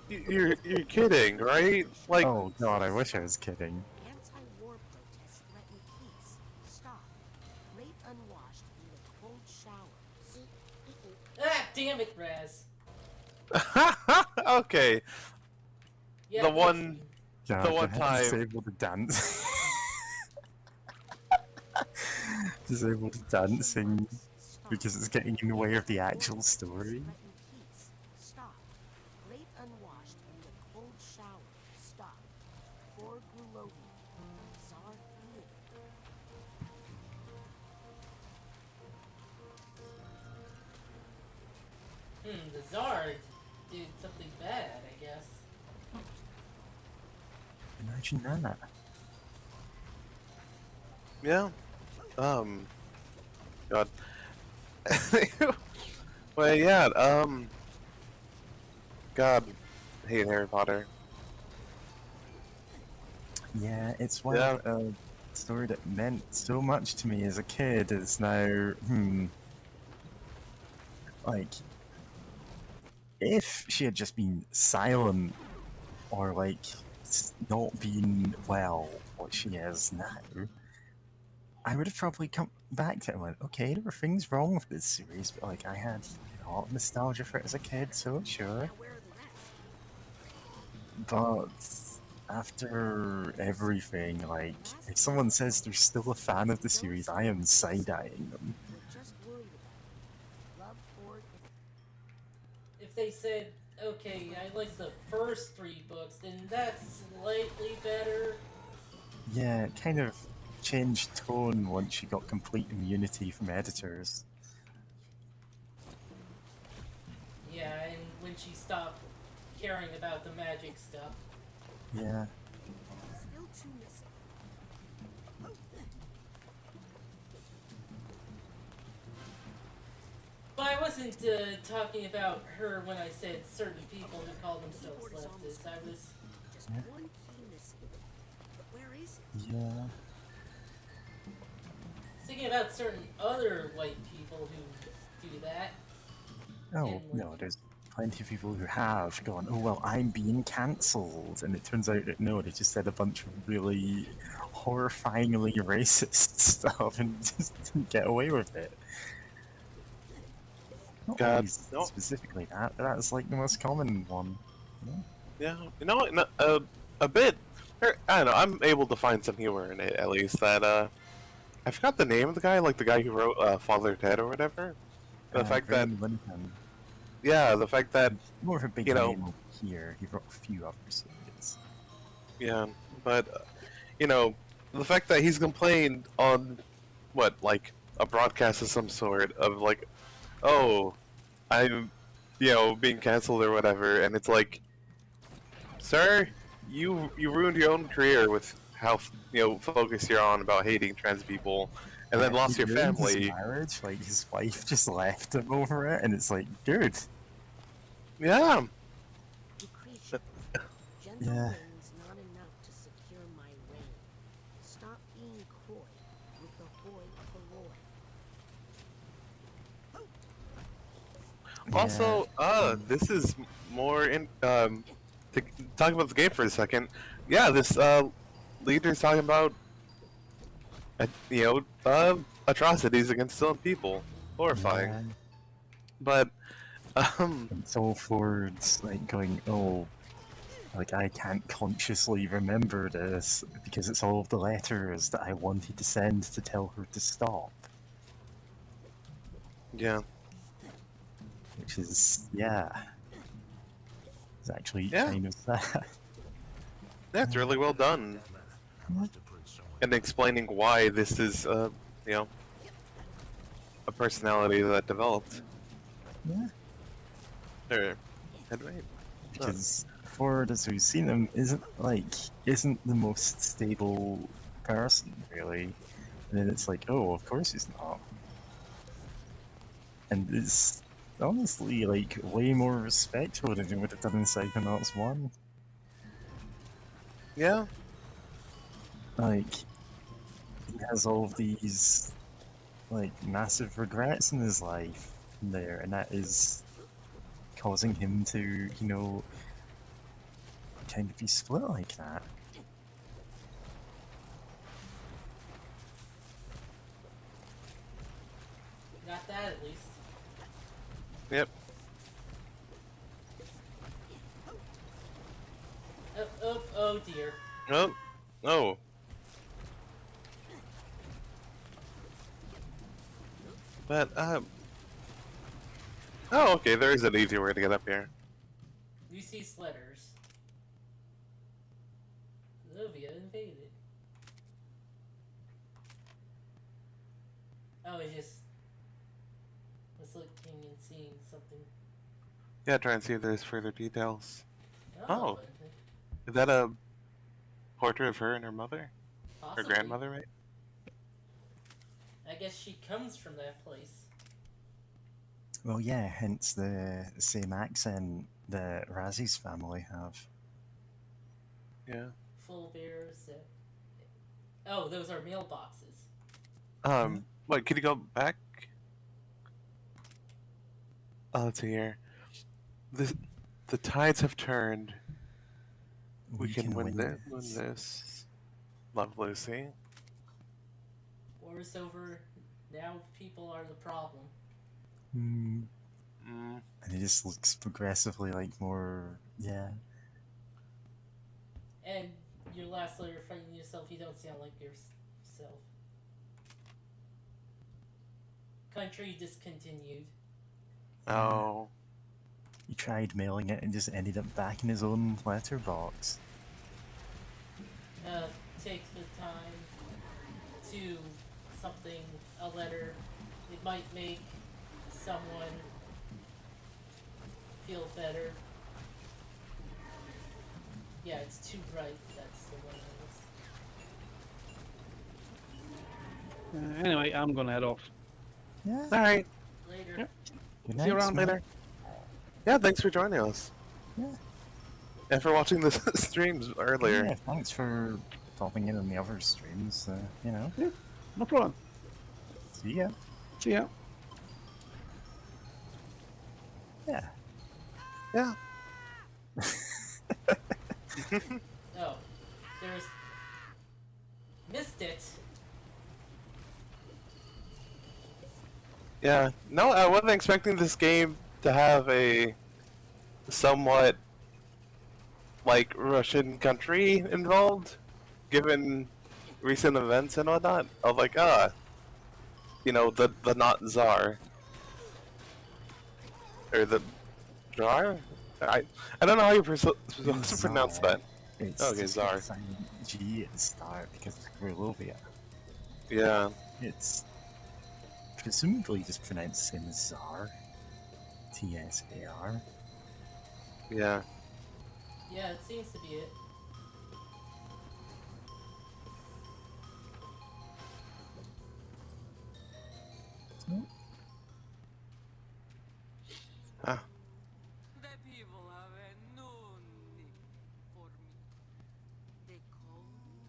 You're kidding, right? Like, oh god, I wish I was kidding. Anti-war protests threaten peace. Stop. Great unwashed need a cold shower. Ah, damn it, Raz. okay. Yeah, the that's one, Yeah, the one can I time. disable the dance. Disable the dancing because it's getting in the way of the actual story. Stop. Great unwashed need a cold shower. Stop. For Grulovi. Czar the Czar did something bad, I guess. Imagine that. Yeah. God. well, yeah. God, hate Harry Potter. Yeah, it's one Yeah. of a story that meant so much to me as a kid is now, like, if she had just been silent or like not been well what she is now, I would have probably come back to it and went, okay, there were things wrong with this series, but like I had a lot of nostalgia for it as a kid, so sure. But after everything, like, if someone says they're still a fan of the series, I am side-eyeing them. just worried about love for If they said, okay, I like the first 3 books, then that's slightly better. Yeah, it kind of changed tone once she got complete immunity from editors. Yeah, and when she stopped caring about the magic stuff. Yeah. Still two missing. But I wasn't talking about her when I said certain people who call themselves leftists. I was... Just Yeah. one key missing. But where is it? Yeah. thinking about certain other white people who do that. Oh, no, there's plenty of people who have gone, oh, well, I'm being cancelled. And it turns out that no, they just said a bunch of really horrifyingly racist stuff and just didn't get away with it. Not God, always no. specifically that, but that's like the most common one. Yeah, you know, a bit. I don't know. I'm able to find some humor in it, at least. That I forgot the name of the guy, like the guy who wrote Father Ted or whatever. The fact that, yeah, the fact that more of a big you know, name over here. He wrote a few other series. yeah, but you know, the fact that he's complained on what, like a broadcast of some sort of like, oh, I'm, you know, being canceled or whatever, and it's like, sir, you ruined your own career with how, you know, focused you're on about hating trans people, and then lost your He ruined his family. marriage, like his wife just left him over it, and it's like, dude. Yeah. Lucretia, gentle Yeah. rain's not enough to secure my reign. Stop being coy with the hoi polloi. Also, this is more in to talk about the game for a second. Yeah, this leader's talking about you know, atrocities against some people. Horrifying. Yeah. But it's all forwards, like going, oh, like I can't consciously remember this because it's all of the letters that I wanted to send to tell her to stop. yeah. which is, yeah, it's actually Yeah. kind of sad. Yeah, it's really well done. And explaining why this is, you know, a personality that developed. Yeah. Or, headway. Because Ford, as we've seen him, isn't the most stable person, really. And then it's like, oh, of course he's not. And it's honestly like way more respectful than he would have done in Psychonauts 1. Yeah. Like, he has all of these like massive regrets in his life there, and that is causing him to, you know, kind of be split like that. Not that, at least. Yep. Oh dear. Oh. Oh. But, oh, okay, there is an easier way to get up here. You see Sledders. Novia invaded. Oh, it just was looking and seeing something. Yeah, try and see if there's further details. Oh. But Is that a portrait of her and her mother? possibly. Her grandmother, right? I guess she comes from that place. Well, yeah, hence the same accent that Razi's family have. Yeah. Full bears. Oh, those are mailboxes. Wait, could you go back? Oh, let's see here. The tides have turned. We can win this. Love, Lucy. War is over. Now people are the problem. And he just looks progressively like more, yeah. And your last letter fighting yourself, you don't sound like yourself. Country discontinued. Oh. He tried mailing it and just ended up back in his own letterbox. Take the time to something, a letter. It might make someone feel better. Yeah, it's too bright. That's the one I was. Anyway, I'm gonna head off. Yeah. Alright. Later. Yep. Good See you night, around Smoke. later. Yeah, thanks for joining us. Yeah. And for watching the streams earlier. Yeah, thanks for popping in on the other streams, you know. Yeah, no problem. See ya. See ya. Yeah. Yeah. Oh, there's. Missed it. Yeah. No, I wasn't expecting this game to have a somewhat like Russian country involved, given recent events and whatnot. I was like, you know, the not Tsar. Or the Tsar? I don't know how you're supposed to pronounce that. It's Okay, just Tsar. silent G at the start because of Grilovia. Yeah. It's presumably just pronounced the same as Tsar. T-S-A-R. Yeah. Yeah, it seems to be it. Ah. The people have a new name for me. They call me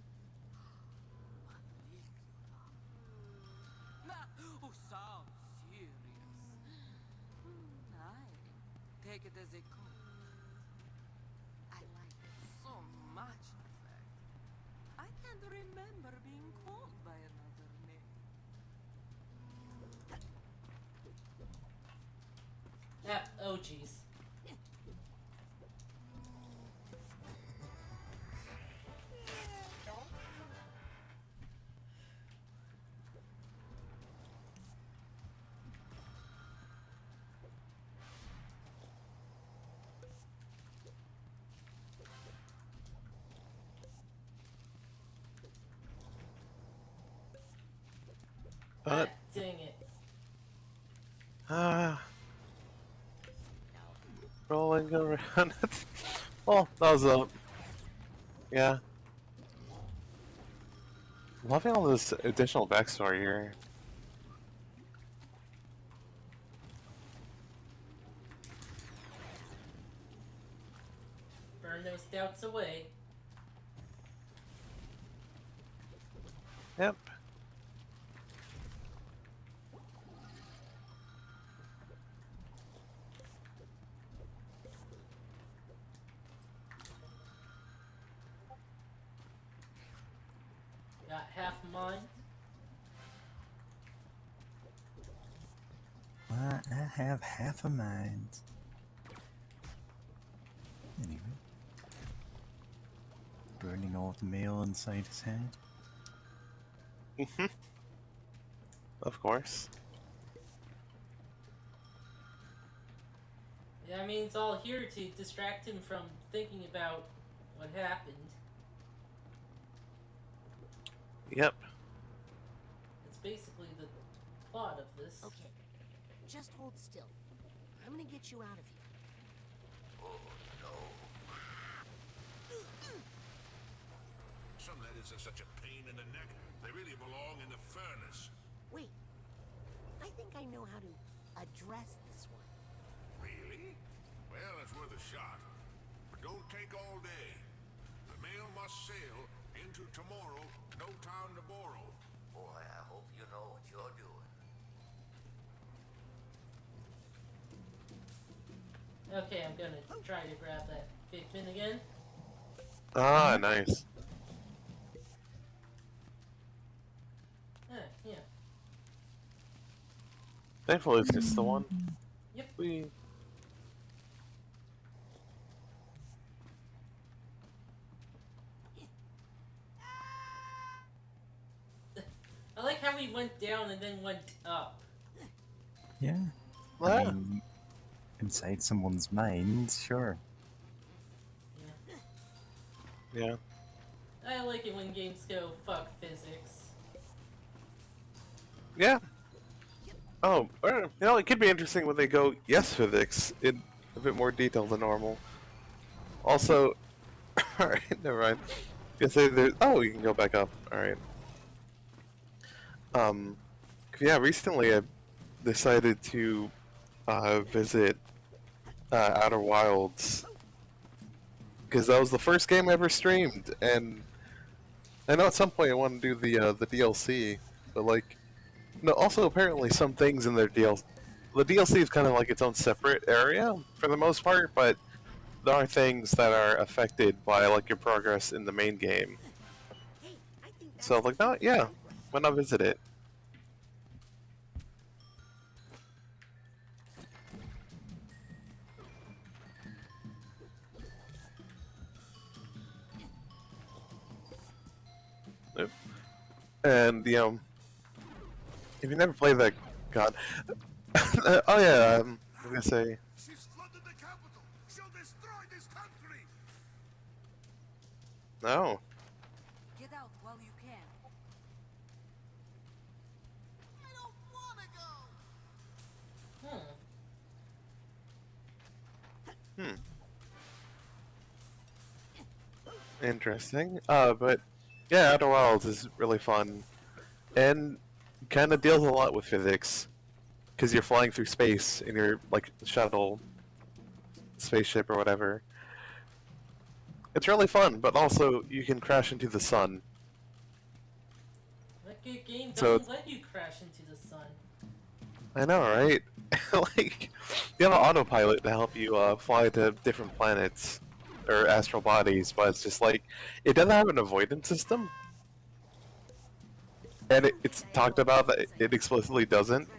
Maligula. Who sounds serious. I take it as a compliment. I like it so much, in fact. I can't remember being called by another name. Oh jeez. But Dang it. rolling around. Well, that was a yeah. Loving all this additional backstory here. Burn those doubts away. Yep. Got half a mind. I have half a mind. Anyway. Burning all the mail inside his head. Of course. Yeah, I mean, it's all here to distract him from thinking about what happened. Yep. It's basically the plot of this. Okay, just hold still. I'm gonna get you out of here. Some letters are such a pain in the neck, they really belong in the furnace. Wait, I think I know how to address this one. Really? Well, it's worth a shot. But don't take all day. The mail must sail into tomorrow, no time to borrow. Boy, I hope you know what you're doing. Okay, I'm gonna try to grab that Figment again. Ah, nice. Yeah. Thankfully, it's just the one. Yep. I like how he went down and then went up. Yeah. Wow. I mean, inside someone's mind, sure. Yeah. I like it when games go fuck physics. Yeah. Oh, or, you know, it could be interesting when they go yes physics in a bit more detail than normal. Also, alright, never mind. You say there. Oh, you can go back up. Alright. Yeah, recently I decided to visit Outer Wilds because that was the first game I ever streamed, and I know at some point I want to do the DLC, but like, no. Also, apparently, some things in their DLC, the DLC is kind of like its own separate area for the most part, but there are things that are affected by like your progress in the main game. So like, no, yeah, why not visit it? Nope. And you know, if you never played that, God, oh yeah, I'm gonna say. She's flooded the capital. She'll destroy this country. No. Get out while you can. I don't wanna go! Interesting. But yeah, Outer Wilds is really fun, and kind of deals a lot with physics, because you're flying through space in your like shuttle, spaceship or whatever. It's really fun, but also you can crash into the sun. That good game So- doesn't let you crash into the sun. I know, right? Like, you have an autopilot to help you fly to different planets or astral bodies, but it's just like it doesn't have an avoidance system, and it's talked about that it explicitly doesn't. I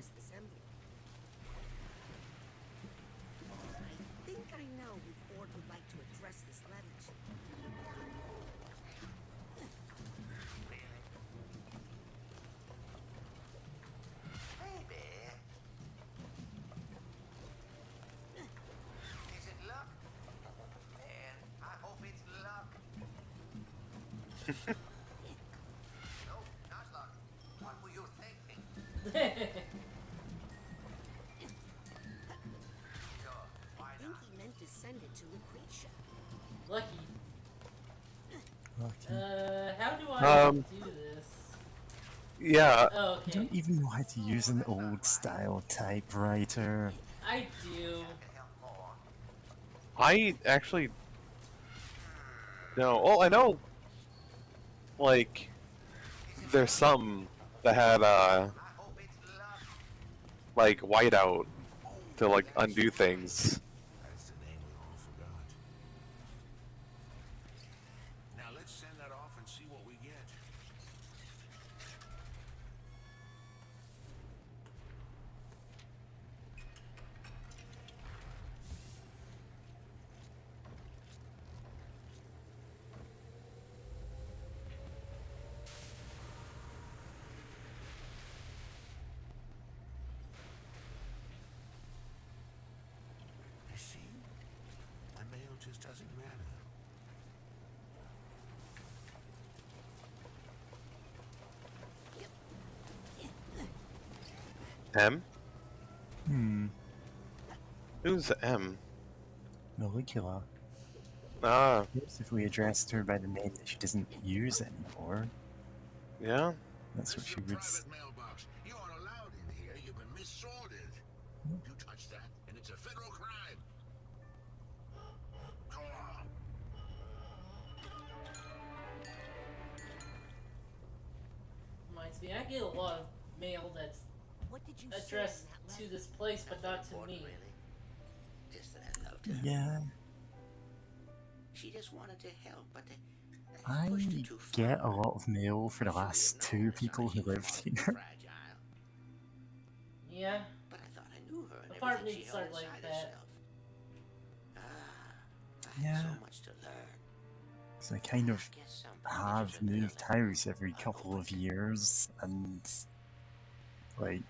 think I know who Ford would like to address this letter to. Baby. Is it luck? Man, I hope it's luck. No, not luck. What were you thinking? to Lucretia. Lucky. Lucky. How do I Um, do this? Yeah. Oh, I okay. don't even know how to use an old-style typewriter. I do. I actually no. Well, I know, like, there's some that had like whiteout to like undo things. That's the name we all forgot. Now let's send that off and see what we get. You see, my mail just doesn't matter. M? Hmm. Who's M? Molecular. Ah, Perhaps if we addressed her by the name that she doesn't use anymore, yeah. that's what she would. Mailbox. You aren't allowed in here. You've been missorted. You touch that, and it's a federal crime. Go on. Reminds me, I get a lot of mail that's What did you addressed say in that to letter? this place, but not to Important, me. really. Just that I loved her. Yeah, She just wanted to help, but I pushed it too far. get a lot of mail for the last two people who lived here. Fragile. Yeah. But I thought I knew her and Apartments everything she held are like inside that. herself. I Yeah. had so much to learn. So I kind of Guess some have pictures are moved there. house every couple of years, and like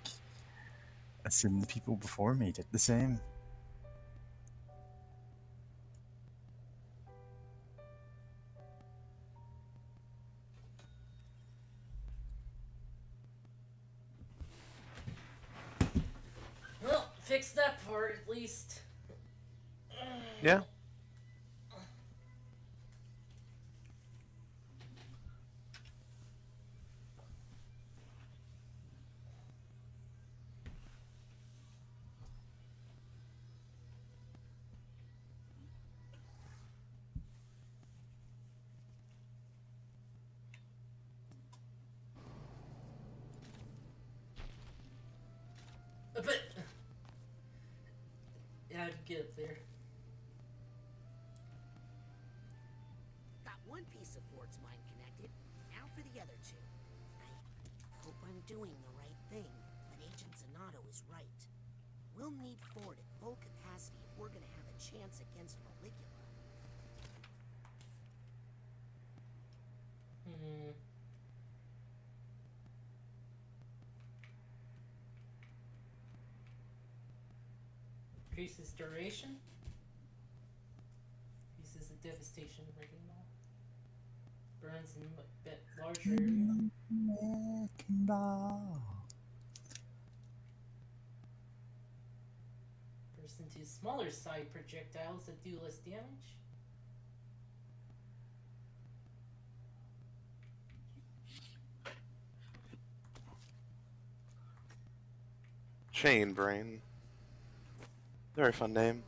assume the people before me did the same. Well, fix that part at least. Yeah. But yeah, I'd get up there. Got one piece of Ford's mind connected. Now for the other two. I hope I'm doing the right thing, but Agent Zanato is right. We'll need Ford at full capacity if we're gonna have a chance against Molecular. Hmm. Increases duration. Increases the devastation rating. Burns in a bit larger area. Bursts into smaller side projectiles that do less damage. Chain Brain. Very fun name.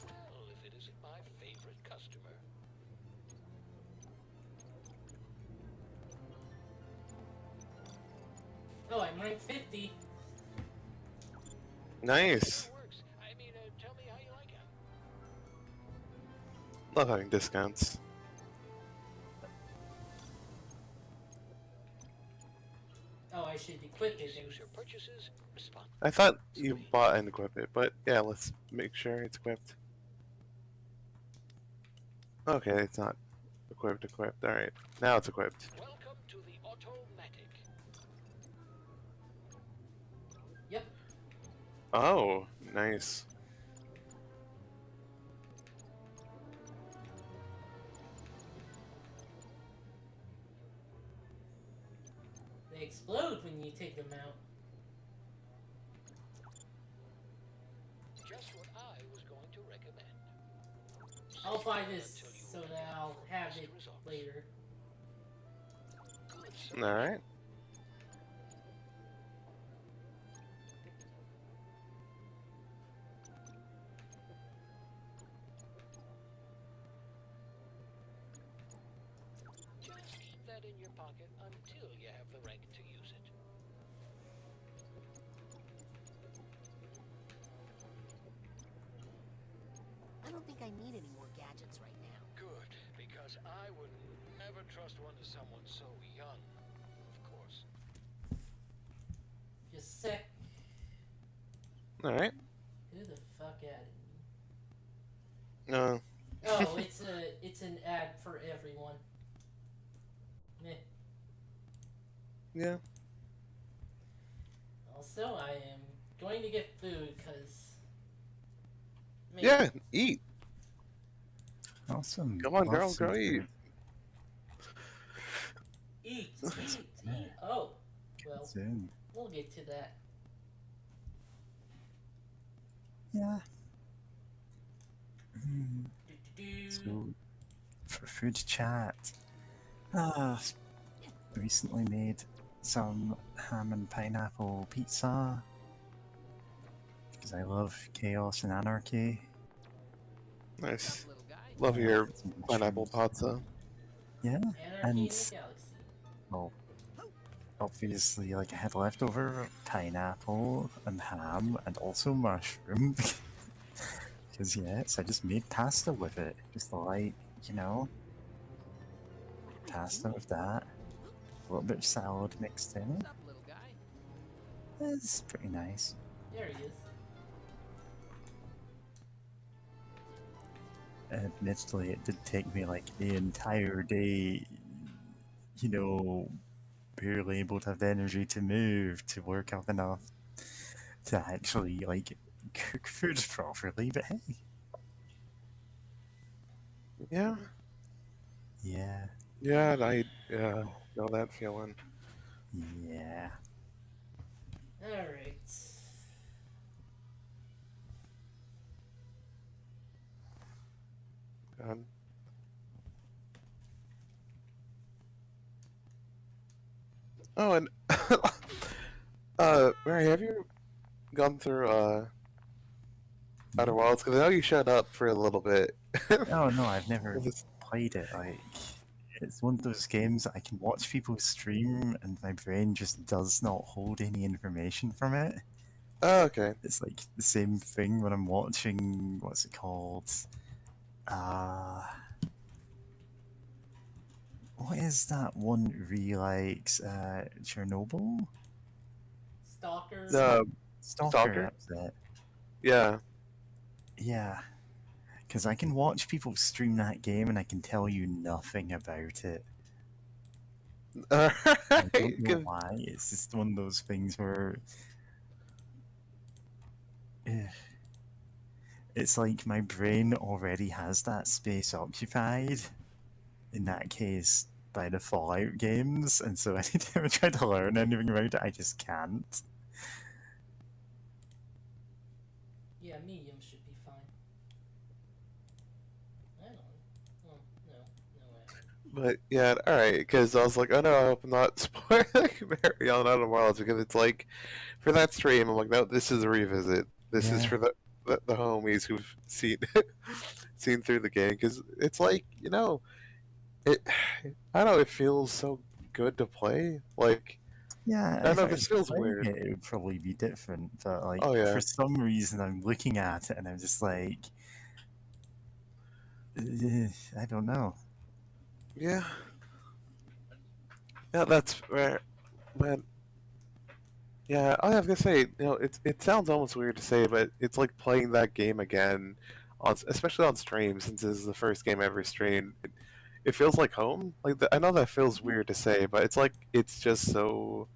Well, if it isn't my favorite customer. Oh, I'm ranked 50. Nice. Works. I mean, tell me how you like it. Love having discounts. Oh, I should equip it. Use your purchases responsibly. I thought you bought and equipped it, but yeah, let's make sure it's equipped. Okay, it's not equipped. Alright, now it's equipped. Welcome automatic. Yep. Oh, nice. They explode when you take them out. Just what I was going to recommend. I'll buy this so that I'll have it later. Alright. Just keep that in your pocket until you have the rank to use it. I don't think I need any more gadgets right now. Good, because I would never trust one to someone so young, of course. Just a sec. Alright. Who the fuck added me? No. Oh, it's an ad for everyone. Meh. Yeah. Also, I am going to get food because. Yeah, eat. Awesome. Come on, girl, Lots of go eat. food. Eat. Oh, well, Soon. we'll get to that. Yeah. So, for food chat, recently made some ham and pineapple pizza because I love chaos and anarchy. Nice. Love your pineapple pizza. Yeah, Anarchy in and the Galaxy. well, obviously, like I had leftover pineapple and ham and also mushroom. Because yes, I just made pasta with it. Just like, you know, pasta with that. A little bit of salad mixed in. What's up, little guy? It's pretty nice. There he is. Admittedly, it did take me like the entire day, you know, barely able to have the energy to move, to work up enough to actually like cook food properly, but hey. Yeah. Yeah. Yeah, know that feeling. Yeah. Alright. God. Oh, and Mary, have you gone through Outer Wilds? Because I know you shut up for a little bit. Oh no, I've never played it. Like, it's one of those games that I can watch people stream and my brain just does not hold any information from it. Oh, okay. It's like the same thing when I'm watching, what's it called? What is that one Ree likes? Chernobyl? Stalker? Stalker, that's it. Yeah. Yeah. Because I can watch people stream that game and I can tell you nothing about it. I don't know why. It's just one of those things where it's like my brain already has that space occupied, in that case, by the Fallout games, and so anytime I try to learn anything about it, I just can't. Yeah, medium should be fine. I don't know. Oh, no way. But yeah, alright, because I was like, oh no, I hope I'm not spoiling Mary on Outer Wilds, because it's like, for that stream, I'm like, no, this is a revisit. This is for the homies who've seen seen through the game, because it's like, you know, I don't know, it feels so good to play. Like, Yeah, I don't know, if I this feels played weird. it would probably be different, but like, Oh, yeah. for some reason I'm looking at it and I'm just like, I don't know. Yeah. Yeah, that's where, man. Yeah, I was gonna say, you know, it sounds almost weird to say, but it's like playing that game again, on especially on stream, since this is the first game I ever streamed. it feels like home. Like I know that feels weird to say, but it's like it's just so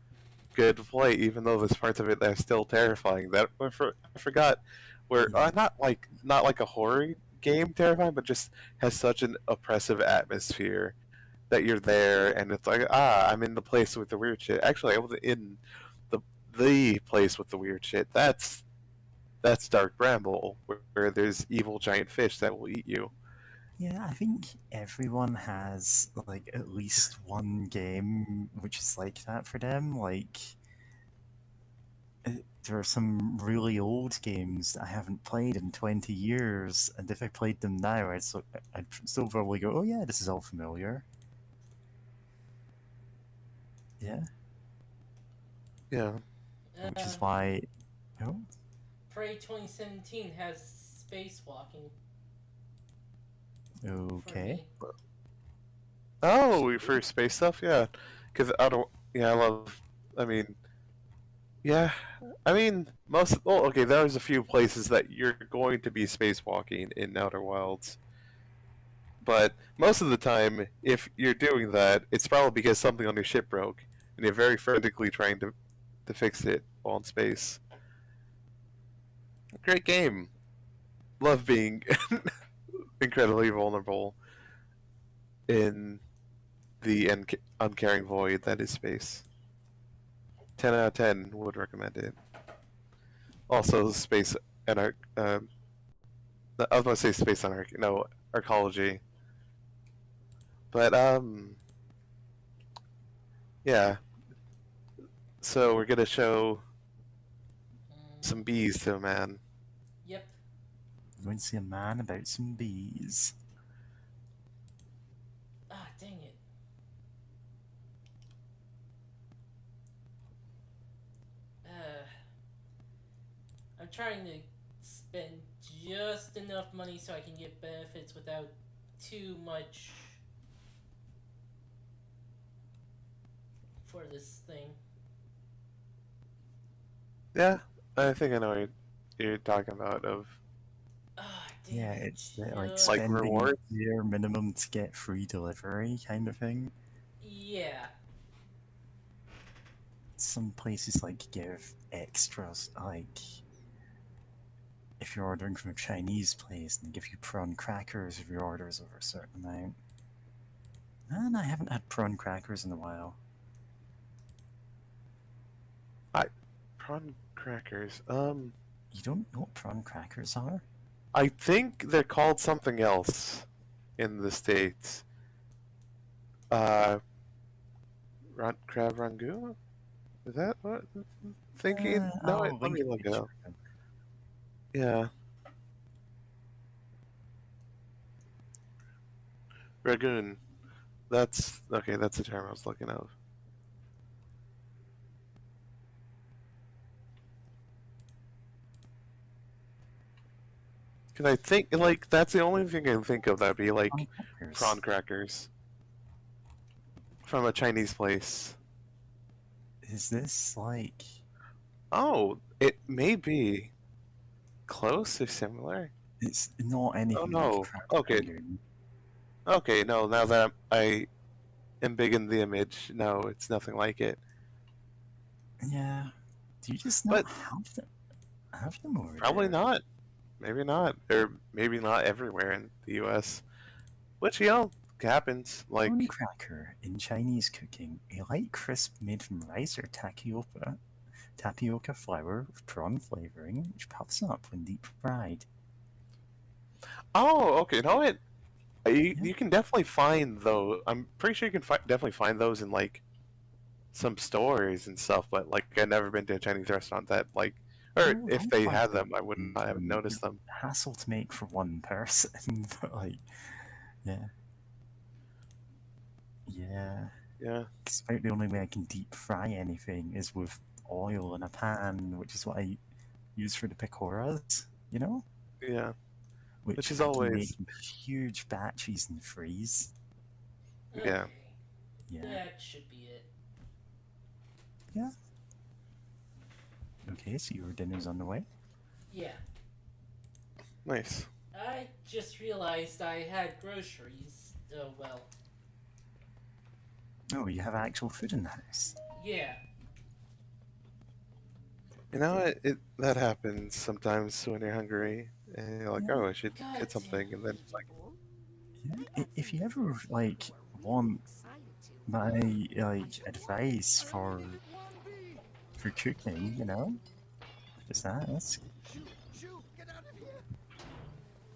good to play, even though there's parts of it that are still terrifying. That I forgot, where not like a horror game terrifying, but just has such an oppressive atmosphere that you're there, and it's like I'm in the place with the weird shit. Actually, I was in the place with the weird shit. That's Dark Bramble, where there's evil giant fish that will eat you. Yeah, I think everyone has like at least one game which is like that for them. Like, there are some really old games that I haven't played in 20 years, and if I played them now, I'd still probably go, "Oh yeah, this is all familiar." Yeah, Yeah. which is why. Oh, Prey 2017 has spacewalking. okay. Oh, for space stuff, yeah. Because I love. I mean, yeah. I mean, most. Oh, okay. There's a few places that you're going to be spacewalking in Outer Wilds, but most of the time, if you're doing that, it's probably because something on your ship broke, and you're very frantically trying to fix it while in space. Great game. Love being incredibly vulnerable in the uncaring void that is space. 10 out of 10 would recommend it. Also, space and I was going to say space anarchy. No, arcology. But yeah. So we're gonna show some bees to a man. Yep. I'm going to see a man about some bees. Ah, dang it. I'm trying to spend just enough money so I can get benefits without too much for this thing. Yeah, I think I know what you're talking about. Of Yeah, it's like Just- Like spending reward? bare minimum to get free delivery kind of thing. Yeah. Some places like give extras, like if you're ordering from a Chinese place, they give you prawn crackers if your order is over a certain amount. And I haven't had prawn crackers in a while. Prawn crackers. You don't know what prawn crackers are? I think they're called something else in the States. Crab rangoon? Is that what I'm thinking? No, I'll let link me a look it picture up. of them. Yeah. Ragoon. That's okay, that's the term I was looking of. Cause I think like that's the only thing I can think of that'd be like prawn crackers from a Chinese place. Is this like... Oh, it may be close or similar. It's not anything Oh like no. crab Okay. rangoon. Okay, no, now that I am big in the image, no, it's nothing like it. Yeah. Do you just But not have them over probably there? not. Maybe not. Or maybe not everywhere in the US. Which, you know, happens. Like, Prawn cracker in Chinese cooking, a light crisp made from rice or tapioca flour with prawn flavoring, which puffs up when deep fried. oh, okay, you know what? You can definitely find those. I'm pretty sure you can definitely find those in, like, some stores and stuff, but, like, I've never been to a Chinese restaurant that, like, or Oh, if I'll they find had them, I wouldn't not have them. noticed them. Hassle to make for one person, but like, yeah. Yeah. Yeah. It's about the only way I can deep fry anything is with oil in a pan, which is what I use for the picoras, you know? Yeah. Which is I can always... make huge batches and freeze. Yeah. Okay. Yeah. That should be it. Yeah. Okay, so your dinner's on the way? Yeah. Nice. I just realized I had groceries Oh, well. Oh, you have actual food in the house. Yeah. You know, that happens sometimes when you're hungry, and you're like, oh, I should get something, and then it's like, If you ever, like, want my, like, advice for cooking, you know, just ask.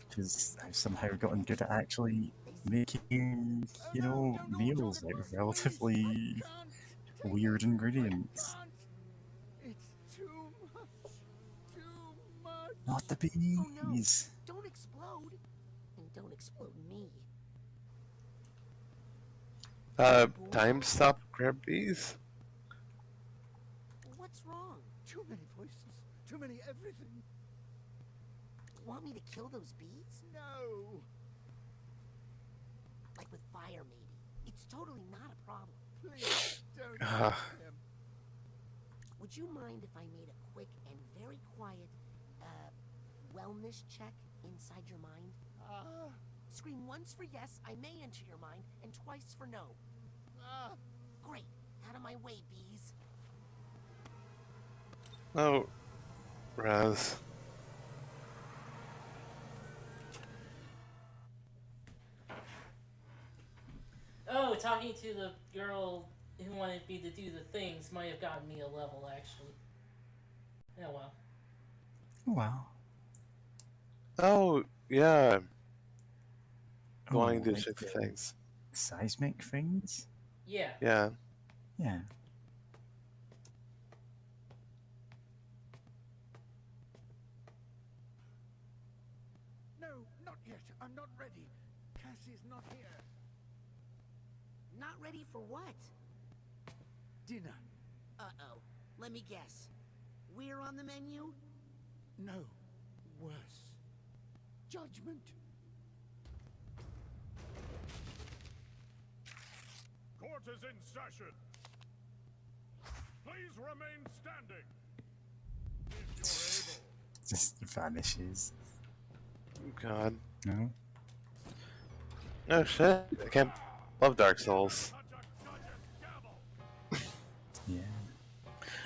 Because I've somehow gotten good at actually making, you know, meals out of relatively weird ingredients. It's too much. Too much. Not the bees. Don't explode. And don't explode me. time stop grab bees? What's wrong? Too many voices. Too many everything. Want me to kill those bees? No. Like with fire, maybe. It's totally not a problem. Please don't. Would you mind if I made a quick and very quiet, wellness check inside your mind? Scream once for yes, I may enter your mind, and twice for no. Great. Out of my way, bees. Oh, Raz. Oh, talking to the girl who wanted me to do the things might have gotten me a level, actually. Oh well. Wow. Oh, yeah. Wanting to like check the the things. Seismic things? Yeah. Yeah. Yeah. No, not yet. I'm not ready. Cassie's not here. Not ready for what? Dinner. Uh-oh. Let me guess. We're on the menu? No. Worse. Judgment. Court is in session. Please remain standing. If you're able. Just vanishes. God. No? Oh shit. I can't love Dark Souls. Yeah.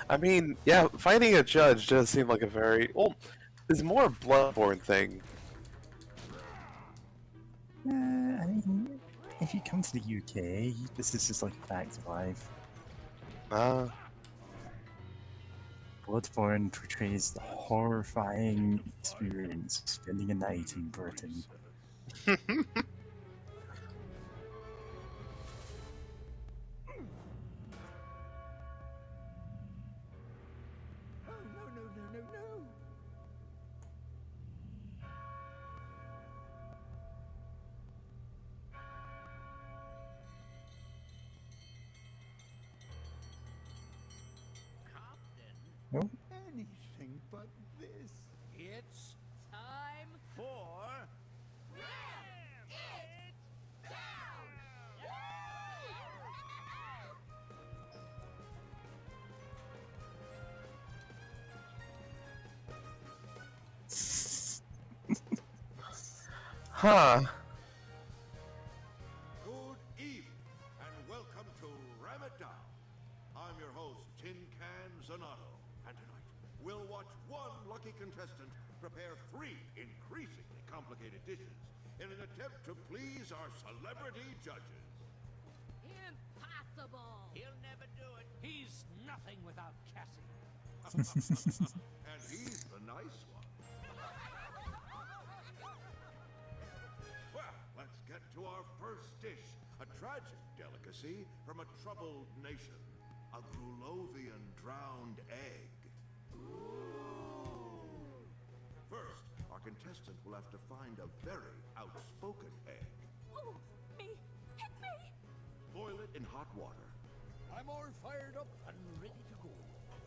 I mean, yeah, fighting a judge does seem like a very well. It's more a Bloodborne thing. I mean, if you come to the UK, this is just like a fact of life. Bloodborne portrays the horrifying experience of spending a night in Britain. Oh, no. No? Anything but this. It's time for Ram It Down! Huh. Good evening, and welcome to Ram It Down. I'm your host, Tin Can Zanato, and tonight we'll watch one lucky contestant prepare 3 increasingly complicated dishes in an attempt to please our celebrity judges. Impossible! He'll never do it. He's nothing without Cassie. And he's the nice one. Well, let's get to our first dish, a tragic delicacy from a troubled nation, a Grulovian drowned egg. First, our contestant will have to find a very outspoken egg. Oh, me! Hit me! Boil it in hot water. I'm all fired up and ready to go.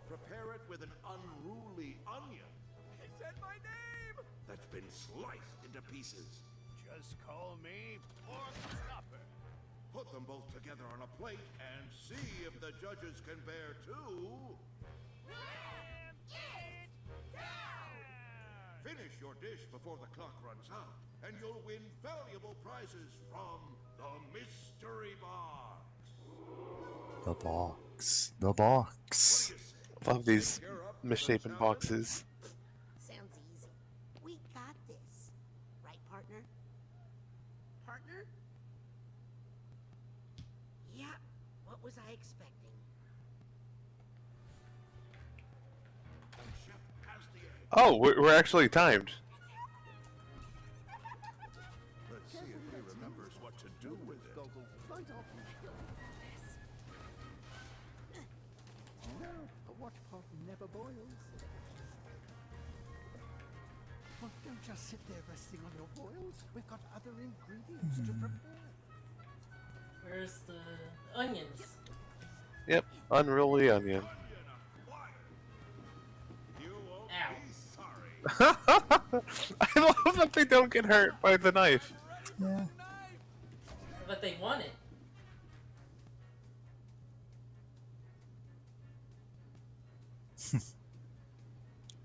Prepare it with an unruly onion. He said my name! That's been sliced into pieces. Just call me Pork Chopper. Put them both together on a plate and see if the judges can bear 2. Ram It Down! Finish your dish before the clock runs out, and you'll win valuable prizes from The mystery box. The box. The box. Love these misshapen boxes. Sounds easy. We got this. Right, partner? Partner? Yeah, what was I expecting? Oh, we're actually timed. Let's see if he remembers what to do with it. Right off and kill this. No, a watch pot never boils. Well, don't just sit there resting on your boils. We've got other ingredients to prepare. Where's the onions? Yep, unruly onion. I love that they don't get hurt by the knife. Yeah. But they want it.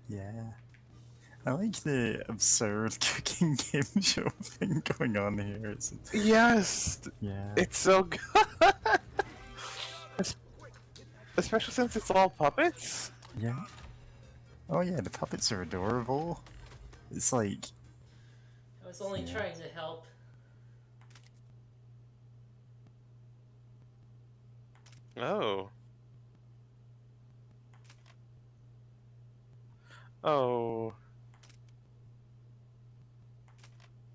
Yeah. I like the absurd cooking game show thing going on here. Yes. Yeah. It's so good. Especially since it's all puppets. Yeah. Oh yeah, the puppets are adorable. It's like... I was only trying to help. Oh. Oh.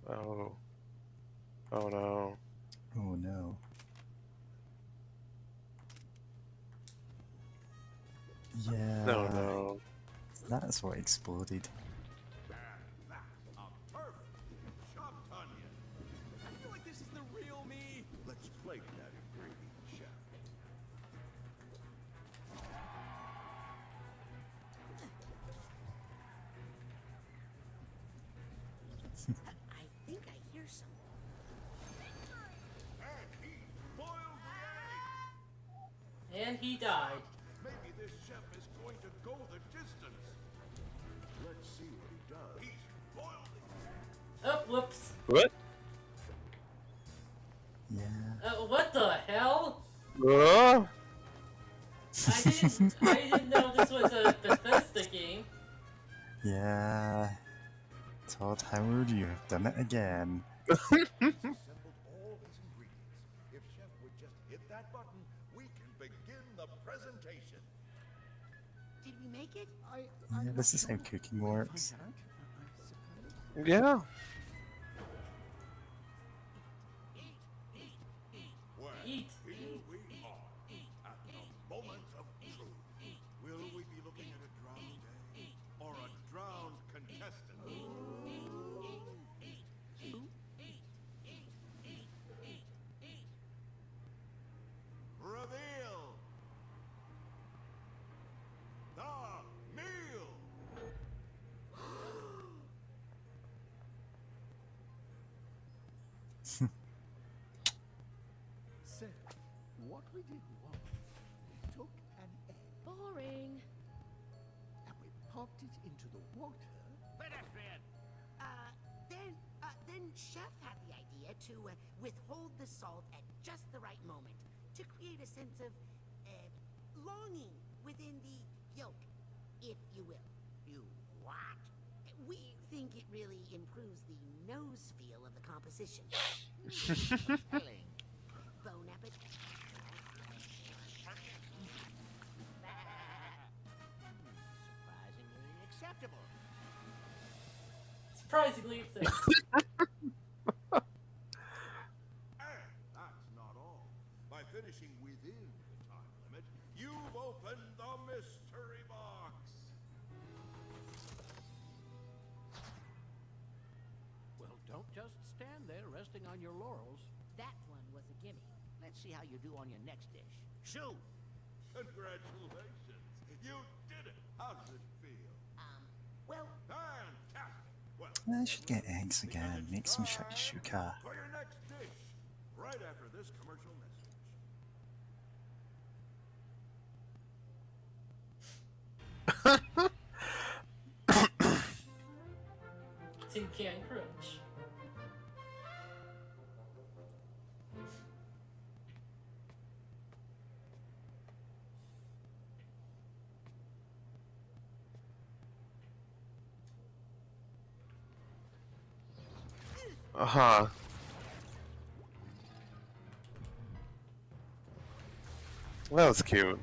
Oh. Oh no. Oh no. Yeah. No. That's what exploded. I feel like this is the real me. Let's plate that ingredient, chef. I think I hear something. And he died. Maybe this chef is going to go the distance. Let's see what he does. He's boiled it. Oh, whoops. What? Yeah. What the hell? Oh. I didn't know this was a Bethesda game. Yeah. Todd Howard, you have done it again. Assembled all his ingredients. If chef would just hit that button, we can begin the presentation. Did we make it? Yeah, this is how cooking works. Yeah. Well, Eat. here we are at the moment of truth. Will we be looking at a drowned egg or a drowned contestant? Reveal the meal. So, what we did was, we took an egg Boring. and we popped it into the water. Pedestrian. Then Chef had the idea to withhold the salt at just the right moment to create a sense of longing within the yolk, if you will. You what? We think it really improves the nose feel of the composition. Bon appetit. Surprisingly acceptable. Surprisingly, it's And that's not all. By finishing within the time limit, you've opened the mystery box. Well, don't just stand there resting on your laurels. That one was a gimme. Let's see how you do on your next dish. Shoo! Congratulations. You did it. How does it feel? Well, fantastic. Well, I should get eggs again, make some shakshuka. for your next dish, right after this commercial message. Tin Can Crunch. Uh-huh. That was cute.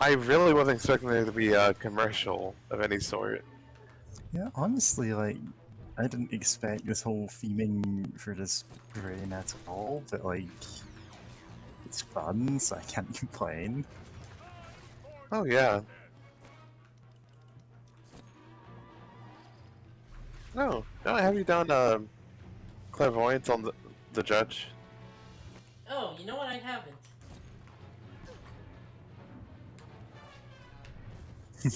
I really wasn't expecting there to be a commercial of any sort. Yeah, honestly, like, I didn't expect this whole theming for this brain at all, but like, it's fun, so I can't complain. Oh yeah. No, have you done clairvoyance on the judge? Oh, you know what? I haven't.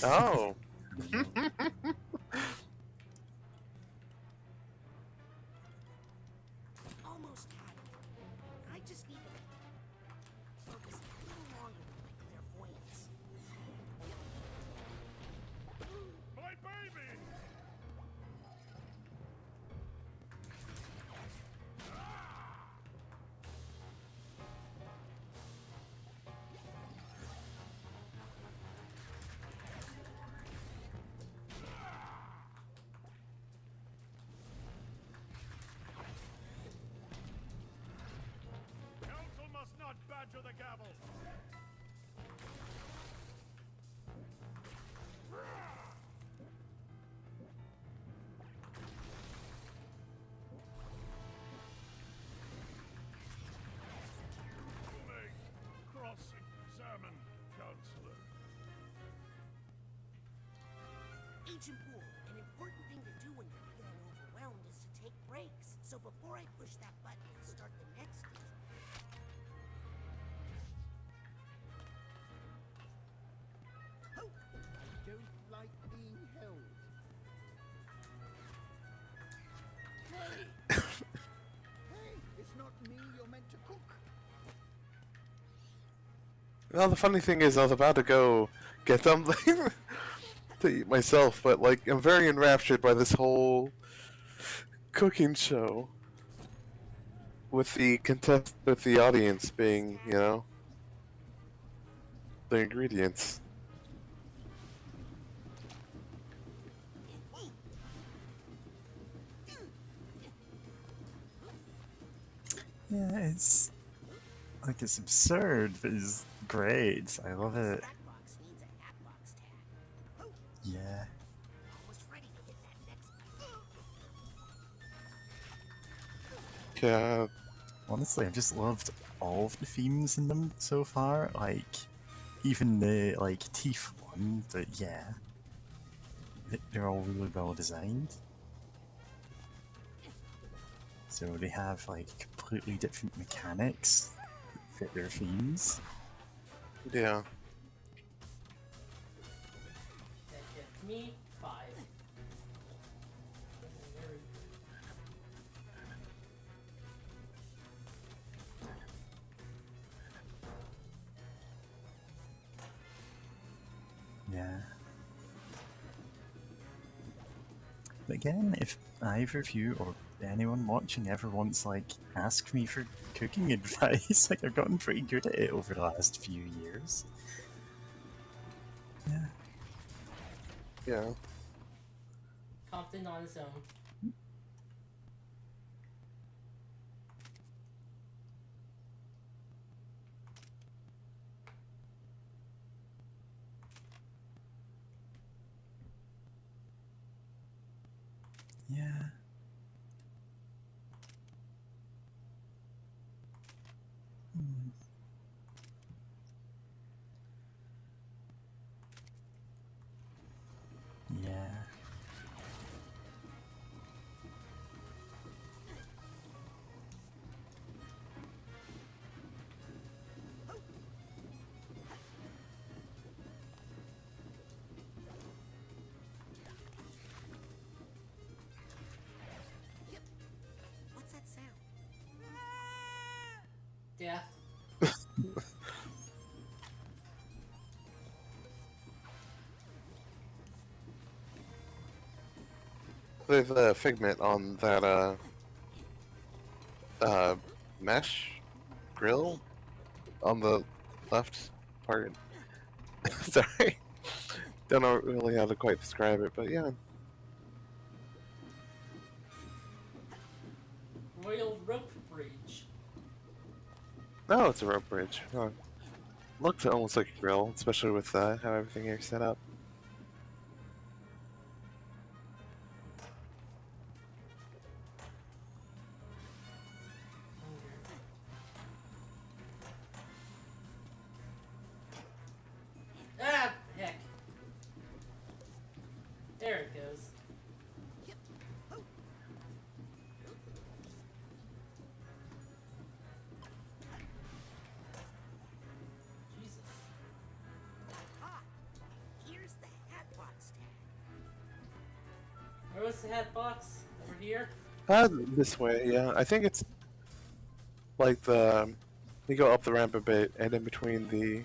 Oh. Almost had it. I just need to focus a little longer with my clairvoyance. My baby! Council must not badger the gavel. You may cross-examine, Counselor. Agent Poole, an important thing to do when you're feeling overwhelmed is to take breaks. So before I push that button and start the next control. Oh, I don't like being held. Hey! Hey, it's not me you're meant to cook. Well, the funny thing is, I was about to go get something to eat myself, but like, I'm very enraptured by this whole cooking show. With the with the audience being, you know, the ingredients. Yeah, it's like, it's absurd, but it's great. I love it. That box needs a hat box tag. Yeah. Almost ready to hit that next. Yeah. Honestly, I've just loved all of the themes in them so far. Like, even the like teeth one, but yeah, they're all really well designed. So they have like completely different mechanics that fit their themes. Yeah. That gets me 5. Yeah. But again, if either of you or anyone watching ever wants, like, ask me for cooking advice, like, I've gotten pretty good at it over the last few years. Yeah. Yeah. Compton on his own. Yeah. Yeah. What's that sound? Death. There's a figment on that mesh grill on the left part. Sorry. Don't know really how to quite describe it, but yeah. coiled rope bridge. Oh, it's a rope bridge. Huh. Looks almost like a grill, especially with how everything here is set up. Ah, heck. There it goes. Jesus. Ah, here's the hatbox tag. Where was the hat box? Over here? This way, yeah. I think it's like you go up the ramp a bit, and in between the.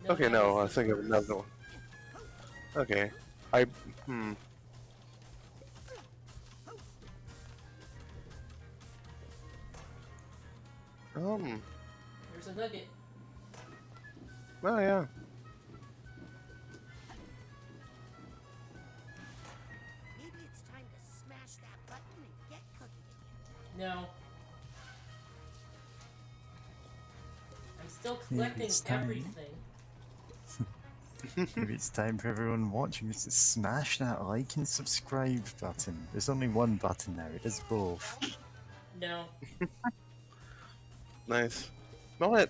No, Okay, that no, I was was thinking of another one. Okay, I There's a nugget. Oh yeah. Maybe it's time to smash that button and get cooking again. No. I'm still Maybe collecting it's time. everything. Maybe it's time for everyone watching to smash that like and subscribe button. There's only one button now, it does both. No. Nice. You know what?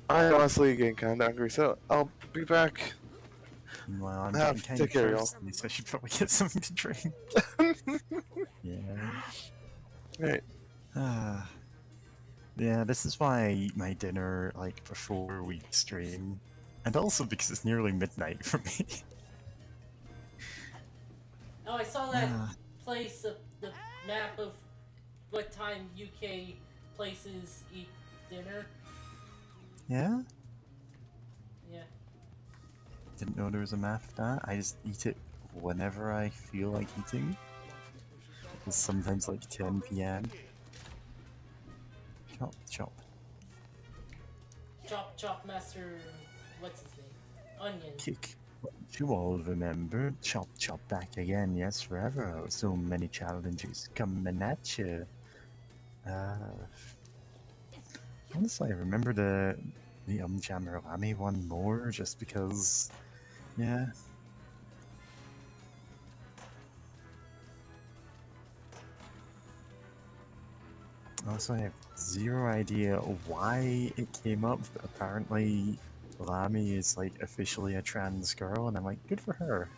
I'm honestly getting kind of hungry, so I'll be back. Well, I'm Have- getting kind take of care, y'all. thirsty, so I should probably get something to drink. Yeah. Right. Yeah, this is why I eat my dinner like before we stream. And also because it's nearly midnight for me. Oh, I saw that Ah. place, the map of what time UK places eat dinner. Yeah? Yeah. Didn't know there was a map of that. I just eat it whenever I feel like eating. It's sometimes like 10 PM. Chop, chop. Chop Chop Master, what's his name? Onion. Kick. You all remember Chop Chop back again, yes, forever. So many challenges coming at you. Honestly, I remember the Jammerami one more just because, yeah. Also, I have zero idea why it came up, but apparently Lamy is like officially a trans girl, and I'm like, good for her.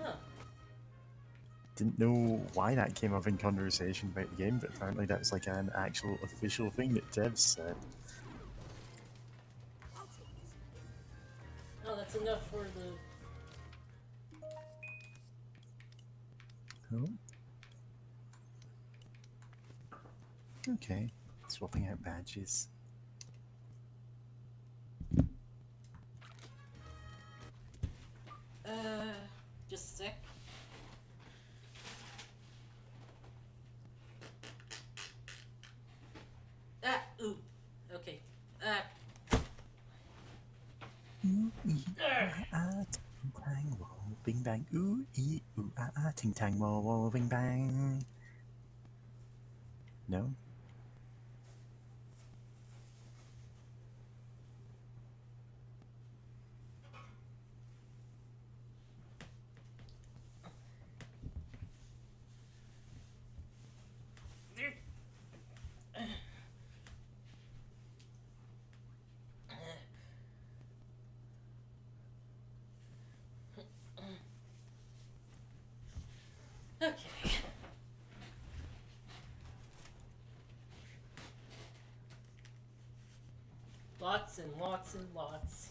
Huh. Didn't know why that came up in conversation about the game, but apparently that's like an actual official thing that devs said. Oh, that's enough for the... Oh. Okay, swapping out badges. Just a sec. Ah, ooh. Okay. Ooh, ee, ah, ting tang, whoa, bing bang. Ooh, ee, ooh, ah, ting tang, whoa, whoa, bing bang. No? Okay. Lots and lots and lots.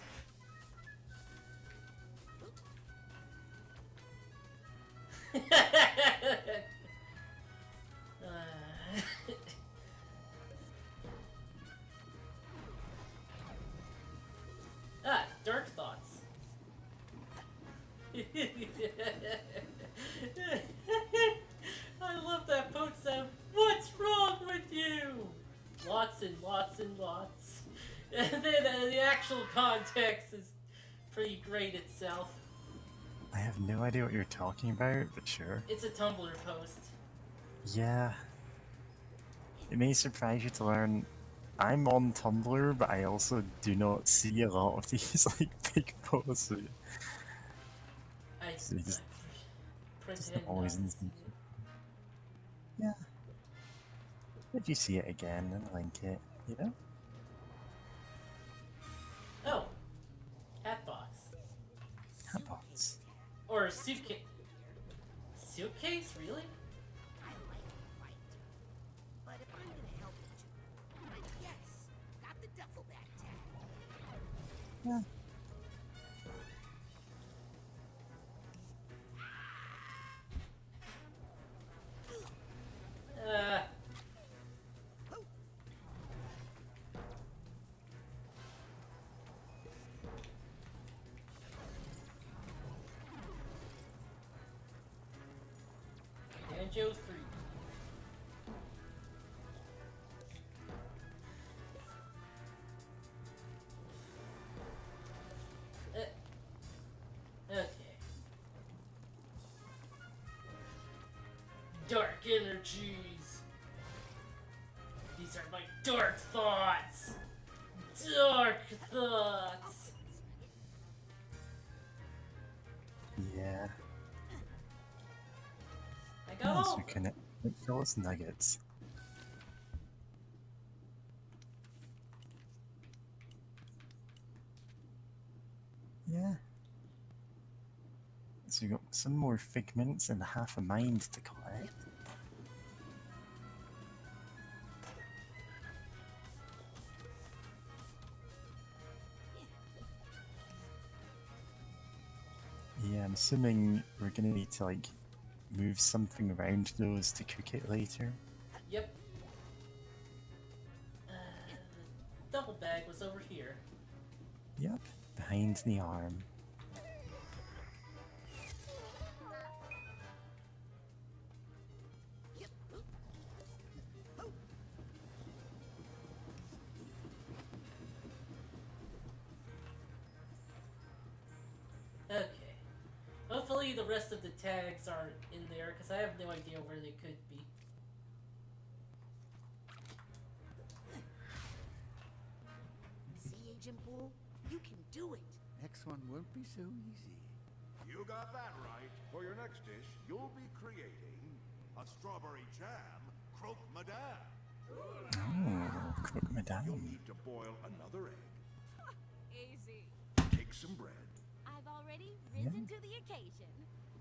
Dark thoughts. I love that post sound. What's wrong with you? Lots and lots and lots. And then the actual context is pretty great itself. I have no idea what you're talking about, but sure. It's a Tumblr post. Yeah. It may surprise you to learn I'm on Tumblr, but I also do not see a lot of these like big posts. I So just not pretend always not in to the see feature. it. Yeah. If you see it again and link it, you know? Oh, hat box. Hatbox. Or suitcase. Suitcase? Really? I like it right. But if I'm gonna help you, yes, got the duffel bag tag. Yeah. Banjo 3. Okay. Dark energies. These are my dark thoughts. Dark thoughts. Yeah. I got Yes, all we of can fill us nuggets. Yeah. So we got some more figments and half a mind to collect. Yeah, I'm assuming we're gonna need to like move something around those to cook it later. Yep. The double bag was over here. Yep, behind the arm. Okay. Hopefully the rest of the tags aren't in there, because I have no idea where they could be. See, Agent Bull? You can do it. Next one won't be so easy. You got that right. For your next dish, you'll be creating a strawberry jam croque madame. Oh, croque You'll madame. need to boil another egg, Easy. take some bread, I've already risen to the occasion.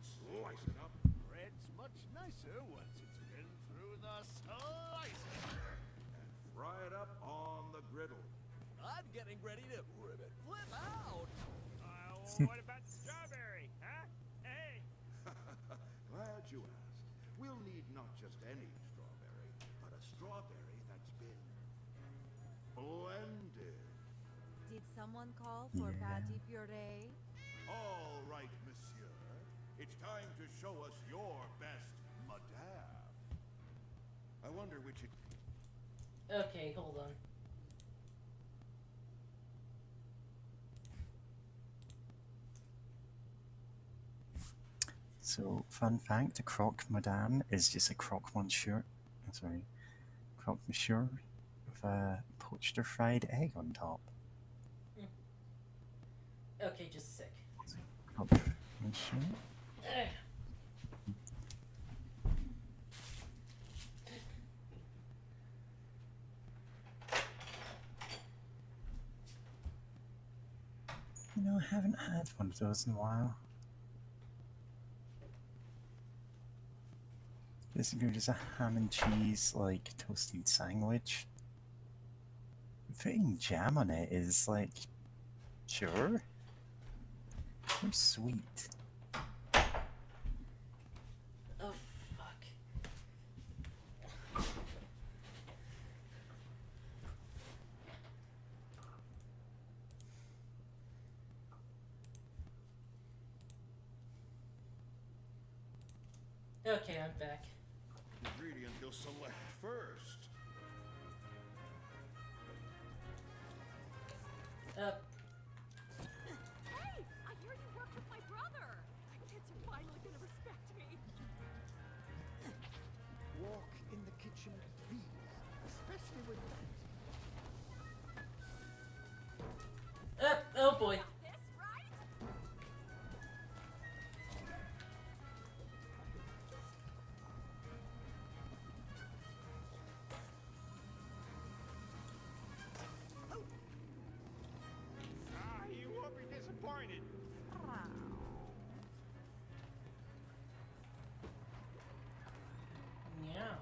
slice it up, Bread's much nicer once it's been through the slicer. and fry it up on the griddle. I'm getting ready to ribbit flip out. What about strawberry, huh? Hey! Glad you asked. We'll need not just any strawberry, but a strawberry that's been blended. Did someone call for Yeah. patty puree? All right, monsieur. It's time to show us your best madame. I wonder which it... Okay, hold on. So, fun fact, a croque madame is just a croque monsieur. Sorry, croque monsieur with a poached or fried egg on top. Okay, just a sec. Croque monsieur. Eh. You know, I haven't had one of those in a while. Basically, just a ham and cheese, like, toasted sandwich. Putting jam on it is like, sure. They're sweet. Oh, fuck. Okay, I'm back. ingredient you'll select first. Hey! I hear you worked with my brother! My kids are finally gonna respect me! Walk boy. You won't be disappointed. Yeah.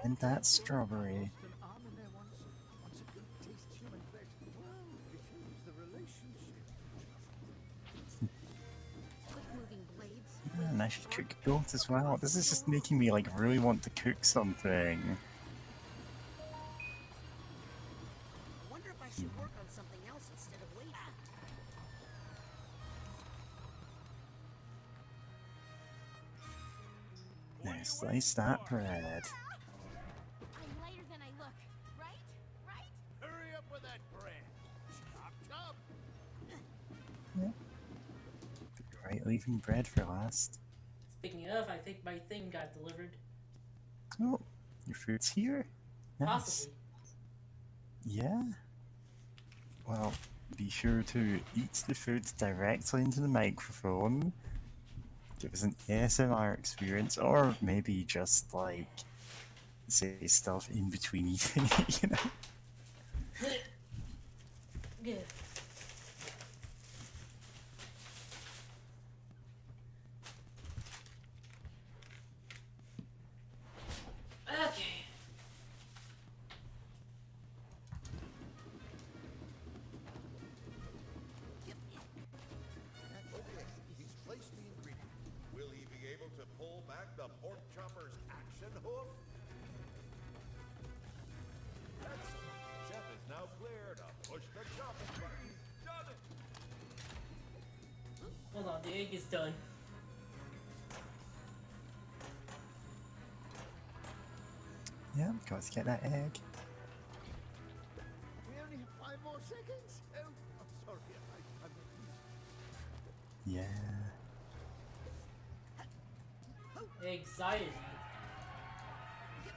And that strawberry. An arm in there once a goat tastes human flesh. Well, it shows the relationship. Quick moving blades. And I should cook goat as well. This is just making me like really want to cook something. I wonder if I should work on something else instead of waiting. Now slice that bread. I'm lighter than I look, right? Right? Hurry up with that bread. Chop, chop. Right, leaving bread for last. Speaking of, I think my thing got delivered. Oh, your food's here? Nice. Possibly. Yeah? Well, be sure to eat the food directly into the microphone. Give us an ASMR experience, or maybe just like say stuff in between eating it, you know? Good. Okay. Okay, he's placed the ingredient. Will he be able to pull back the pork chopper's action hoof? Excellent. Chef is now clear to push the chopping button. He's done it. Hold on, the egg is done. Yeah, gotta get that egg. We only have 5 more seconds. Oh, I'm sorry. I'm Yeah. Anxiety.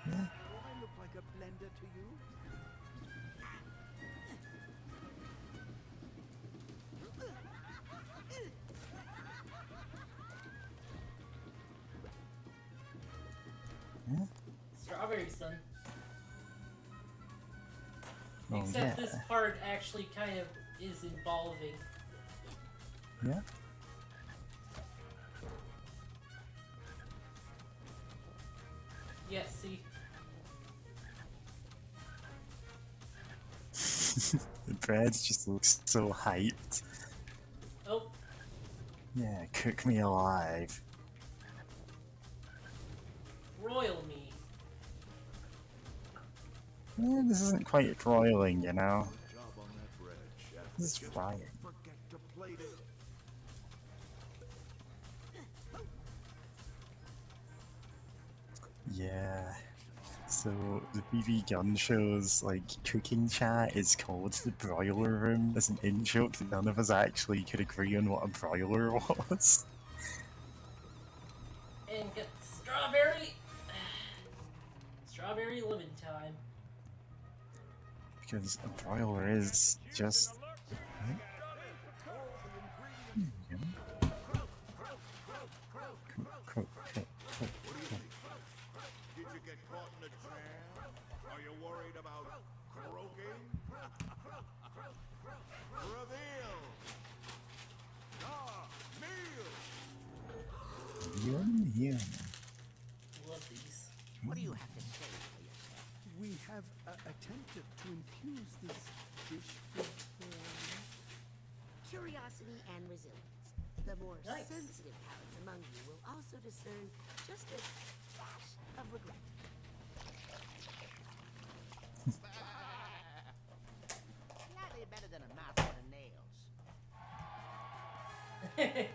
Yeah. Do I look like a blender to you? Yeah. Strawberry's done. Oh, Except yeah. this part actually kind of is involving. Yeah. Yes, see? The bread just looks so hyped. Oh, Yeah, cook me alive. royal me. This isn't quite broiling, you know? Good job on that bread, Chef. This is Just frying. don't forget to plate it. Yeah. So the BB Gun Show's like cooking chat is called the broiler room as an in joke that none of us actually could agree on what a broiler was. And get strawberry. Strawberry lemon time. Because a broiler is just yeah. Cook. Did you get caught in a jam? Are you worried about croaking? Reveal! Yum. Love these. What do you have to say for yourself? We have attempted to infuse this dish with Curiosity and resilience. The more Nice. sensitive palates among you will also discern just a dash of regret. Slightly better than a mouthful of nails. And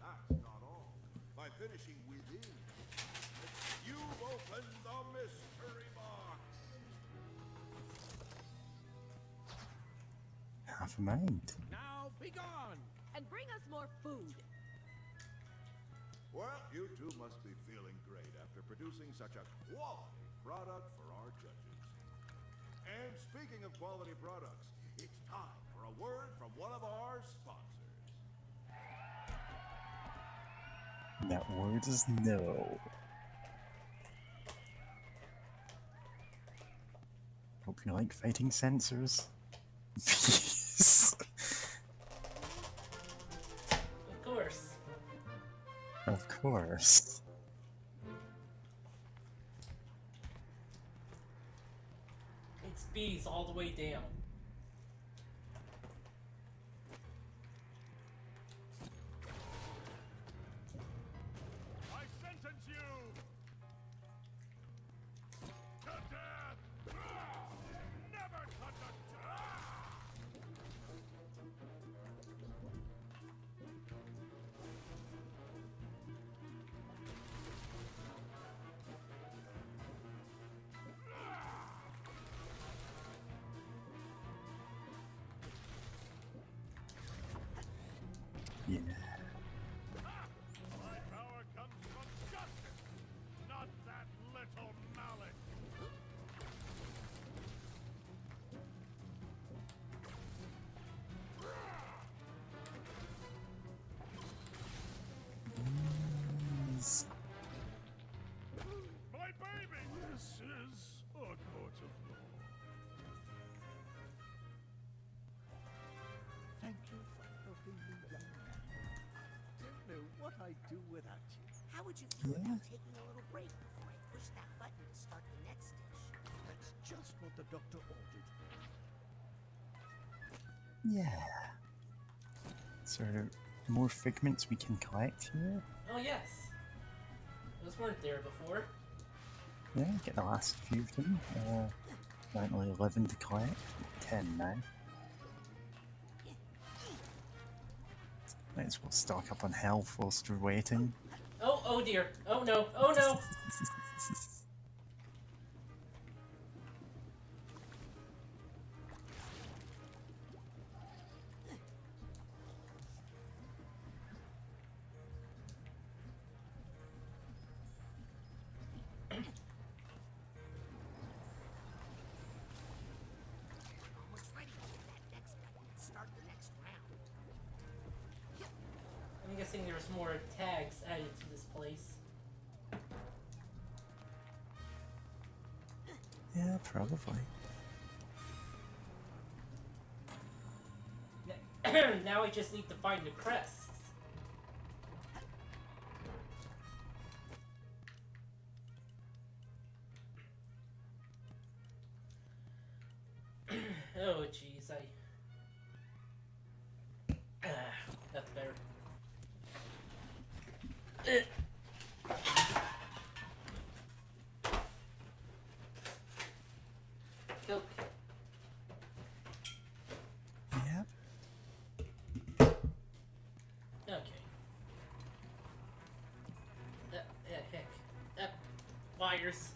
that's not all. By finishing within, you've opened the mystery box. Half a mind. Now be gone. And bring us more food. Well, you two must be feeling great after producing such a quality product for our judges. And speaking of quality products, it's time for a word from one of our sponsors. That word is no. Hope you like fighting sensors. Peace. Of course. Of course. It's bees all the way down. I sentence you to death! Never touch a... Yeah. My power comes from justice, not that little mallet. My baby! This is a court of law. Thank you for helping me, young man. Don't know what I'd do without you. How would you feel Yeah. about taking a little break before I push that button to start the next dish? That's just what the doctor ordered. Yeah. So, more figments we can collect here? Oh yes. Those weren't there before. Yeah, get the last few of them. Currently 11 to collect. 10 now. Might as well stock up on health whilst we're waiting. Oh dear. Oh no. Oh no. Almost ready to hit that next button and start the next round. I'm guessing there's more tags added to this place. Yeah, probably. Now I just need to find the crests. Oh jeez, that's better. Coke. Yep. Okay. Heck. Wires.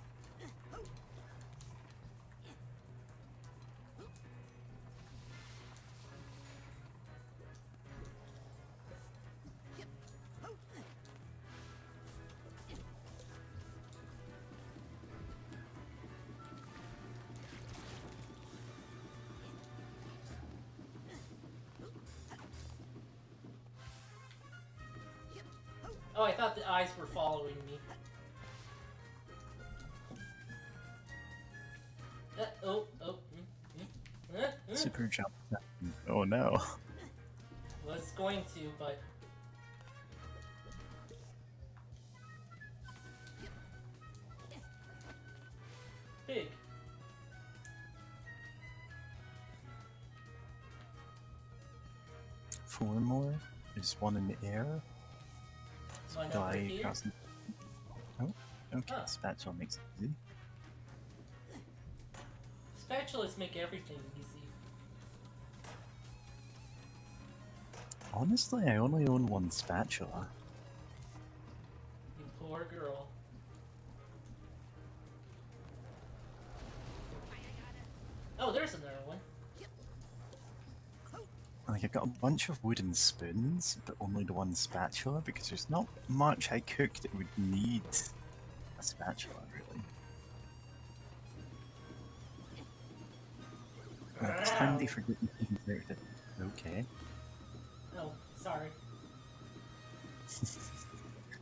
Oh, I thought the eyes were following me. Super jump. Oh no. Was going to, but big. Four more. There's one in the air. One over Fly here? across the... Oh, okay. Huh. Spatula makes it easy. Spatulas make everything easy. Honestly, I only own one spatula. You poor girl. Oh, there's another one. I Like, I've got a bunch of wooden spoons, but only the one spatula, because there's not much I cook that would need a spatula, really. It's handy for getting things out of. Okay. Oh, sorry.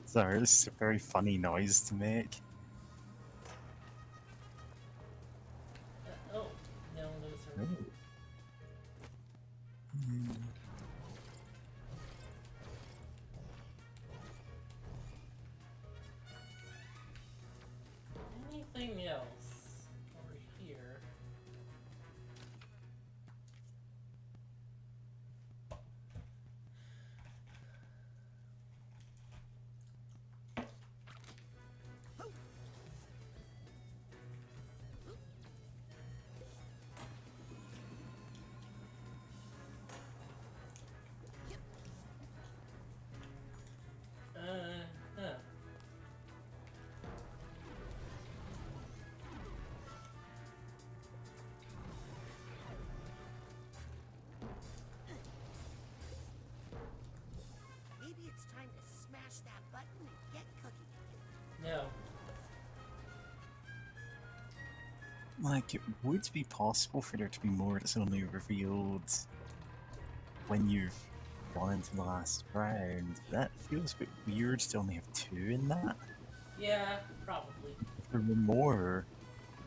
Sorry, this is a very funny noise to make. Oh, no, those are. Oh. Hmm. Anything else over here? Huh. Maybe it's time to smash that button and get cooking. No. Like, it would be possible for there to be more that's only revealed when you've gone into the last round. That feels a bit weird to only have 2 in that. Yeah, probably. If there were more,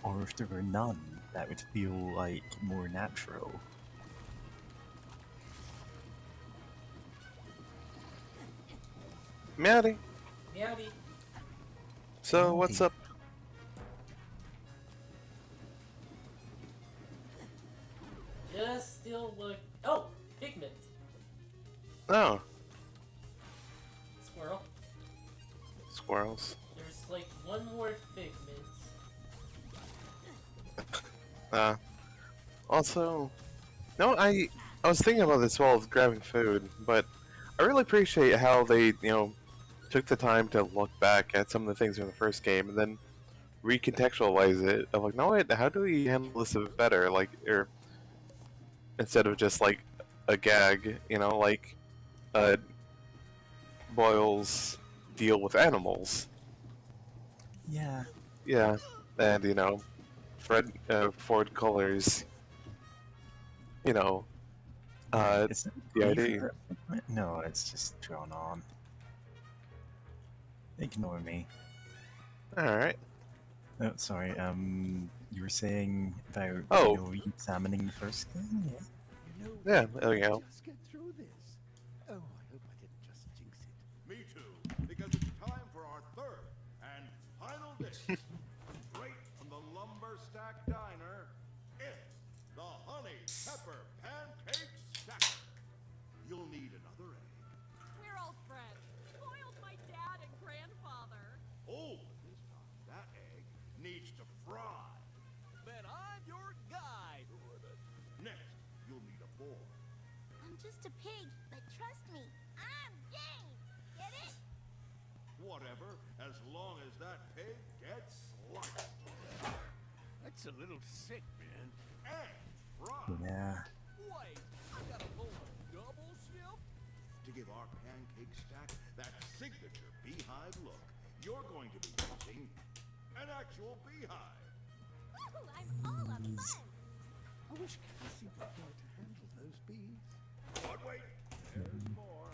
or if there were none, that would feel like more natural. Meowdy. Meowdy. So, what's up? Just still look. Oh, pigment. Oh, Squirrel. squirrels. There's like one more pigment. Also, no, I was thinking about this while I was grabbing food, but I really appreciate how they, took the time to look back at some of the things from the first game and then recontextualize it. I'm like, no, wait, how do we handle this a bit better? Like, or instead of just like a gag, like Boyle's deal with animals. Yeah. Yeah, and Ford Colors, Is it the idea. favorite? No, it's just drawn on. Ignore me. Alright. Oh, sorry, you were saying about, examining the first game? Yeah. Yeah, there you go. Just get through this. Oh, I hope I didn't just jinx it. Me too, because it's time for our third and final dish. Straight from the Lumber Stack Diner, it's the Honey Pepper Pancake Stacker. You'll need another egg. We're old friends. Spoiled my dad and grandfather. Oh, but this time that egg needs to fry. Then I'm your guy. Next, you'll need a board. I'm just a pig, but trust me, I'm game. Get it? Whatever, as long as that pig gets sliced. That's a little sick, man. And fried. Yeah. Wait, I gotta pull a double shift? To give our pancake stack that signature beehive look, you're going to be using an actual beehive. Ooh, I'm all a buzz. I wish Cassie were here to handle those bees. But wait, there's more.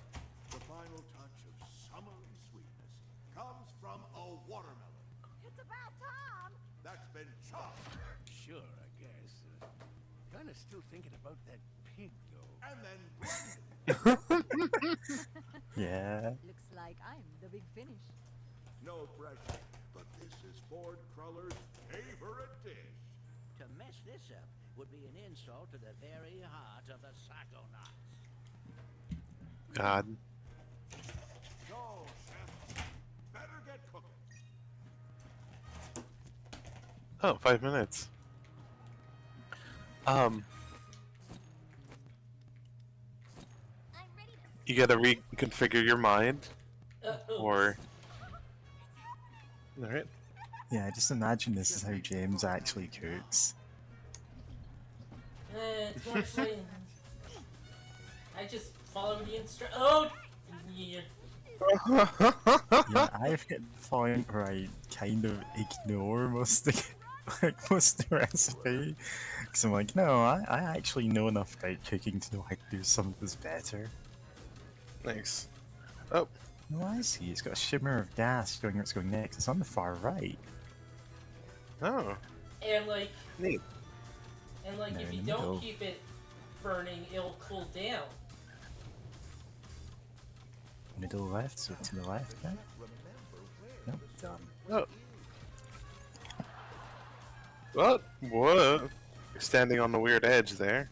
The final touch of summery sweetness comes from a watermelon It's about time. that's been chopped Sure, I guess. Kinda still thinking about that pig, though. and then blended. Yeah. Looks like I'm the big finish. No pressure, but this is Ford Cruller's favorite dish. To mess this up would be an insult to the very heart of the psychonauts. God. So, chef, better get cooking. Oh, 5 minutes. You gotta reconfigure your mind, or. Alright. Yeah, just imagine this is how James actually cooks. It's more exciting. I just follow the Oh, yeah. Yeah, I've hit the point where I kind of ignore most of most of the recipe. Because I'm like, no, I actually know enough about cooking to know how to do some of this better. Nice. Oh. No, I see. It's got a shimmer of gas showing where it's going next. It's on the far right. Oh. And like, neat. And like, No, if in you the don't middle. keep it burning, it'll cool down. Middle left, so to the left now. Nope, done. Oh. What? What? You're standing on the weird edge there.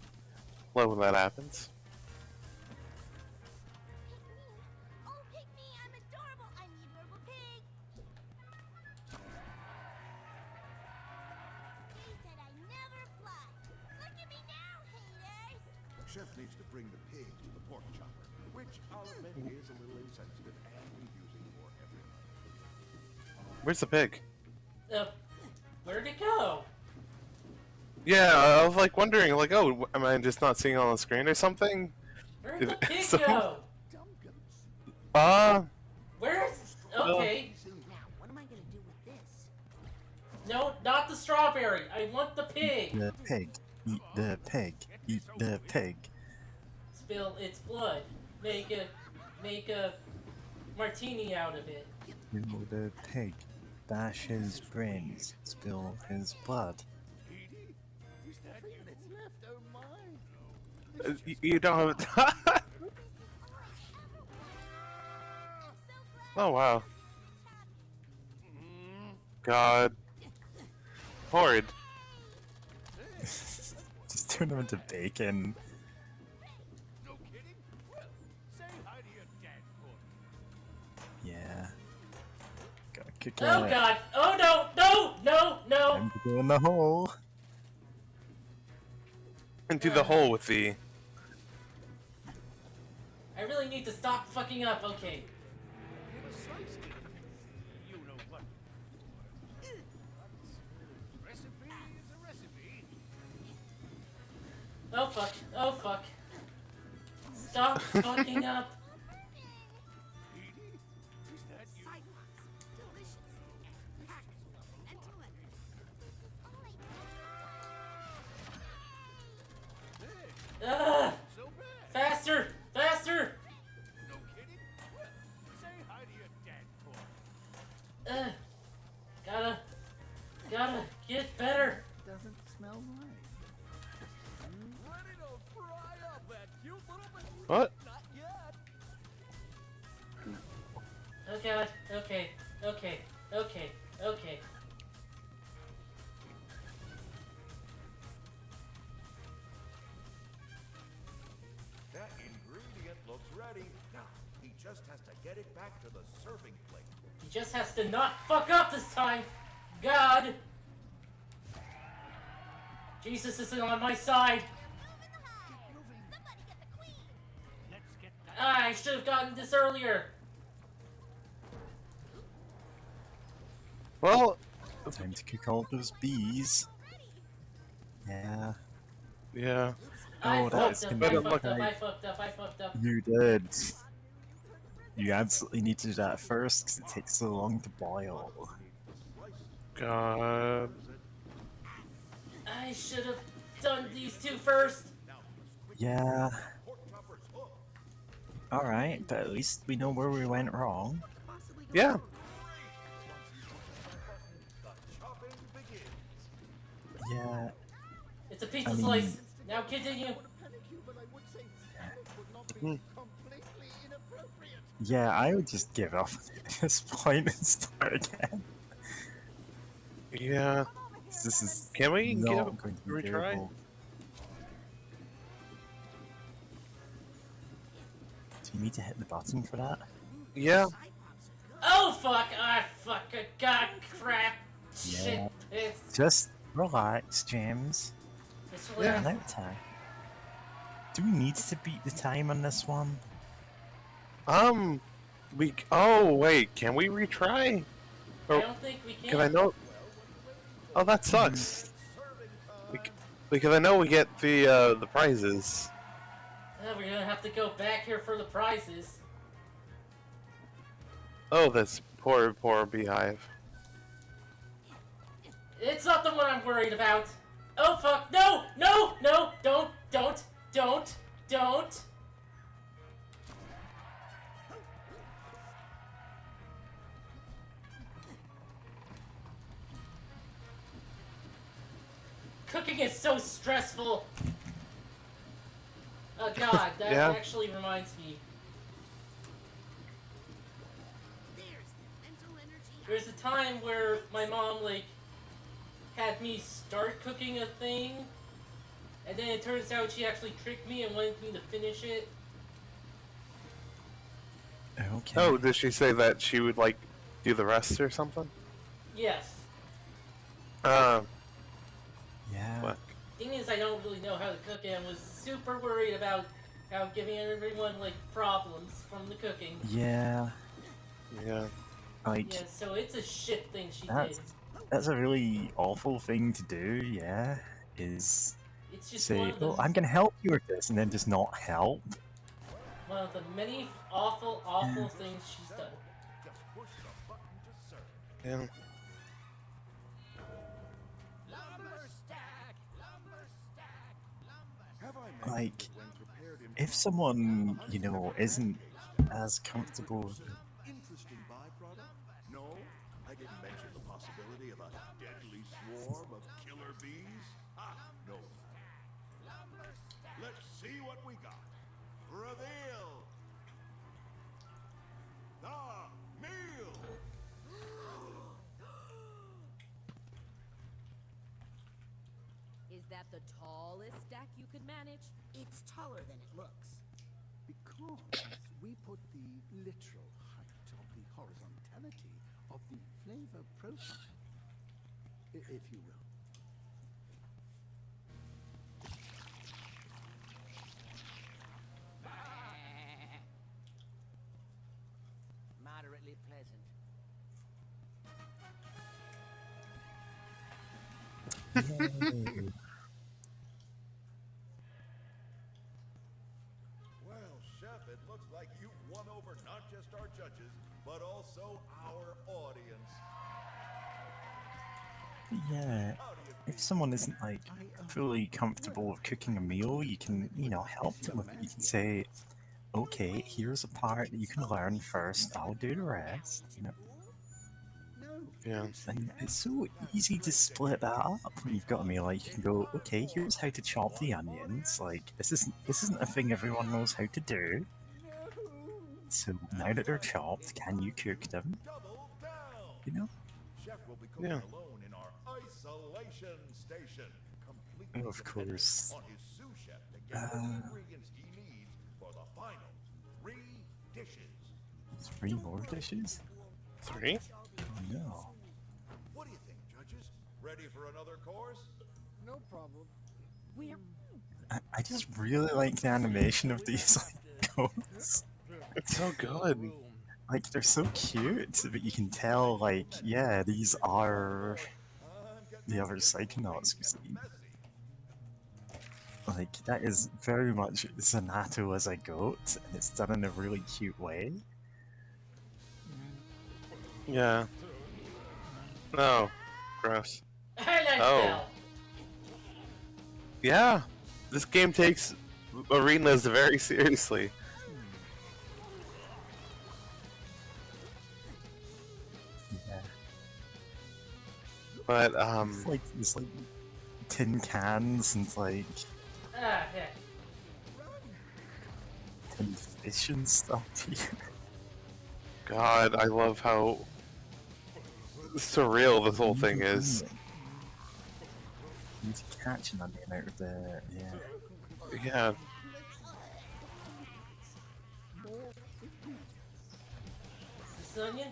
Love when that happens. Chef needs to bring the pig to the pork chopper, which I'll admit is a little insensitive and confusing for everyone. Where's the pig? Where'd it go? Yeah, I was like wondering, like, oh, am I just not seeing it on the screen or something? Where'd the pig So- go? Where's... Okay. What am I gonna do with this? No, not the strawberry. I want the pig. The pig. Eat the pig. Eat the pig. Spill its blood. Make a martini out of it. Kill the pig. Bash his brains. Spill his blood. You don't have. Oh wow. God. Horrid. Just turn them into bacon. Yeah. Gotta kick Oh out. god! Oh no! No! No! No! Time to go in the hole. Into the hole with the. I really need to stop fucking up. Okay. You know what? Recipe is a recipe. Oh fuck. Oh fuck. Stop fucking up. Ugh! Faster! Faster! No kidding? Well, say hi to your dad for me. Gotta get better. Doesn't smell right. Ready to fry up that cute little baby. What? Not yet. Oh god. Okay. Okay. Okay. Okay. That ingredient looks ready. Now, he just has to get it back to the serving plate. He just has to not fuck up this time. God. Jesus isn't on my side. I should have gotten this earlier. Well. Time to cook all those bees. Yeah. Yeah. Oh, that's I gonna fucked be up. I fucked up. I fucked up. You did. You absolutely need to do that first because it takes so long to boil. God. I should have done these two first. Yeah. Alright, but at least we know where we went wrong. Yeah. Yeah. It's a pizza I mean- slice. Now continue. Yeah, I would just give up at this point and start again. Yeah. This is Can we not going to be retry? doable. Do you need to hit the button for that? Yeah. Oh fuck! God, crap, Yeah. shit, piss. Just relax, James. It's We're hilarious. out of time. Do we need to beat the time on this one? Oh wait, can we retry? I don't think we can. Because I know. Oh, that sucks. Because I know we get the prizes. We're gonna have to go back here for the prizes. Oh, this poor, poor beehive. It's not the one I'm worried about. Oh fuck! No! No! No! Don't! Don't! Cooking is so stressful. Oh god, that Yeah. actually reminds me. There's a time where my mom, like, had me start cooking a thing, and then it turns out she actually tricked me and wanted me to finish it. Okay. Oh, did she say that she would, like, do the rest or something? Yes. Yeah. What? Thing is, I don't really know how to cook, and I was super worried about how giving everyone, like, problems from the cooking. Yeah. Yeah. Like, Yeah, so it's a shit thing she that's, did. that's a really awful thing to do, yeah. Is It's just one say, of the- oh, I'm gonna help you with this, and then just not help. One of the many awful things she's done. Yeah. Like, if someone, you know, isn't as comfortable with it, Interesting byproduct? No, I didn't mention the possibility of a deadly swarm of killer bees. Ah, no. Let's see what we got. Reveal the meal. Is that the tallest stack you could manage? It's taller than it looks. Because we put the literal height of the horizontality of the flavor profile, if you will. Moderately pleasant. yay. Well, Chef, it looks like you've won over not just our judges, but also our audience. Yeah, if someone isn't like fully comfortable with cooking a meal, you can, you know, help them with it. You can say, okay, here's a part that you can learn first, I'll do the rest. You know, Yeah. and it's so easy to split that up when you've got a meal. Like you can go, okay, here's how to chop the onions. Like this isn't a thing everyone knows how to do. So now that they're chopped, can you cook them? You know? Chef will be cooking Yeah. alone in our isolation station, completely Of dependent course. on his sous chef to get the ingredients he needs for the final 3 dishes. 3 more dishes? 3? Oh no. What do you think, judges? Ready for another course? No problem. We're I just really like the animation of these like goats. It's so good. Like they're so cute, but you can tell like, yeah, these are the other psychonauts we've seen. Like that is very much Zanato as a goat, and it's done in a really cute way. Yeah. No. Gross. I like Oh. Belle. Yeah. This game takes arenas very seriously. Yeah. But It's like tin cans and like Ah, heck. tin fish and stuff here. God, I love how surreal this whole thing is. You need to catch an onion out of there, yeah. Yeah. Is this an onion?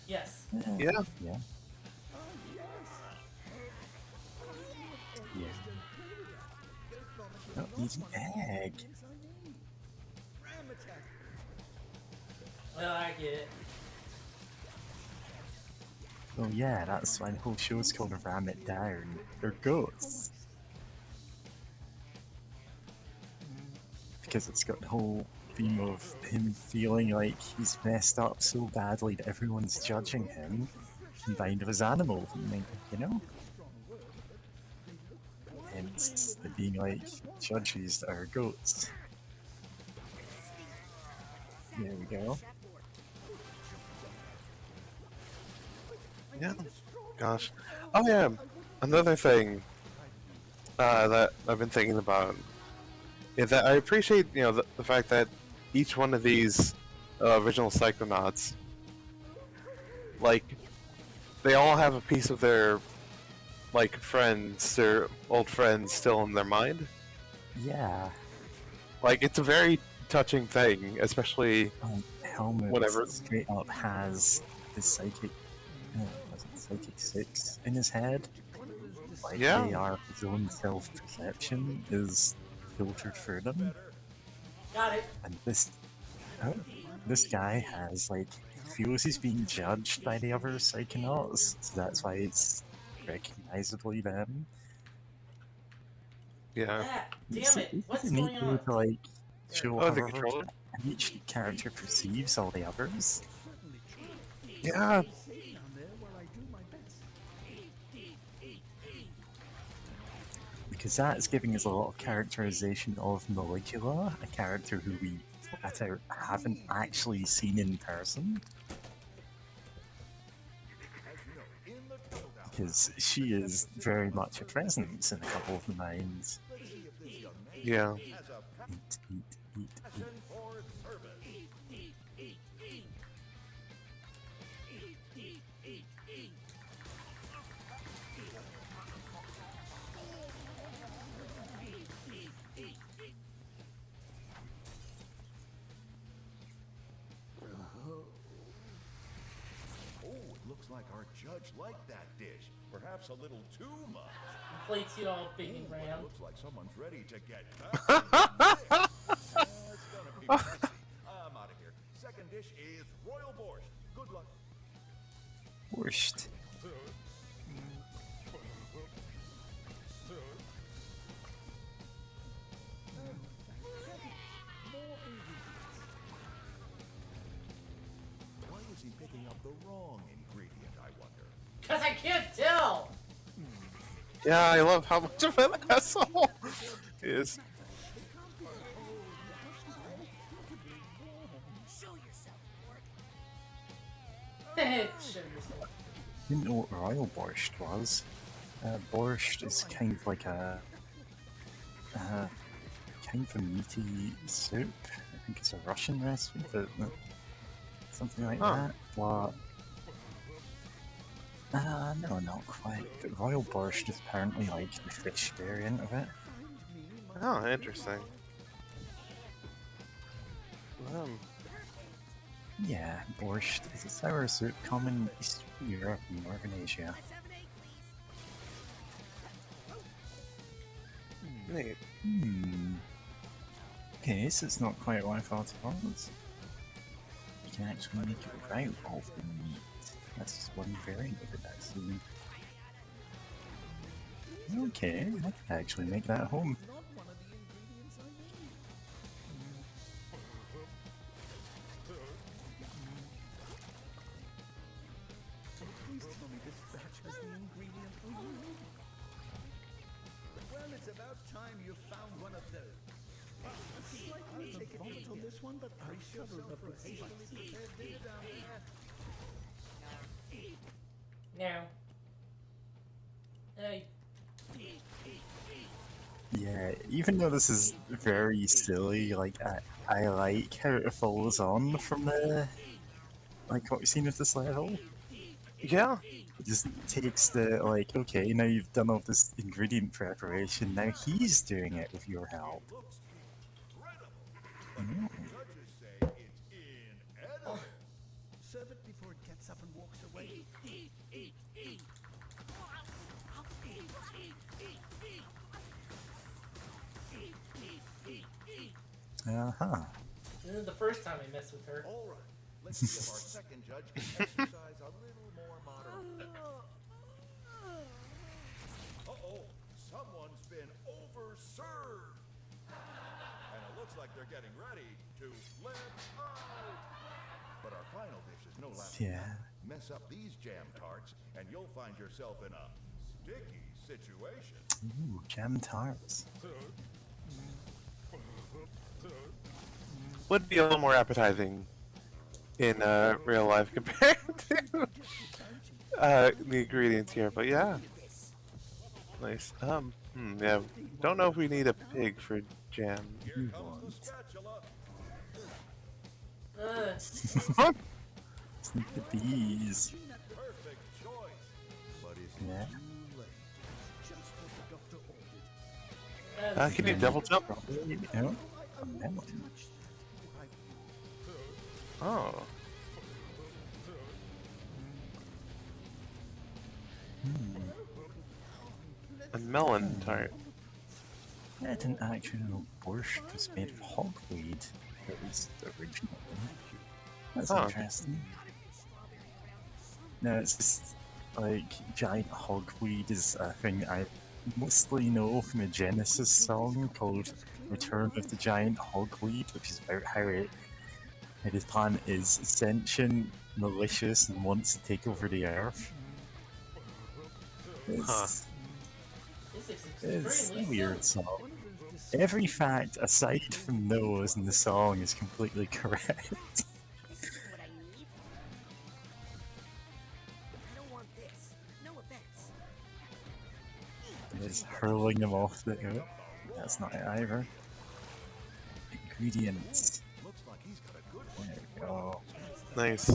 Yes. Yeah. Yeah. Yeah. Oh, he's an egg. Well, I get it. Oh yeah, that's why the whole show's called Ram It Down. They're ghosts. because it's got the whole theme of him feeling like he's messed up so badly that everyone's judging him combined with his animal, you know? Hence, it being like judges are goats. There we go. Yeah. Gosh. Oh yeah. Another thing that I've been thinking about is that I appreciate, you know, the fact that each one of these original psychonauts, like, they all have a piece of their, like, friends, their old friends still in their mind. Yeah. Like, it's a very touching thing, especially Helmet whenever... straight up has the psychic, was it psychic 6 in his head. Like, Yeah. they are, his own self-perception is filtered through them. Got it. And this guy has, like, feels he's being judged by the other psychonauts, so that's why it's recognizably them. Yeah. Ah, damn it! What's It's a neat going way on? to, like, show Oh, how the controller? each character perceives all the others. Yeah. Because that's giving us a lot of characterization of Maligula, a character who we flat out haven't actually seen in person. Because she is very much a presence in a couple of the minds. Yeah. Eat. Looks like our judge liked that dish. Perhaps a little too much. The plate's you all big and round. Looks like someone's ready to get back. It's gonna be messy. I'm out of here. Second dish is royal borscht. Good luck. Borscht. Why is he picking up the wrong ingredient, I wonder? Cause I can't tell! Yeah, I love how much of an asshole he is. Show yourself. Didn't know what royal borscht was. Borscht is kind of like a kind of a meaty soup. I think it's a Russian recipe, but something like that. But no, not quite. But royal borscht is apparently like the fish variant of it. Oh, interesting. Yeah, borscht is a sour soup common in Eastern Europe and Northern Asia. Neat. Okay, so it's not quite what I thought it was. You can actually make it right of the meat. That's just one variant of it, actually. Okay, I can actually make that at home. Please tell me this batch has the ingredient we need. Well, it's about time you found one of those. Slightly take it easy on this one, but I covered up with hastily prepared dinner down there. Now. Hey. Yeah, even though this is very silly, like, I like how it follows on from like, what we've seen with this level. Yeah. It just takes the, like, okay, now you've done all this ingredient preparation, now he's doing it with your help. Serve it before it gets up and walks away. Uh-huh. This is the first time I messed with her. All right, let's see if our second judge can exercise a little more moderation. Uh-oh, someone's been overserved. And it looks looks like they're getting ready to flip out. But our final dish is no less. Yeah. Mess up these jam tarts, and you'll find yourself in a sticky situation. Ooh, jam tarts. Would be a little more appetizing in real life compared to the ingredients here, but yeah. Nice. Yeah. Don't know if we need a pig for jam. Sneak the bees. Yeah. Can you double jump? No. A melon. Oh. A melon tart. I didn't actually know borscht was made of hogweed. It was the original one. That's interesting. No, it's just like giant hogweed is a thing I mostly know from a Genesis song called Return of the Giant Hogweed, which is about how this planet is sentient, malicious, and wants to take over the Earth. It's a weird song. Every fact aside from those in the song is completely correct. It's hurling them off the... Oh, that's not it either. Ingredients. There we go. Nice.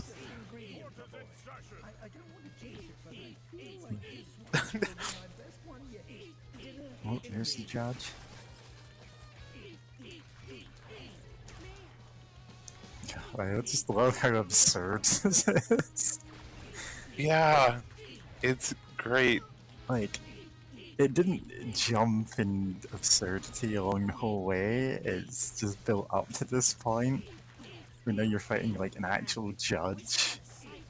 Oh, there's the judge. God, I just love how absurd this is. Yeah, it's great. Like, it didn't jump in absurdity along the whole way, it's just built up to this point. Where now you're fighting like an actual judge.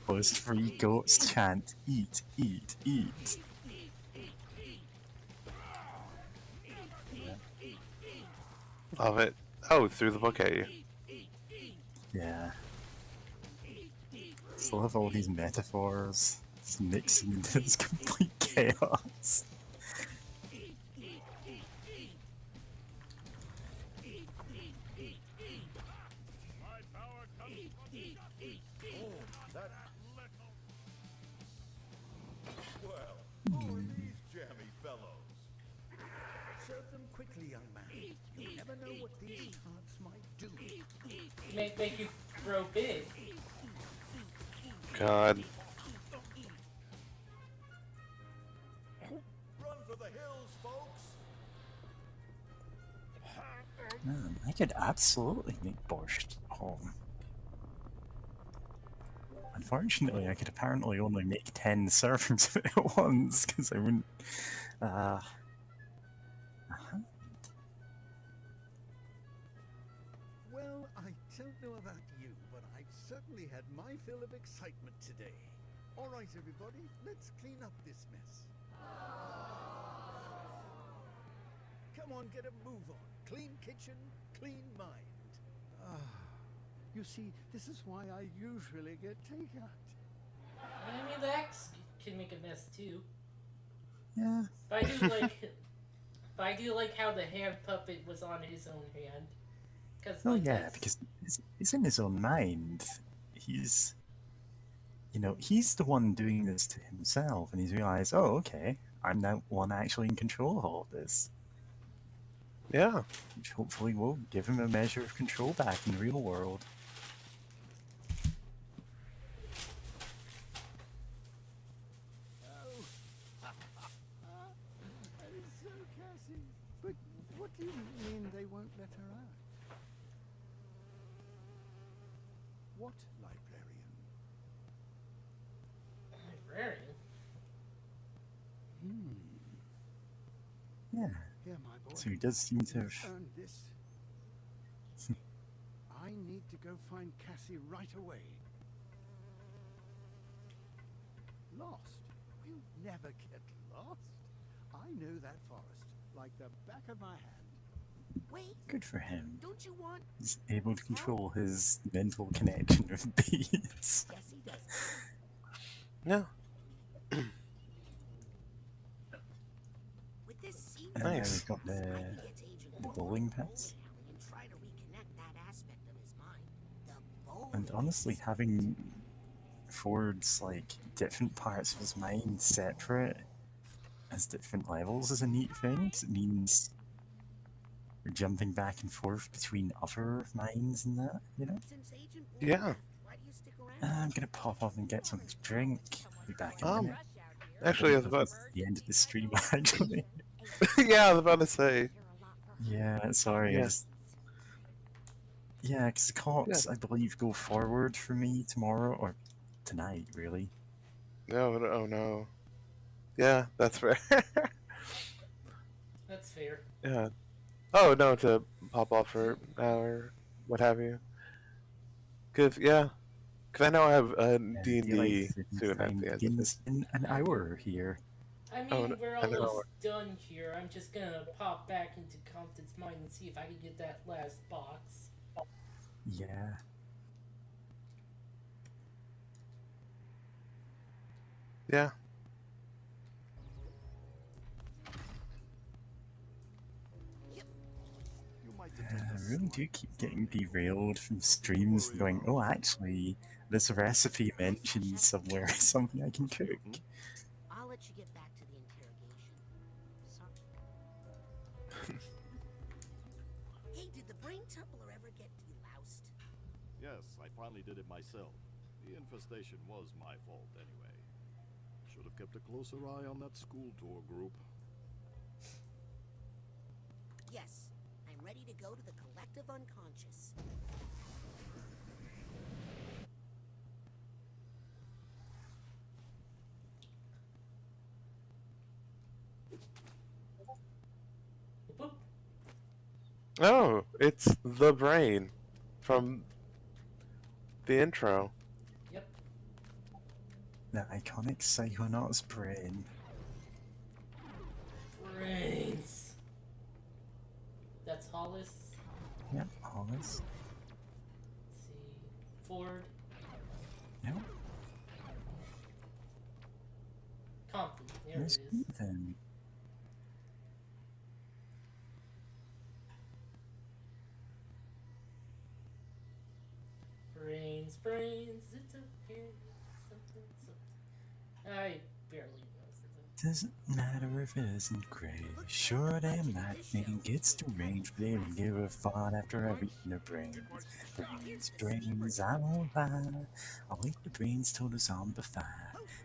Those 3 goats chant, eat, eat, eat. Love it. Oh, threw the book at you. Yeah. Just love all these metaphors. Just mixing into this complete chaos. Well, who are these jammy fellows? Serve them quickly, young man. You never know what these tarts might do. Make you grow big. God. Run for the hills, folks! Man, I could absolutely make borscht at home. Unfortunately, I could apparently only make 10 servings of it at once, because I wouldn't... Well, I don't know about you, but I've certainly had my fill of excitement today. All right, everybody, let's clean up this mess. Come on, get a move on. Clean kitchen, clean mind. You see, this is why I usually get takeout. I mean, the axe can make a mess too. Yeah. But I do like how the hand puppet was on his own hand. Oh yeah, because it's in his own mind. He's... You know, he's the one doing this to himself, and he's realized, oh, okay, I'm now one actually in control of all of this. Yeah. Which hopefully will give him a measure of control back in the real world. So Cassie, but what do you mean they won't let her out? What librarian? Librarian? Yeah. Here, my boy. So he does seem to have... Earned this. I need to go find Cassie right away. Lost? We'll never get lost. I know that forest like the back of my hand. Good for him. Don't you want? He's able to control his mental connection with bees. Yes, he does. Yeah. With this scene, And now Nice. we've got the bowling pits. and try to reconnect that aspect of his mind. The bowling. And honestly, having Ford's like different parts of his mind separate as different levels is a neat thing. 'Cause it means we're jumping back and forth between other minds and that, you know? Yeah. Why do you stick around? I'm gonna pop off and get something to drink. Be back in a minute. Actually, I was about. The end of the stream, actually. Yeah, I was about to say. Yeah, sorry. Yeah. Yeah, because the clocks, I believe, go forward for me tomorrow, or tonight, really. No, oh no. Yeah, that's fair. That's fair. Yeah. Oh no, to pop off for an hour, what have you. Cause I know I have D&D soon at the end of it. Begins in an hour here. I mean, Oh, no, we're I know. almost done here. I'm just gonna pop back into Compton's mind and see if I can get that last box. Yeah. Yeah. I really do keep getting derailed from streams and going, oh, actually, this recipe mentions somewhere something I can cook. I'll let you get back to the interrogation. Sorry. Hey, did the brain tumbler ever get deloused? Yes, I finally did it myself. The infestation was my fault anyway. Should have kept a closer eye on that school tour group. Yes, I'm ready to go to the collective unconscious. Oh, it's the brain from the intro. Yep. The iconic psychonauts brain. Brains. That's Hollis. Yep, Hollis. Let's see. Ford. Yep. Compton. There Where's it is. Ethan? Brains, brains, it's okay. Something. I barely know. Doesn't matter if it isn't gray. Sure damn lightning gets deranged, but they don't give a thought after I've eaten their brains. Brains, I won't lie. I'll eat the brains till the zombified.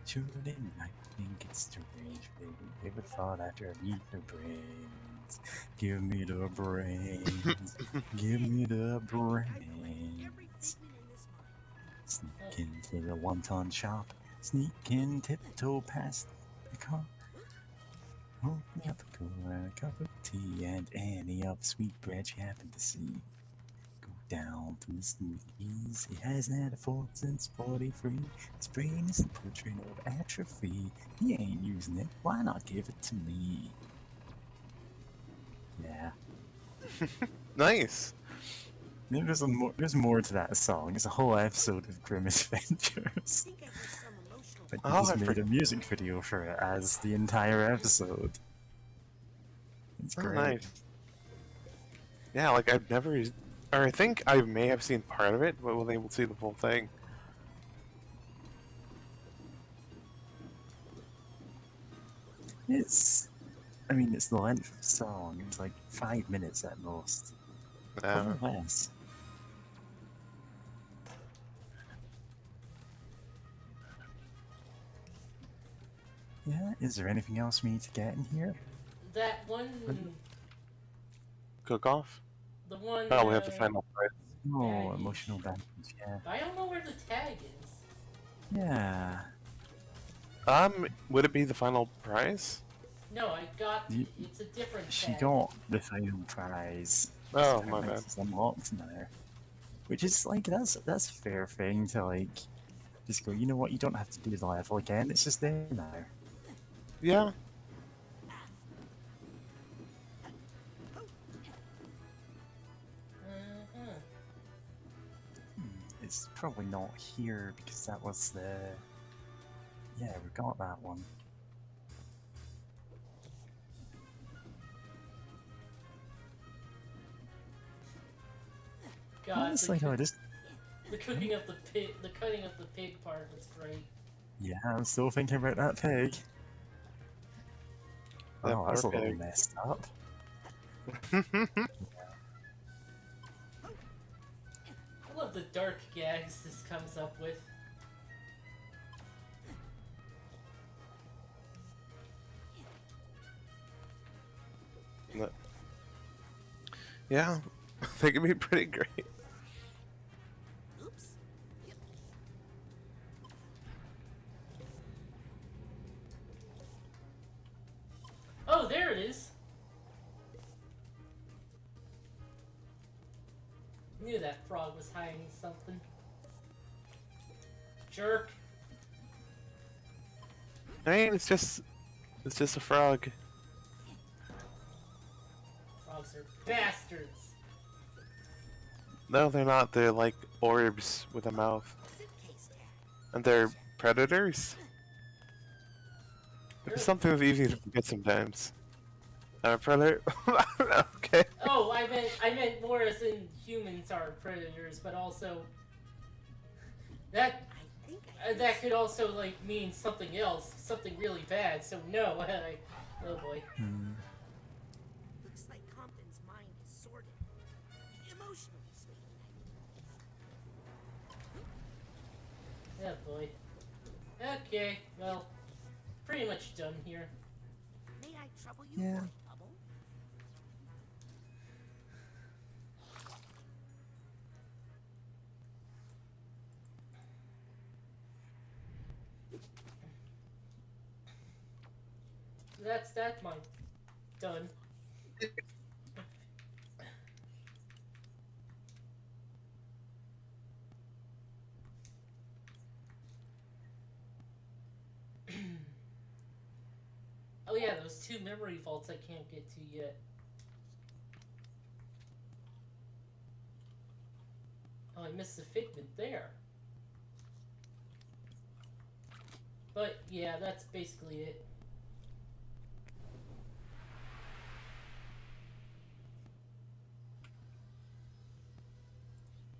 Sure damn lightning gets deranged, but they don't give a thought after I've eaten their brains. Give me the brains. Give me the brains. Sneak into the wonton shop. Sneak in, tiptoe past the car. Open up a cooler, a cup of tea, and any of the sweet bread you happen to see. Go down to Mr. McGee's. He hasn't had a fork since 43. His brain is a portrait of atrophy. He ain't using it. Why not give it to me? Yeah. Nice. There's more to that song. It's a whole episode of Grim Adventures. But he just made a music video for it as the entire episode. It's Oh, great. nice. Yeah, like I've never, or I think I may have seen part of it, but wasn't able to see the full thing. It's the length of the song. It's like 5 minutes at most. Probably less. Yeah, is there anything else we need to get in here? That one. Cook off? The one. Oh, we have to find out price. Oh, emotional damage, yeah. I don't know where the tag is. Yeah. Would it be the final prize? No, I got. You- It's a different She tag. got the final prize. Oh, So my that bad. makes us unlocked now. Which is like, that's a fair thing to like, just go, you know what, you don't have to do the level again, it's just there now. Yeah. it's probably not here because that was the... Yeah, we got that one. God, Honestly, no, the cooking of the pig, the cutting of the pig part was great. Yeah, I'm still thinking about that pig. That Oh, that's a poor little pig. messed up. I love the dark gags this comes up with. No. Yeah, they can be pretty great. Oops. Oh, there it is. Knew that frog was hiding something. Jerk. I mean, it's just a frog. Frogs are bastards. No, they're not. They're like orbs with a mouth. And they're predators? It's something that's easy to forget sometimes. I'm a predator? Okay. Oh, I meant more as in humans are predators, but also that could also like mean something else, something really bad. So no, oh boy. Looks like Compton's mind is sorted. Emotionally speaking, Oh boy. Okay, well, pretty much done here. May I trouble you Yeah. for a bubble? That's that mine. Done. Oh yeah, those two memory vaults I can't get to yet. Oh, I missed the figment there. But yeah, that's basically it.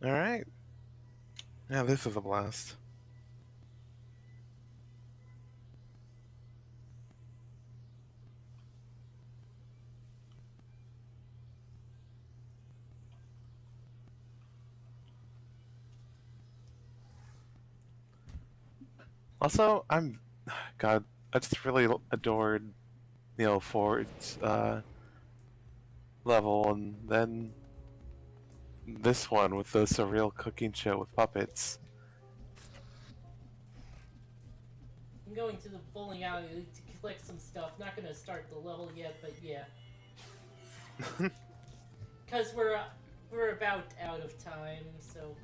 Alright. Yeah, this is a blast. Also, God, I just really adored Ford's level, and then this one with the surreal cooking show with puppets. I'm going to the bowling alley to collect some stuff. Not gonna start the level yet, but yeah. Cause we're about out of time, so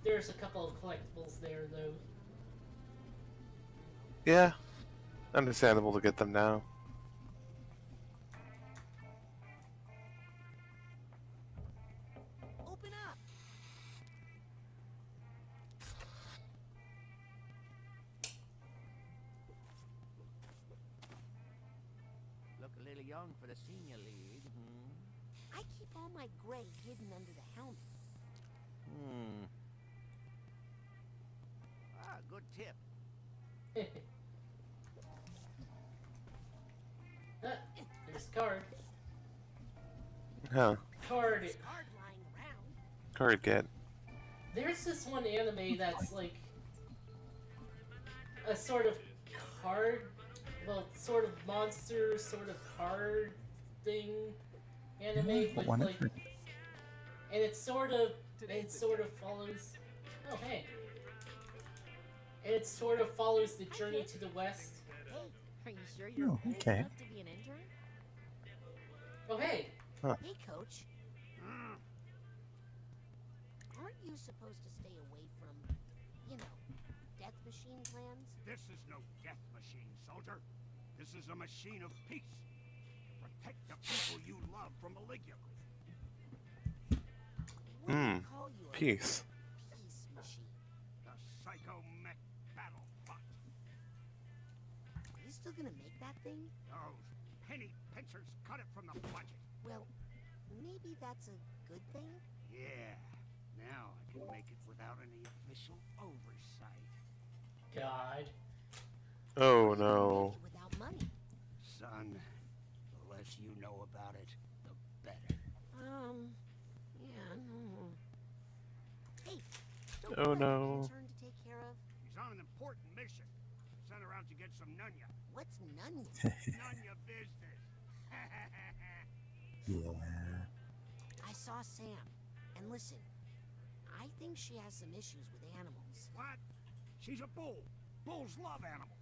there's a couple of collectibles there though. Yeah, understandable to get them now. Open up. Look a little young for the senior league, I keep all my gray hidden under the helmet. Ah, good tip. There's card. Huh. Card. Card lying around. Card get. There's this one anime that's like a sort of card, well, sort of monster, sort of card thing anime, but like, and it sort of follows. Oh hey. And it sort of follows the journey to the west. Hey, are you sure you're Oh, old okay. enough to be an intern? Oh hey. Huh. Hey, coach. Aren't you supposed to stay away from, death machine plans? This is no death machine, soldier. This is a machine of peace. To protect the people you love from Maligula. Peace. psycho mech battle bot. Are you still gonna make that thing? Those penny pinchers cut it from the budget. Well, maybe that's a good thing? Yeah. Now I can make it without any official oversight. God. Oh no. Without money. Son, the less you know about it, the better. Yeah, no. Hey, Oh no. turn to take care of? He's on an important mission. Sent around to get some nunya. What's none? Nunya business. Yeah. I saw Sam. And listen, I think she has some issues with animals. What? She's a bull. Bulls love animals.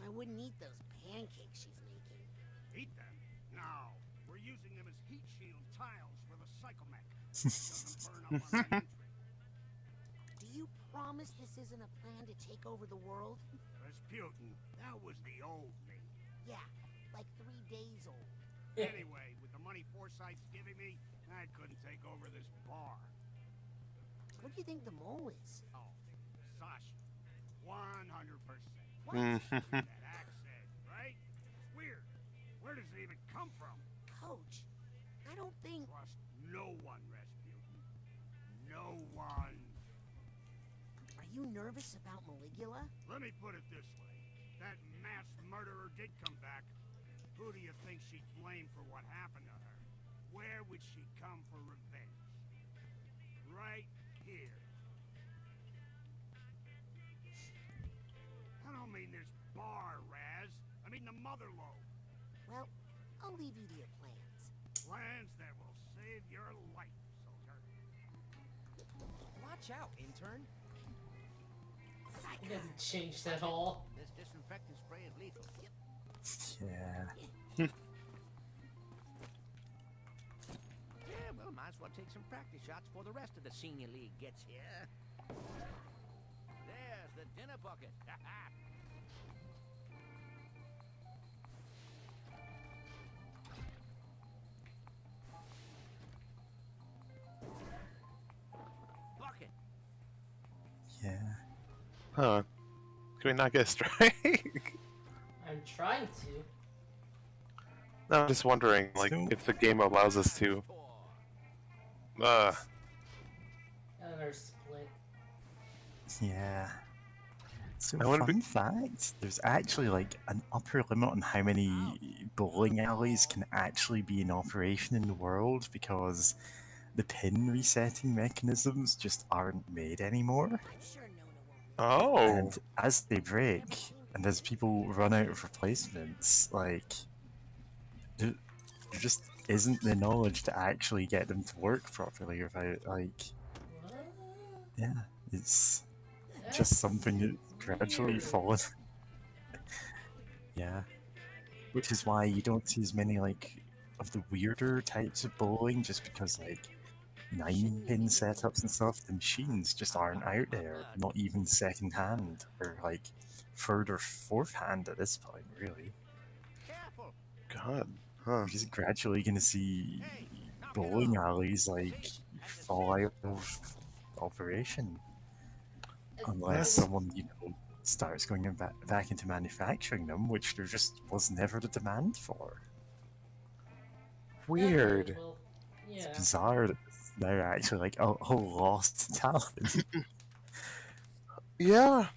I wouldn't eat those pancakes she's making. Eat them? No. We're using them as heat shield tiles for the psychomech. Doesn't burn up on that entry. Do you promise this isn't a plan to take over the world? Rasputin, that was the old me. Yeah, like 3 days old. Anyway, with the money Forsyth's giving me, I couldn't take over this bar. What do you think the mole is? Oh, Sasha. 100%. What? Mhm. That accent, right? It's weird. Where does it even come from? Coach, I don't think... Trust no one, Rasputin. No one. Are you nervous about Maligula? Let me put it this way. That mass murderer did come back. Who do you think she'd blame for what happened to her? Where would she come for revenge? Right here. I don't mean this bar, Raz. I mean the mother lode. Well, I'll leave you to your plans. Plans that will save your life, soldier. Watch out, intern. It hasn't changed at all. This disinfectant spray is lethal. Yeah. Yeah, well, might as well take some practice shots before the rest of the senior league gets here. There's the dinner bucket. Bucket. Yeah. Huh. Can we not get a strike? I'm trying to. No, I'm just wondering, like, if the game allows us to. Another split. Yeah. So I wanna fun fact, there's actually like an upper limit on how many bowling alleys can actually be in operation in the world because the pin resetting mechanisms just aren't made anymore. Oh. And as they break, and as people run out of replacements, like, there just isn't the knowledge to actually get them to work properly without, like, yeah, it's just something that gradually falls. Yeah. Which is why you don't see as many, like, of the weirder types of bowling, just because, like, 9-pin setups and stuff, the machines just aren't out there, not even second hand, or, like, third or fourth hand at this point, really. God, huh. You're just gradually gonna see bowling alleys, like, fall out of operation. Unless someone, you know, starts going back into manufacturing them, which there just was never the demand for. Weird. Well, yeah. It's bizarre that they're actually like a whole lost talent. Yeah,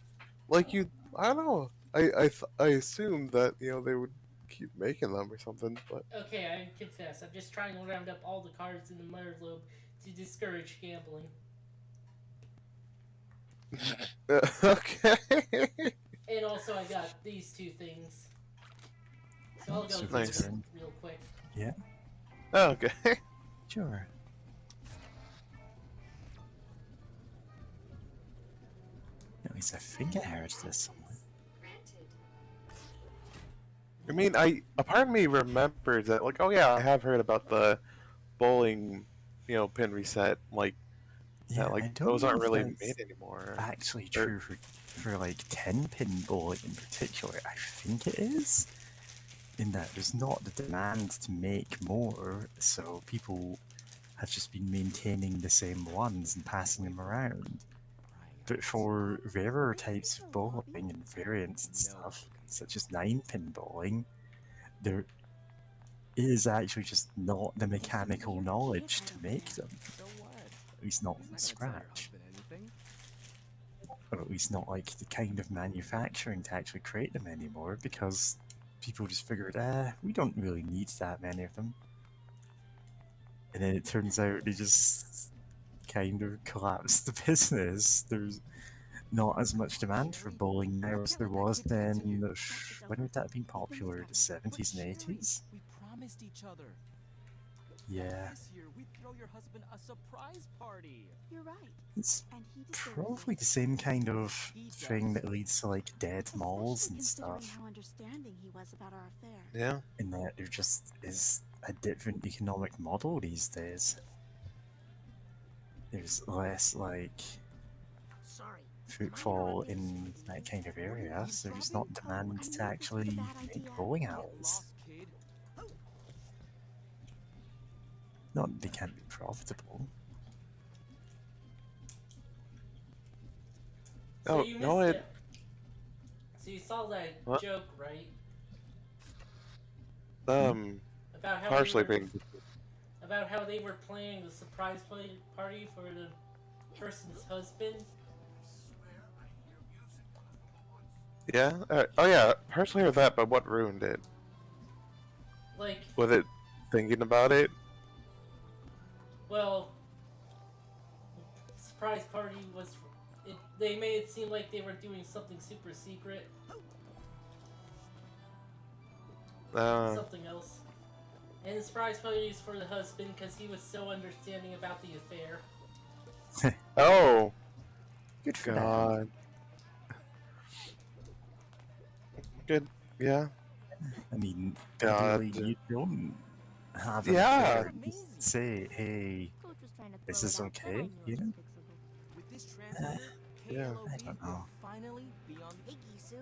like I don't know. I assumed that they would keep making them or something, but Okay, I confess. I'm just trying to round up all the cards in the mother lobe to discourage gambling. okay. And also, I got these two things. So I'll go through Nice. them real quick. Yeah. Oh, okay. Sure. At least I think I heard this somewhere. I mean, a part of me remembers that, like, oh yeah, I have heard about the bowling, pin reset, like, Yeah, like I don't those know aren't if really that's made anymore. actually true for like 10-pin bowling in particular. I think it is. In that there's not the demand to make more, so people have just been maintaining the same ones and passing them around. But for rarer types of bowling and variants and stuff, such as 9-pin bowling, there is actually just not the mechanical knowledge to make them. At least not from scratch. Or at least not like the kind of manufacturing to actually create them anymore, because people just figured, we don't really need that many of them. And then it turns out they just kind of collapsed the business. There's not as much demand for bowling now as there was then. When would that have been popular? The 70s and 80s? We promised each other. Yeah. This year we'd throw your husband a surprise party. You're right. It's probably the same kind of thing that leads to like dead malls and stuff. How understanding he was about our affair. Yeah. In that there just is a different economic model these days. There's less like footfall in that kind of area, so there's not demand to actually make bowling alleys. Not that they can't be profitable. So Oh, you no, missed it. So you saw that What? joke, right? About how partially they were, being. about how they were planning the surprise party for the person's husband. Yeah? Oh yeah, partially heard that, but what ruined it? Like, Was it thinking about it? well, surprise party was. They made it seem like they were doing something super secret. Something else. And the surprise party is for the husband because he was so understanding about the affair. Oh! Good for God. Good, yeah. I mean, God. ideally you don't have an Yeah. affair. Just say, hey, is this okay? You know? With this transmitter, Yeah, KLOB I don't will know. finally be on. Hey, Gisu.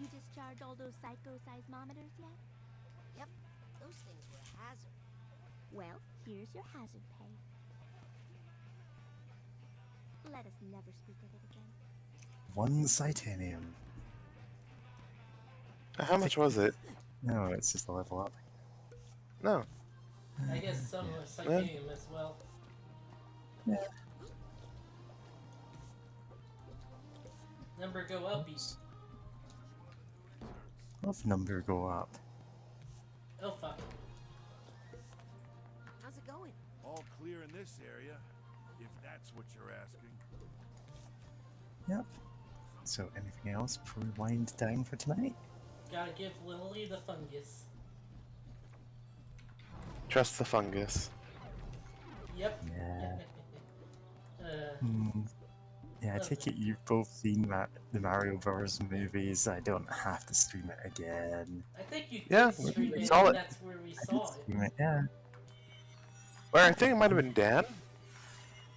You discharged all those psycho-seismometers yet? Yep, those things were a hazard. Well, here's your hazard pay. Let us never speak of it again. 1 titanium. How much was it? No, it's just a level up. No. I guess some were titanium as well. Yeah. Number go uppies. Love number go up. Oh fuck. How's it going? All clear in this area, if that's what you're asking. Yep. So anything else before we wind down for tonight? Gotta give Lily the fungus. Trust the fungus. Yep. Yeah. uh, Yeah, I take it you've both seen the Mario Bros. Movies. I don't have to stream it again. I think you did Yeah, stream we it, saw and it. that's where we saw it. Stream it, yeah. Well, I think it might have been Dan.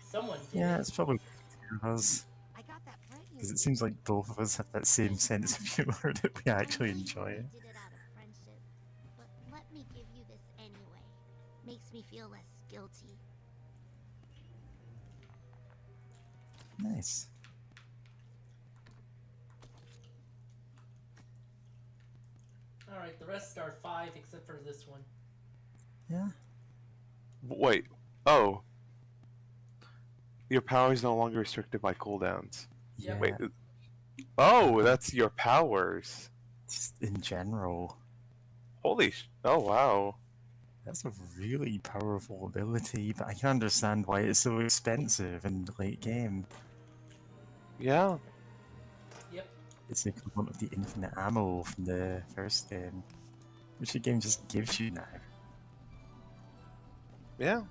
Someone did. Yeah, it's probably two of us. I got that print you Because it seems like both of us have that same sense of humor that we actually enjoy it. did it out of friendship, but let me give you this anyway. Makes me feel less guilty. Nice. Alright, the rest are 5 except for this one. Yeah. Wait. Oh. Your power is no longer restricted by cooldowns. Yeah. Wait. Oh, that's your powers. Just in general. Holy oh, wow. That's a really powerful ability, but I can understand why it's so expensive in the late game. Yeah. Yep. It's the equivalent of the infinite ammo from the first game, which the game just gives you now. Yeah.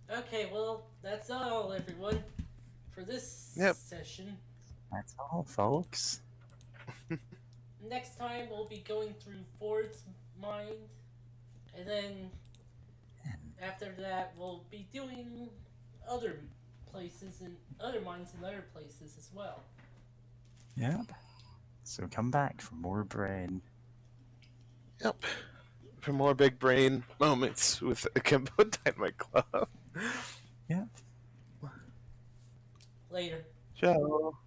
Okay, well, that's all, everyone, for this session. That's all, folks. Next time, we'll be going through Ford's mind, and then after that, we'll be doing other places and other mines in other places as well. Yep. So come back for more brain. Yep. for more big brain moments with Akimbo Dynamite Club. Yeah. Later. Ciao.